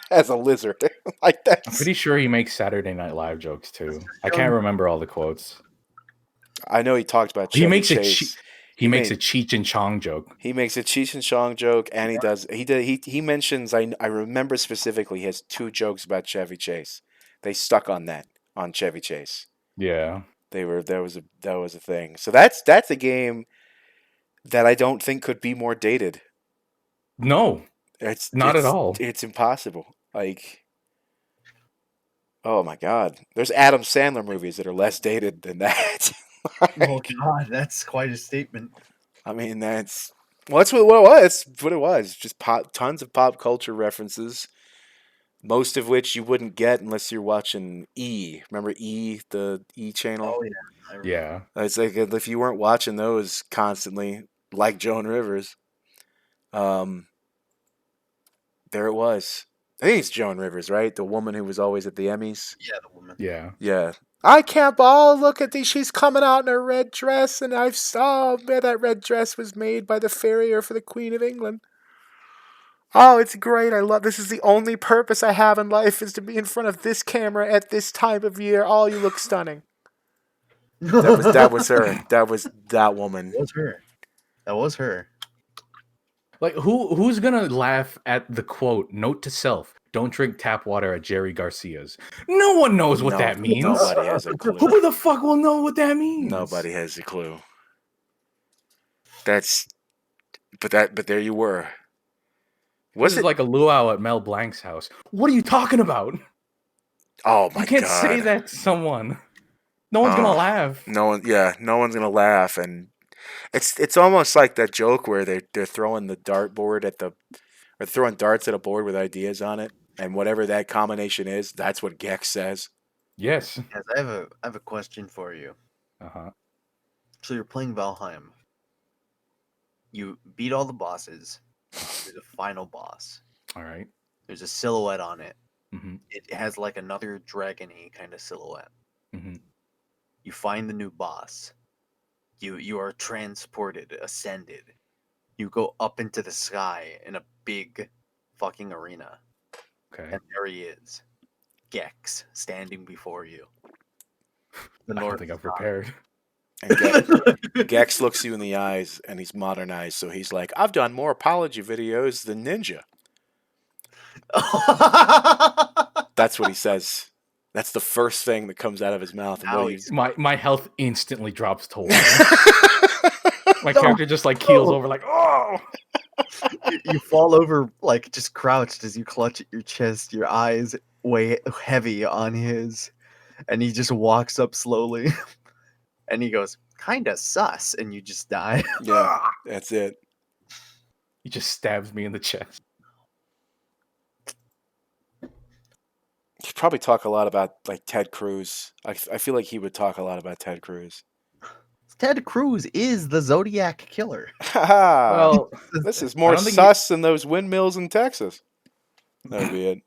as a lizard. Like that. I'm pretty sure he makes Saturday Night Live jokes too. I can't remember all the quotes. I know he talked about He Chevy makes Chase. He makes a Cheech and Chong joke. He makes a Cheech and Chong joke, and he mentions. I remember specifically he has 2 jokes about Chevy Chase. They stuck on that on Chevy Chase. Yeah. That was a thing. So that's a game that I don't think could be more dated. No. It's Not at all. It's impossible. Like, oh my God, there's Adam Sandler movies that are less dated than that. Oh God, that's quite a statement. I mean, that's what it was. What it was. Just tons of pop culture references. Most of which you wouldn't get unless you're watching E. Remember E, the E channel? Oh yeah. Yeah. It's like if you weren't watching those constantly, like Joan Rivers, there it was. I think it's Joan Rivers, right? The woman who was always at the Emmys. Yeah, the woman. Yeah. Yeah. I can't ball. Look at these. She's coming out in her red dress, and I saw that red dress was made by the farrier for the Queen of England. Oh, it's great. I love this. Is the only purpose I have in life is to be in front of this camera at this time of year. Oh, you look stunning. That was her. That was that woman. That was her. That was her. Like who's gonna laugh at the quote, note to self, don't drink tap water at Jerry Garcia's? No one knows what that means. Nobody has a clue. Who the fuck will know what that means? Nobody has a clue. But there you were. This is like a luau at Mel Blanc's house. What are you talking about? Oh my god! You can't say that to someone. No one's gonna laugh. No one's gonna laugh, and it's almost like that joke where they're throwing the dartboard or throwing darts at a board with ideas on it, and whatever that combination is, that's what Gex says. Yes. Yes, I have a question for you. Uh-huh. So you're playing Valheim. You beat all the bosses. There's a final boss. All right. There's a silhouette on it. Mm-hmm. It has like another dragon-y kind of silhouette. Mm-hmm. You find the new boss. You are transported, ascended. You go up into the sky in a big fucking arena. Okay. And there he is. Gex standing before you. The I don't North think I'm Star. prepared. And Gex looks you in the eyes, and he's modernized, so he's like, "I've done more apology videos than Ninja." That's what he says. That's the first thing that comes out of his mouth. My health instantly drops to 1. My character just like keels over like, oh! You fall over like just crouched as you clutch at your chest, your eyes weigh heavy on his, and he just walks up slowly, and he goes, "Kinda sus," and you just die. Yeah, that's it. He just stabs me in the chest. He'd probably talk a lot about like Ted Cruz. I feel like he would talk a lot about Ted Cruz. Ted Cruz is the Zodiac killer. Haha. Well, This is I more don't think sus than those windmills in Texas. That would be it.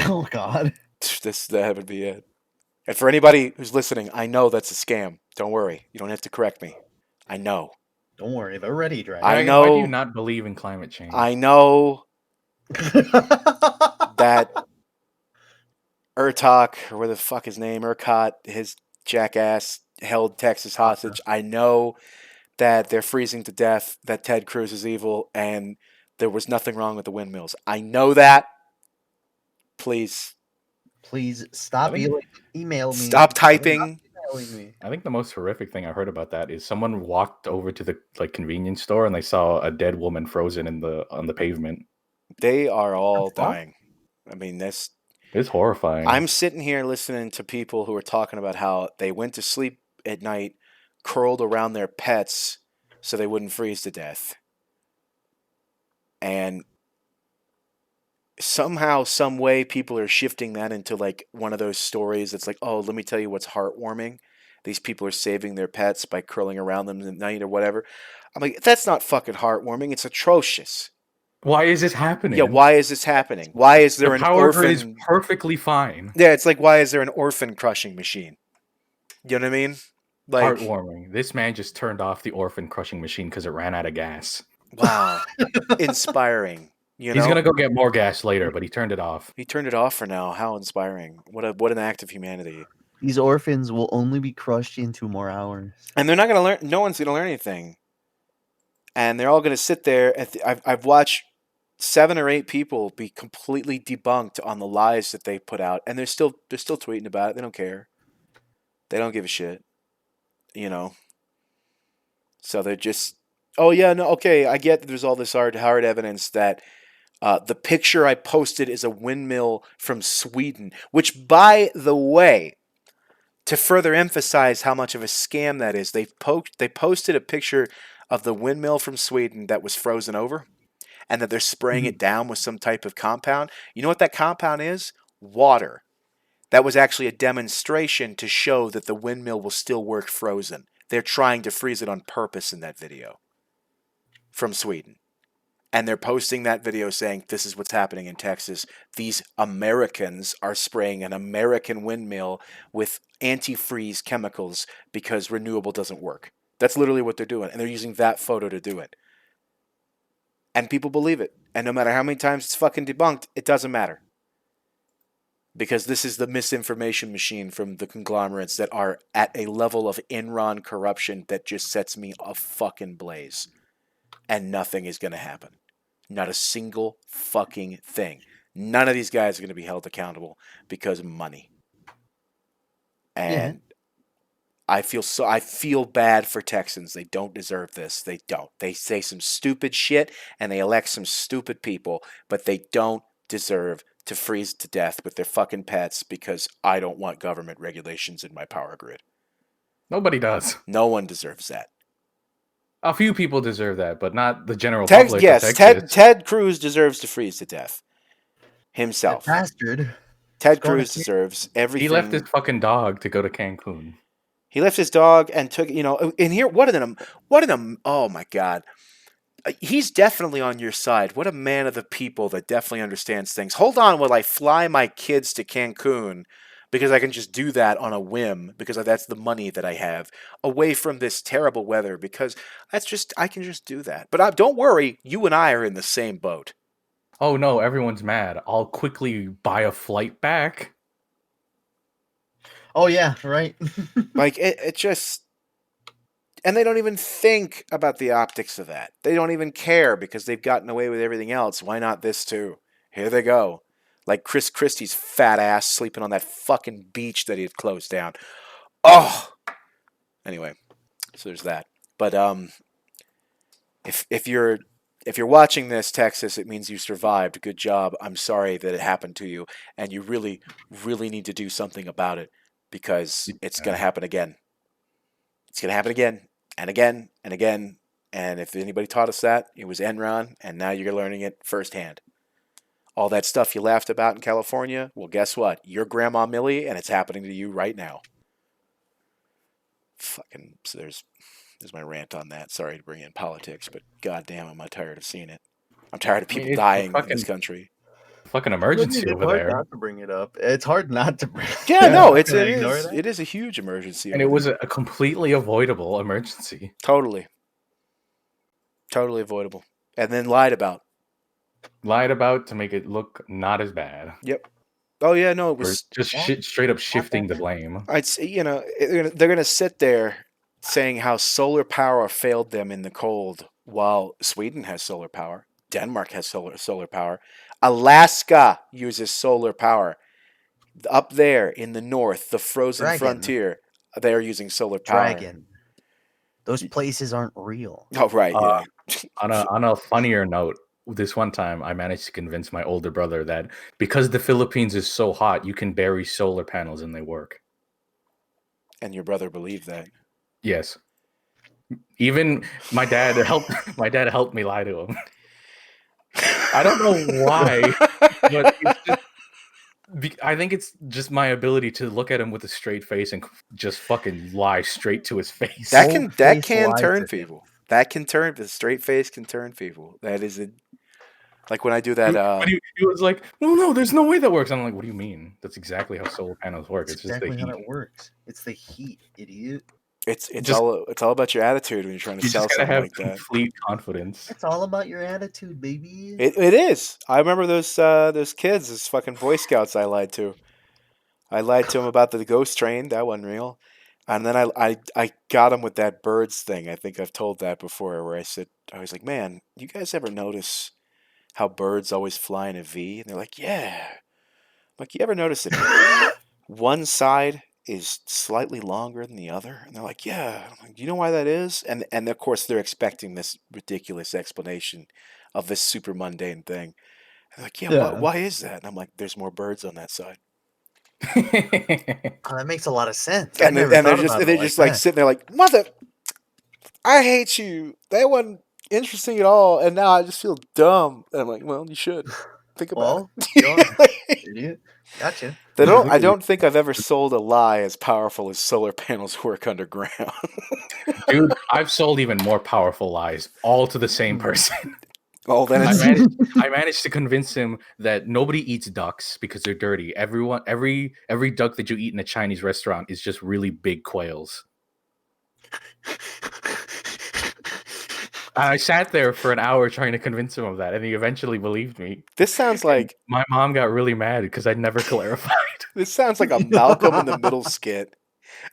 Oh God. That would be it. And for anybody who's listening, I know that's a scam. Don't worry. You don't have to correct me. I know. Don't worry, they're ready, Dragon. I Dragon, why do you know. not believe in climate change? I know that Urtok, or where the fuck his name, Urquhart, his jackass held Texas hostage. I know that they're freezing to death, that Ted Cruz is evil, and there was nothing wrong with the windmills. I know that. Please Please stop I think- email me. stop typing. Emailing me. I think the most horrific thing I heard about that is someone walked over to the convenience store and they saw a dead woman frozen on the pavement. They are all The fuck? dying. I mean, this. It's horrifying. I'm sitting here listening to people who are talking about how they went to sleep at night curled around their pets so they wouldn't freeze to death. And somehow, some way, people are shifting that into like one of those stories that's like, oh, let me tell you what's heartwarming. These people are saving their pets by curling around them at night or whatever. I'm like, that's not fucking heartwarming. It's atrocious. Why is this happening? Yeah, why is this happening? Why is there the an power orphan? grid is perfectly fine. Yeah, it's like, why is there an orphan crushing machine? You know what I mean? Like, Heartwarming. This man just turned off the orphan crushing machine because it ran out of gas. wow, inspiring. You know, He's gonna go get more gas later, but he turned it off. he turned it off for now. How inspiring! What an act of humanity. These orphans will only be crushed in 2 more hours. And they're not gonna learn. No one's gonna learn anything. And they're all gonna sit there. I've watched 7 or 8 people be completely debunked on the lies that they put out, and they're still tweeting about it. They don't care. They don't give a shit. You know. So they're just, oh yeah, no, okay, I get that there's all this hard evidence that the picture I posted is a windmill from Sweden, which, by the way, to further emphasize how much of a scam that is, they posted a picture of the windmill from Sweden that was frozen over, and that they're spraying it down with some type of compound. You know what that compound is? Water. That was actually a demonstration to show that the windmill will still work frozen. They're trying to freeze it on purpose in that video from Sweden. And they're posting that video saying, this is what's happening in Texas. These Americans are spraying an American windmill with antifreeze chemicals because renewable doesn't work. That's literally what they're doing. And they're using that photo to do it. And people believe it. And no matter how many times it's fucking debunked, it doesn't matter. Because this is the misinformation machine from the conglomerates that are at a level of Enron corruption that just sets me a fucking blaze. And nothing is going to happen. Not a single fucking thing. None of these guys are going to be held accountable because of money. And I feel bad for Texans. They don't deserve this. They don't. They say some stupid shit and they elect some stupid people, but they don't deserve to freeze to death with their fucking pets because I don't want government regulations in my power grid. Nobody does. No one deserves that. A few people deserve that, but not the general public. of Yes, Texas. Ted Cruz deserves to freeze to death himself. That bastard. Ted going Cruz to- deserves everything. He left his fucking dog to go to Cancun. He left his dog and took, and here, what an, oh my God. He's definitely on your side. What a man of the people that definitely understands things. Hold on while I fly my kids to Cancun because I can just do that on a whim because that's the money that I have away from this terrible weather because I can just do that. But don't worry, you and I are in the same boat. Oh no, everyone's mad. I'll quickly buy a flight back. Oh yeah, right. Like it just, and they don't even think about the optics of that. They don't even care because they've gotten away with everything else. Why not this too? Here they go. Like Chris Christie's fat ass sleeping on that fucking beach that he had closed down. Oh! Anyway, so there's that. But if you're If you're watching this, Texas, it means you survived. Good job. I'm sorry that it happened to you, and you really, really need to do something about it because it's going to happen again. It's going to happen again and again and again. And if anybody taught us that, it was Enron, and now you're learning it firsthand. All that stuff you laughed about in California, well, guess what? You're Grandma Millie, and it's happening to you right now. Fucking, so there's my rant on that. Sorry to bring in politics, but goddamn, am I tired of seeing it. I'm tired of people it's dying fucking, in this country. Fucking emergency It's over hard there. not to bring it up. It's hard not to bring. Yeah, no, it ignore is. that? It is a huge emergency. And it was a completely avoidable emergency. Totally avoidable, and then lied about. Lied about to make it look not as bad. Yep. Oh yeah, no, it Or was just straight up shifting the blame. I'd say, they're gonna sit there saying how solar power failed them in the cold, while Sweden has solar power, Denmark has solar power, Alaska uses solar power. Up there in the north, the frozen Dragon. frontier, they're using solar power. Dragon. Those places aren't real. Oh right, yeah. On a funnier note, this one time I managed to convince my older brother that because the Philippines is so hot, you can bury solar panels and they work. And your brother believed that. Yes. Even my dad helped me lie to him. I don't know why, but I think it's just my ability to look at him with a straight face and just fucking lie straight to his face. That can turn people. That can turn the straight face can turn people. That is like when I do that. But he was like, "Well, no, there's no way that works." I'm like, "What do you mean? That's exactly how solar panels work. That's It's just exactly the how heat. it works. It's the heat, idiot. It's all about your attitude when you're trying to You sell just gotta something have like that. complete confidence." It's all about your attitude, baby. It is. I remember those kids, those fucking Boy Scouts. I lied to them about the ghost train. That wasn't real. And then I got them with that birds thing. I think I've told that before, where I was like, man, you guys ever notice how birds always fly in a V? And they're like, yeah. I'm like, you ever notice that one side is slightly longer than the other? And they're like, yeah. I'm like, do you know why that is? And of course they're expecting this ridiculous explanation of this super mundane thing. And they're like, yeah. Why is that? And I'm like, there's more birds on that side. Oh, that makes a lot of sense. And they're just like sitting there like, mother, I hate you. That wasn't interesting at all, and now I just feel dumb. And I'm like, well, you should think about it. Idiot. Gotcha. I don't think I've ever sold a lie as powerful as solar panels work underground. Dude, I've sold even more powerful lies, all to the same person. Oh, then I managed to convince him that nobody eats ducks because they're dirty. Every duck that you eat in a Chinese restaurant is just really big quails. I sat there for an hour trying to convince him of that, and he eventually believed me. This sounds like my mom got really mad because I'd never clarified. This sounds like a Malcolm in the Middle skit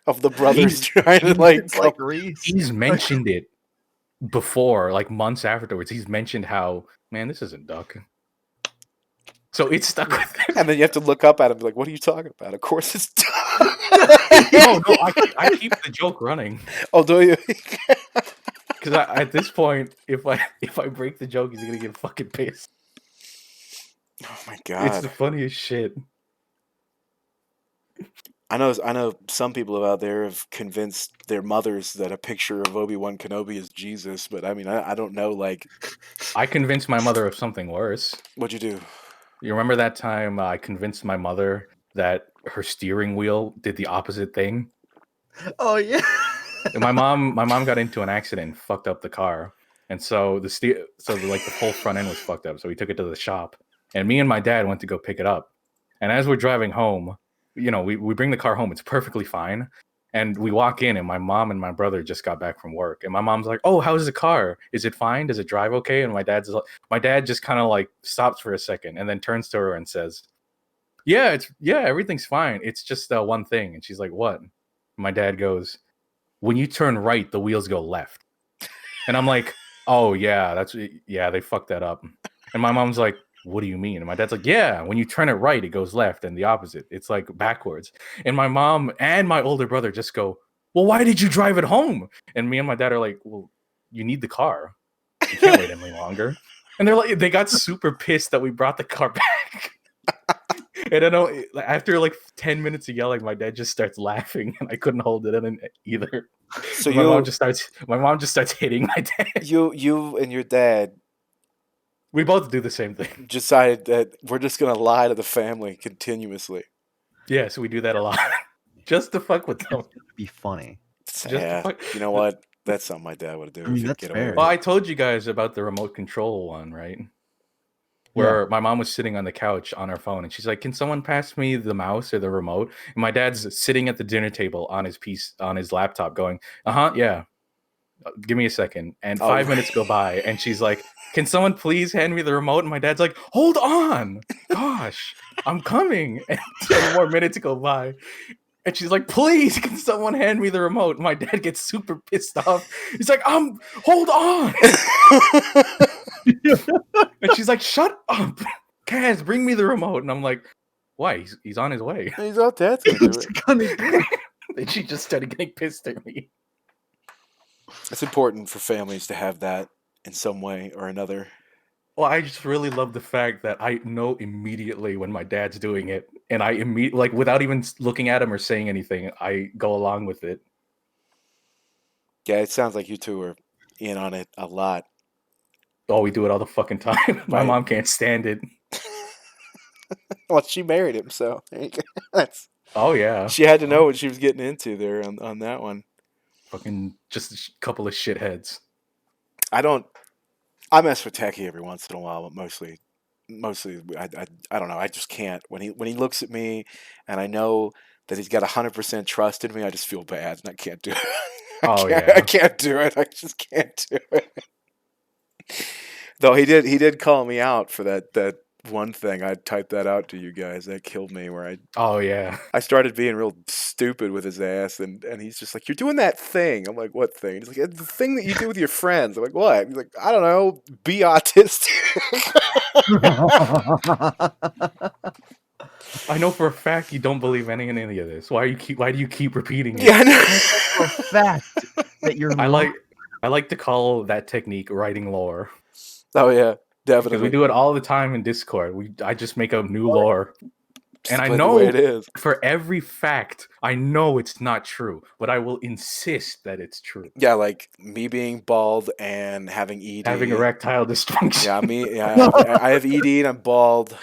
of the brothers trying to like Reese. He's mentioned it before, like months afterwards. He's mentioned how, man, this isn't duck. So it's stuck with him. And then you have to look up at him and be like, what are you talking about? Of course it's duck. No, I keep the joke running. Oh, do you? Because at this point, if I break the joke, he's gonna get fucking pissed. Oh my god, it's the funniest shit. I know some people out there have convinced their mothers that a picture of Obi-Wan Kenobi is Jesus, but I mean, I don't know. Like, I convinced my mother of something worse. What'd you do? You remember that time I convinced my mother that her steering wheel did the opposite thing? Oh yeah. My mom got into an accident and fucked up the car, and so the whole front end was fucked up. So we took it to the shop, and me and my dad went to go pick it up. And as we're driving home, we bring the car home. It's perfectly fine, and we walk in, and my mom and my brother just got back from work, and my mom's like, "Oh, how's the car? Is it fine? Does it drive okay?" And my dad just kind of like stops for a second, and then turns to her and says, "Yeah, everything's fine. It's just one thing." And she's like, "What?" And my dad goes, "When you turn right, the wheels go left." And I'm like, "Oh yeah, they fucked that up." And my mom's like, "What do you mean?" And my dad's like, "Yeah, when you turn it right, it goes left, and the opposite. It's like backwards." And my mom and my older brother just go, "Well, why did you drive it home?" And me and my dad are like, "Well, you need the car." You can't wait any longer. And they got super pissed that we brought the car back. And I know after like 10 minutes of yelling, my dad just starts laughing, and I couldn't hold it in either. So my mom just starts hitting my dad. you and your dad We both do the same thing. decided that we're just gonna lie to the family continuously. Yeah, so we do that a lot. Just to fuck with them. It'd be funny. Yeah, you know what? That's something my dad would do. I mean, if he'd that's get away fair. with Well, it. I told you guys about the remote control one, right? Where my mom was sitting on the couch on her phone, and she's like, "Can someone pass me the mouse or the remote?" And my dad's sitting at the dinner table on his laptop, going, yeah. Give me a second." And 5 minutes go by, and she's like, "Can someone please hand me the remote?" And my dad's like, "Hold on, gosh, I'm coming." And 10 more minutes go by, and she's like, "Please, can someone hand me the remote?" And my dad gets super pissed off. He's like, hold on." And she's like, "Shut up, Kaz, bring me the remote." And I'm like, "Why? He's on his way." He's out there to do it. And she just started getting pissed at me. It's important for families to have that in some way or another. Well, I just really love the fact that I know immediately when my dad's doing it, and I immediately, like, without even looking at him or saying anything, I go along with it. Yeah, it sounds like you two are in on it a lot. Oh, we do it all the fucking time. My mom can't stand it. Well, she married him, so Oh yeah, she had to know what she was getting into there on that one. fucking just a couple of shitheads. I mess with Techie every once in a while, but mostly I don't know. I just can't. When he looks at me, and I know that he's got 100% trust in me, I just feel bad, and I can't do it. I can't do it. I just can't do it. Though he did call me out for that one thing. I typed that out to you guys. That killed me. Where I started being real stupid with his ass, and he's just like, "You're doing that thing." I'm like, "What thing?" He's like, "It's the thing that you do with your friends." I'm like, "What?" He's like, "I don't know. Be autistic." I know for a fact you don't believe any of this. Why do you keep repeating it? Yeah, I know. For a fact that you're. I like to call that technique writing lore. Oh yeah, Because definitely. we do it all the time in Discord. I just make up new lore. And I the know way it is. for every fact, I know it's not true, but I will insist that it's true. Yeah, like me being bald and having ED. Having erectile dysfunction. I have ED and I'm bald.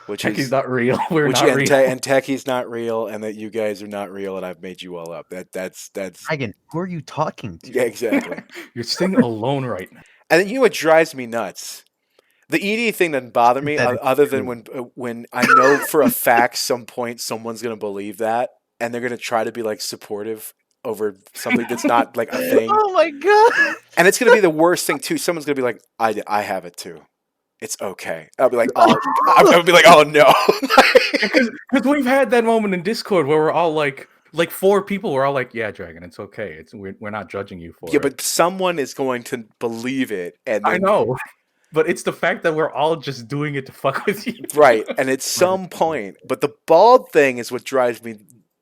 Which Techie's is not real. We're not real. And Techie's not real, and that you guys are not real, and I've made you all up. That's. Dragon, who are you talking to? Yeah, exactly. You're sitting alone right now. And then you know what drives me nuts? The ED thing doesn't bother me, other than when I know for a fact some point someone's gonna believe that, and they're gonna try to be like supportive over something that's not like a thing. Oh my god! And it's gonna be the worst thing too. Someone's gonna be like, I have it too. It's okay. I'll be like, oh no. Because we've had that moment in Discord where we're all like 4 people were all like, "Yeah, Dragon, it's okay. We're not judging you for it." Yeah, but someone is going to believe it, and then, I know. But it's the fact that we're all just doing it to fuck with you. Right, and at some point, but the bald thing is what drives me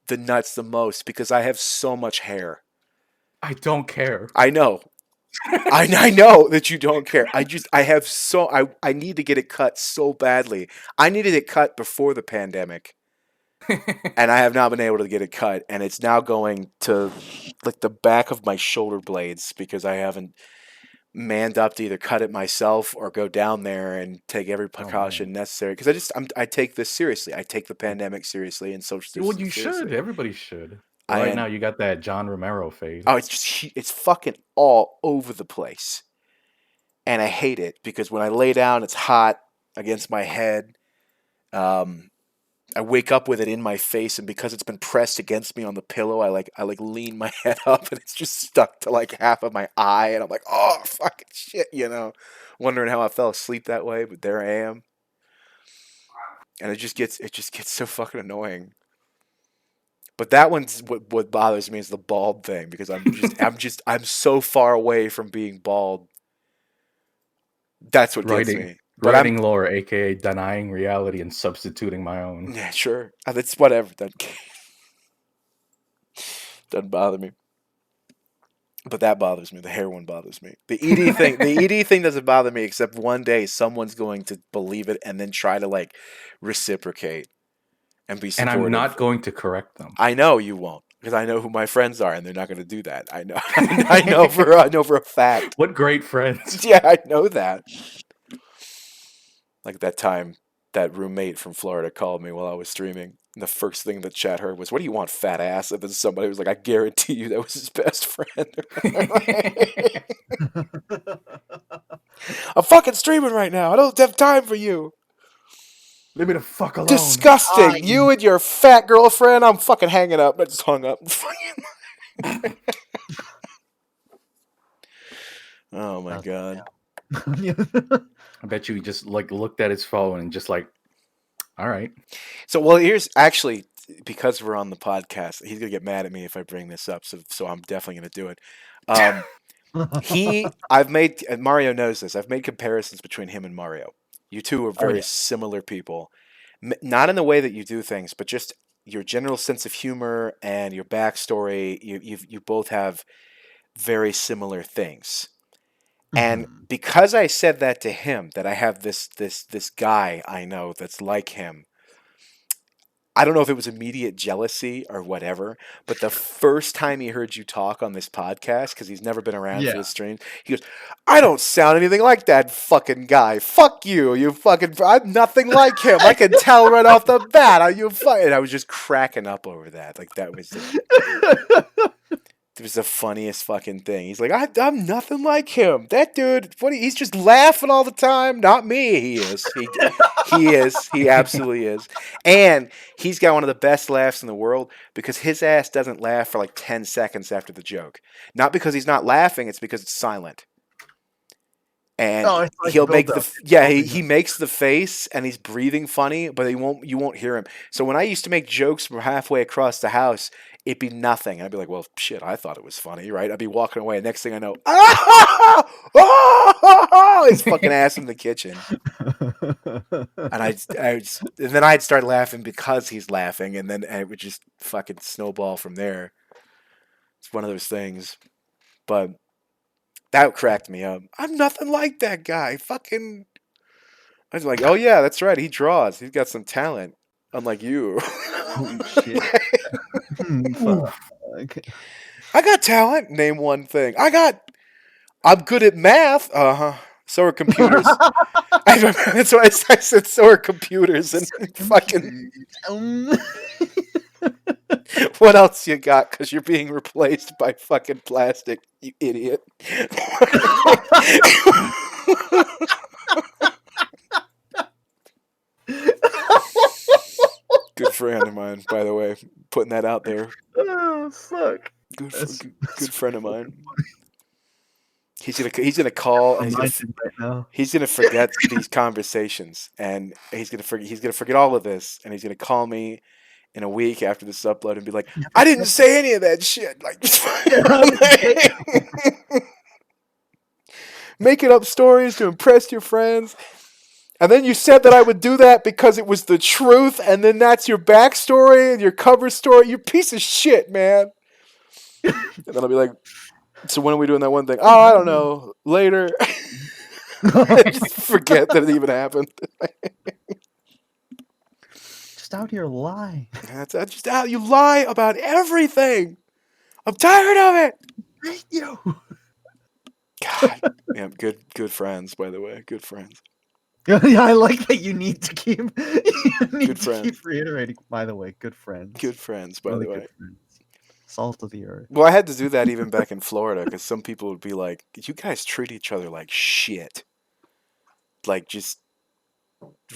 the nuts the most, because I have so much hair. I don't care. I know. I know that you don't care. I need to get it cut so badly. I needed it cut before the pandemic. And I have not been able to get it cut, and it's now going to like the back of my shoulder blades because I haven't manned up to either cut it myself or go down there and take every precaution necessary, because I take this seriously. I take the pandemic seriously and social distancing. Well, you should. Everybody should. Right now, you got that John Romero fade. Oh, it's fucking all over the place, and I hate it because when I lay down, it's hot against my head. I wake up with it in my face, and because it's been pressed against me on the pillow, I lean my head up, and it's just stuck to like half of my eye, and I'm like, oh fucking shit, wondering how I fell asleep that way, but there I am, and it just gets so fucking annoying. But that one's what bothers me is the bald thing, because I'm so far away from being bald. That's what gets me. But writing lore, aka denying reality and substituting my own. Yeah, sure. That's whatever. Doesn't bother me. But that bothers me. The heroin bothers me. The ED thing doesn't bother me, except one day someone's going to believe it and then try to like reciprocate and be And I'm supportive. not going to correct them. I know you won't, because I know who my friends are, and they're not going to do that. I know. I know for a fact. What great friends. Yeah, I know that. Like that time, that roommate from Florida called me while I was streaming. And the first thing the chat heard was, "What do you want, fat ass?" And then somebody was like, "I guarantee you that was his best friend." I'm fucking streaming right now. I don't have time for you. Leave me the fuck alone. Disgusting. You and your fat girlfriend. I'm fucking hanging up. I just hung up. Oh my god. I bet you just like looked at his phone and just like, all right. So, well, here's actually, because we're on the podcast, he's gonna get mad at me if I bring this up. So I'm definitely gonna do it. I've made, and Mario knows this. I've made comparisons between him and Mario. You two are very similar people, not in the way that you do things, but just your general sense of humor and your backstory. You both have very similar things. And because I said that to him, that I have this guy I know that's like him, I don't know if it was immediate jealousy or whatever, but the first time he heard you talk on this podcast, because he's never been around for the stream, he goes, "I don't sound anything like that fucking guy. Fuck you, you fucking, I'm nothing like him. I can tell right off the bat. And I was just cracking up over that. Like, that was it was the funniest fucking thing. He's like, I'm nothing like him. That dude, he's just laughing all the time. Not me. He is. He is. He absolutely is. And he's got one of the best laughs in the world, because his ass doesn't laugh for like 10 seconds after the joke. Not because he's not laughing, it's because it's silent. And like he'll make he makes the face and he's breathing funny, but you won't hear him. So when I used to make jokes from halfway across the house, it'd be nothing. I'd be like, well, shit, I thought it was funny, right? I'd be walking away, and next thing I know, his fucking ass in the kitchen. And and then I'd start laughing because he's laughing, and then it would just fucking snowball from there. It's one of those things. But that cracked me up. I'm nothing like that guy. Fucking. I was like, oh yeah, that's right. He draws. He's got some talent, unlike you. Holy shit. I got talent. Name one thing. I'm good at math. So are computers. That's why I said so are computers. And fucking. What else you got? Because you're being replaced by fucking plastic, you idiot. Good friend of mine, by the way. Putting that out there. Oh, fuck. Good friend of mine. He's gonna call, and he's gonna forget these conversations, and he's gonna forget all of this, and he's gonna call me in a week after this upload and be like, "I didn't say any of that shit." Like, making up stories to impress your friends, and then you said that I would do that because it was the truth, and then that's your backstory and your cover story. You piece of shit, man. And then I'll be like, so when are we doing that one thing? Oh, I don't know. Later. Just forget that it even happened. Just out here lying. That's just out. You lie about everything. I'm tired of it. Hate you. God. Yeah, good friends, by the way. Good friends. Yeah, I like that you need to keep friends. Reiterating. By the way, good friends. Good friends, by the way. Salt of the earth. Well, I had to do that even back in Florida, because some people would be like, you guys treat each other like shit. Like, just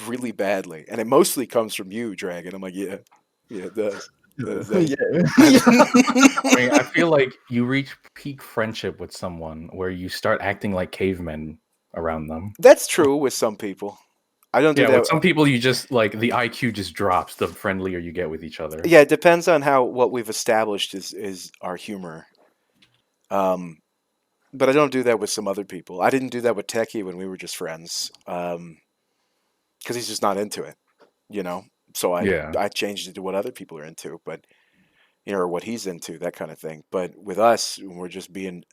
really badly. And it mostly comes from you, Dragon. I'm like, yeah, it does. I mean, I feel like you reach peak friendship with someone where you start acting like cavemen around them. That's true with some people. I don't do that. With some people, you just like the IQ just drops the friendlier you get with each other. Yeah, it depends on what we've established is our humor. But I don't do that with some other people. I didn't do that with Techie when we were just friends. Because he's just not into it, you know. So I changed it to what other people are into, but or what he's into, that kind of thing. But with us, when we're just being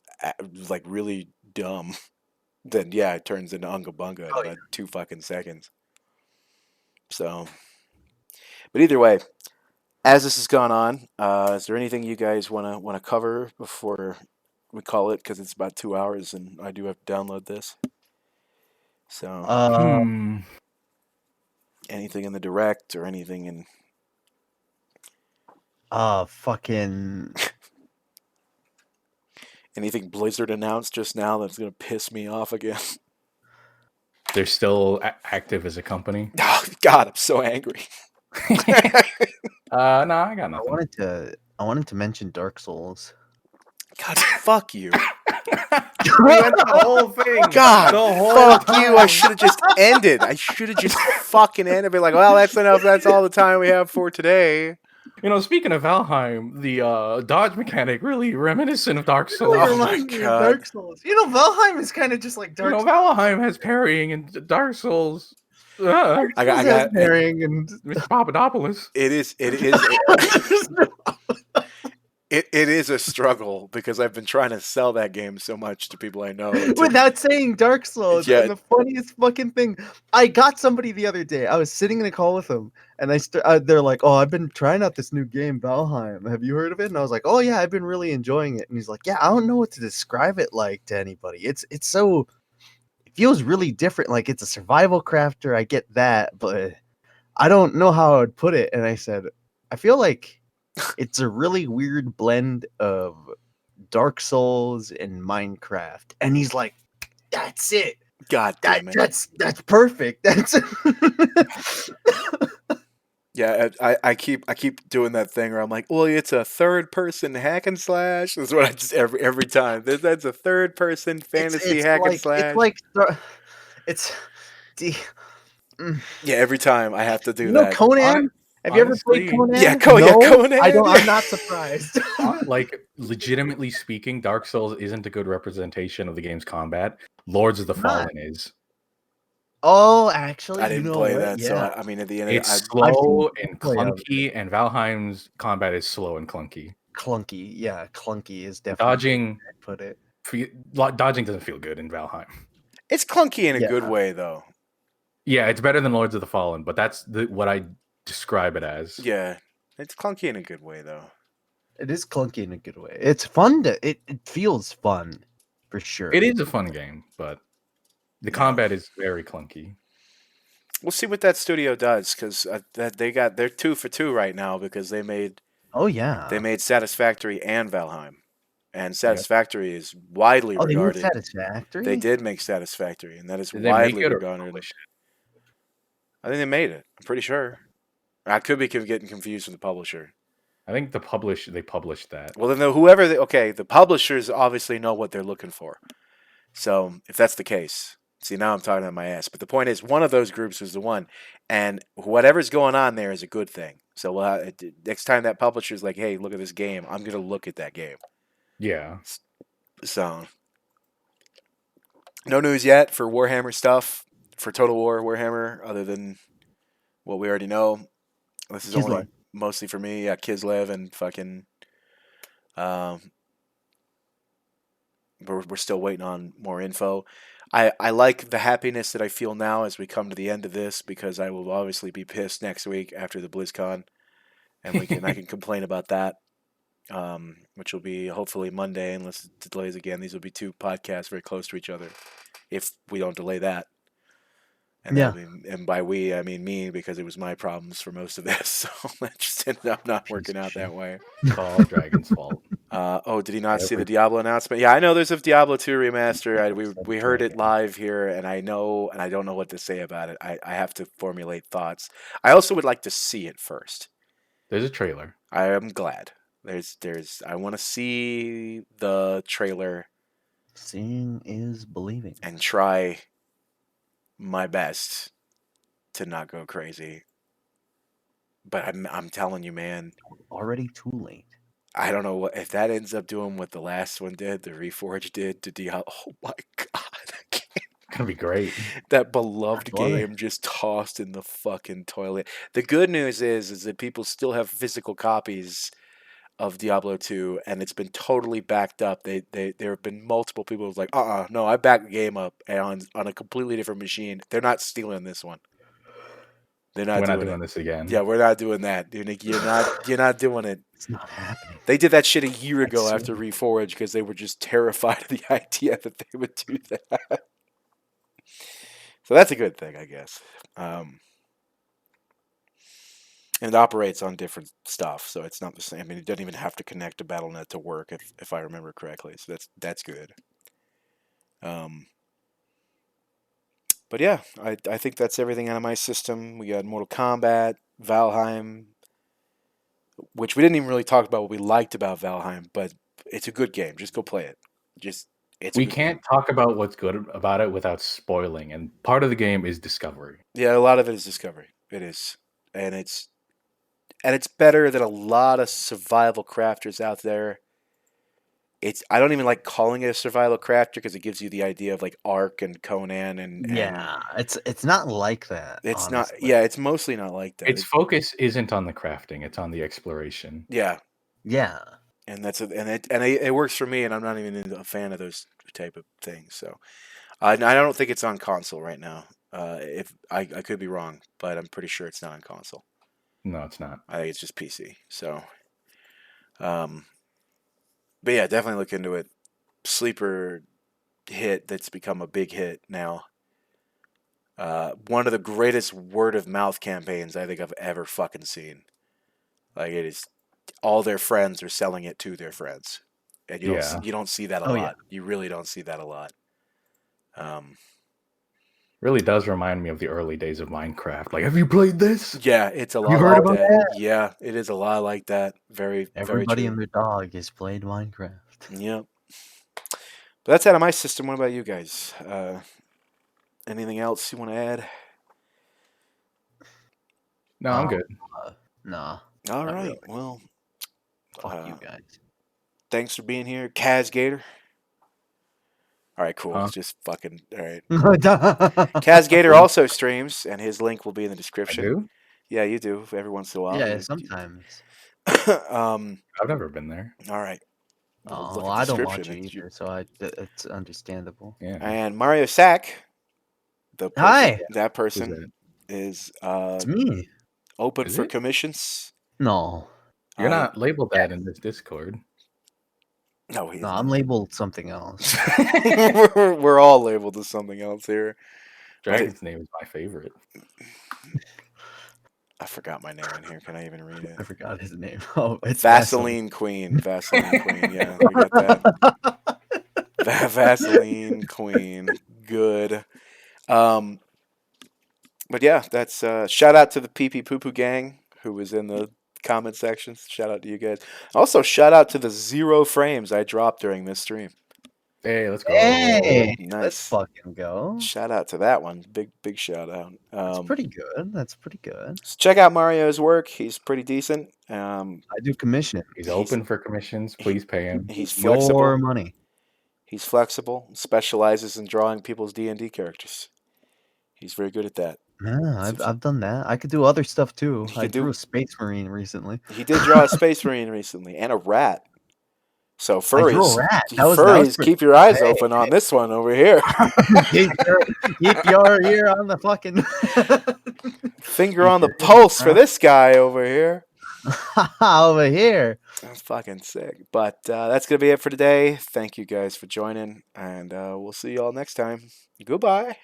like really dumb, then yeah, it turns into Unga Bunga in Oh, yeah. about 2 fucking seconds. So, but either way, as this has gone on, is there anything you guys wanna cover before we call it? Because it's about 2 hours, and I do have to download this. So, Um, anything in the direct or anything in fucking. anything Blizzard announced just now that's gonna piss me off again? They're still active as a company. Oh, God, I'm so angry. No, I got I nothing. wanted to mention Dark Souls. God, fuck you. We went the whole thing. God, the whole fuck time. you. I should have just ended. I should have just fucking ended. Be like, well, that's enough. That's all the time we have for today. You know, speaking of Valheim, the dodge mechanic really reminiscent of Dark Souls. Really Oh my reminds me of God. Dark Souls. You know, Valheim is kind of just like You Dark know, Valheim has parrying, and Dark Souls. Souls. I got has pairing and Mr. Papadopoulos. it is it is a struggle because I've been trying to sell that game so much to people I know. without saying Dark Souls. Yeah. And the funniest fucking thing, I got somebody the other day. I was sitting in a call with them, and they're like, "Oh, I've been trying out this new game, Valheim. Have you heard of it?" And I was like, "Oh yeah, I've been really enjoying it." And he's like, "Yeah, I don't know what to describe it like to anybody. It feels really different. Like it's a survival crafter. I get that, but I don't know how I would put it." And I said, "I feel like it's a really weird blend of Dark Souls and Minecraft." And he's like, "That's it. God damn it. That's perfect. That's Yeah, I keep doing that thing where I'm like, well, it's a third person hack and slash. That's what I just every time. That's a third person fantasy hack and slash. It's the Yeah, every time I have to do you know that. Conan. Have you ever played honestly, Conan? Yeah, No? Conan. I'm not surprised. Like, legitimately speaking, Dark Souls isn't a good representation of the game's combat. Lords of the Not. Fallen is. Oh, actually, I didn't play that, so I mean, at the end, It's I slow and gameplay of it. clunky, and Valheim's combat is slow and clunky. Clunky. Yeah, clunky is definitely Dodging, I'd put it. dodging doesn't feel good in Valheim. it's clunky in a Yeah. good way, though. Yeah, it's better than Lords of the Fallen, but that's what I describe it as. Yeah, it's clunky in a good way, though. It is clunky in a good way. It's fun it feels fun for sure. It is a fun game, but the Yeah. combat is very clunky. We'll see what that studio does because they're 2 for 2 right now because they made Oh yeah. Satisfactory and Valheim, and Satisfactory is widely Oh, they made regarded. Satisfactory? They did make Satisfactory, and that is Did they make widely it or regarded. publish it? I think they made it. I'm pretty sure. I could be getting confused with the publisher. I think they published that. Well, then the publishers obviously know what they're looking for. So if that's the case, see, now I'm talking on my ass. But the point is, one of those groups was the one, and whatever's going on there is a good thing. So next time that publisher's like, "Hey, look at this game," I'm gonna look at that game. Yeah. So no news yet for Warhammer stuff, for Total War Warhammer, other than what we already know. This is only Kislev. mostly for me. Yeah, Kislev and fucking. We're still waiting on more info. I like the happiness that I feel now as we come to the end of this because I will obviously be pissed next week after the BlizzCon, and I can complain about that, which will be hopefully Monday unless it delays again. These will be 2 podcasts very close to each other if we don't delay that. And Yeah. and by we I mean me because it was my problems for most of this, so that just ended up not working out that way. It's all Dragon's fault. Did he not see the Diablo announcement? Yeah, I know there's a Diablo 2 remaster. We heard it live here, and I don't know what to say about it. I have to formulate thoughts. I also would like to see it first. There's a trailer. I am glad. I want to see the trailer Seeing is believing. and try my best to not go crazy. But I'm telling you, man, Already too late. I don't know if that ends up doing what the last one did, the Reforged did to Diablo. Oh my God, I can't. Gonna be great. That beloved I love it. game just tossed in the fucking toilet. The good news is that people still have physical copies of Diablo 2, and it's been totally backed up. There have been multiple people who's like, no, I backed the game up and on a completely different machine. They're not stealing this one. They're not We're not doing doing it. this again. Yeah, we're not doing that, dude. You're not doing it. It's not happening. They did that shit a year ago swear. after Reforged because they were just terrified of the idea that they would do that. So that's a good thing, I guess. And it operates on different stuff, so it's not the same. I mean, it doesn't even have to connect to BattleNet to work, if I remember correctly. So that's good. But yeah, I think that's everything out of my system. We got Mortal Kombat, Valheim, which we didn't even really talk about what we liked about Valheim, but it's a good game. Just go play it. We can't talk about what's good about it without spoiling, and part of the game is discovery. Yeah, a lot of it is discovery. It is, and it's better than a lot of survival crafters out there. I don't even like calling it a survival crafter because it gives you the idea of like Ark and Conan and Yeah, it's not like that. it's honestly. not. Yeah, it's mostly not like that. Its focus isn't on the crafting; it's on the exploration. Yeah, Yeah. and it works for me, and I'm not even a fan of those type of things. So I don't think it's on console right now. If I could be wrong, but I'm pretty sure it's not on console. No, it's not. I think it's just PC. So, but yeah, definitely look into it. Sleeper hit that's become a big hit now. One of the greatest word of mouth campaigns I think I've ever fucking seen. Like it is, all their friends are selling it to their friends, and you don't see that a lot. Yeah. You really don't see that a lot. Really does remind me of the early days of Minecraft. Like, have you played this? Yeah, it's a lot. You heard like about that. that? Yeah, it is a lot like that. Very, Everybody very and true. their dog has played Minecraft. Yep. But that's out of my system. What about you guys? Anything else you want to add? No, I'm good. Nah. All not right. really. Well, Fuck you guys. thanks for being here, KazGator. All right, cool. Huh? It's just fucking all right. Yeah, KazGator also streams, and his link will be in the I description. do. Yeah, you do every once in a while. sometimes. I've never been there. All right. Oh, look well, at I the don't watch description. it either, so it's understandable. Yeah. And Mariosack, Hi. that Who's person that? is It's me. open Is for it? commissions. No. You're not labeled that in this Discord. No, he's No, not. I'm labeled something else. we're all labeled as something else here. Dragon's name is my favorite. I forgot my name in here. Can I even read it? I forgot his name. Oh, it's Vaseline Queen. Vaseline Queen. Yeah, we got that. Vaseline Queen. Good. But yeah, that's shout out to the Pee Pee Poo Poo gang who was in the comment sections. Shout out to you guys. Also, shout out to the 0 frames I dropped during this stream. Hey, let's go. Hey, Nice. let's fucking go. Shout out to that one. Big shout out. That's pretty good. That's pretty good. So check out Mario's work. He's pretty decent. I do commission. He's open for commissions. Please pay him. He's flexible. Your money. He's flexible. Specializes in drawing people's D&D characters. He's very good at that. Yeah, I've done that. I could do other stuff too. He I could do- drew a space marine recently. He did draw a space marine recently and a rat. So furries, I drew a rat. That was pretty- keep your eyes Hey, open on this one over here. keep your ear on the fucking Finger on the pulse for this guy over here. over here. That's fucking sick. But that's going to be it for today. Thank you guys for joining, and we'll see you all next time. Goodbye.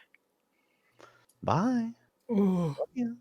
Bye. Ooh. Yeah.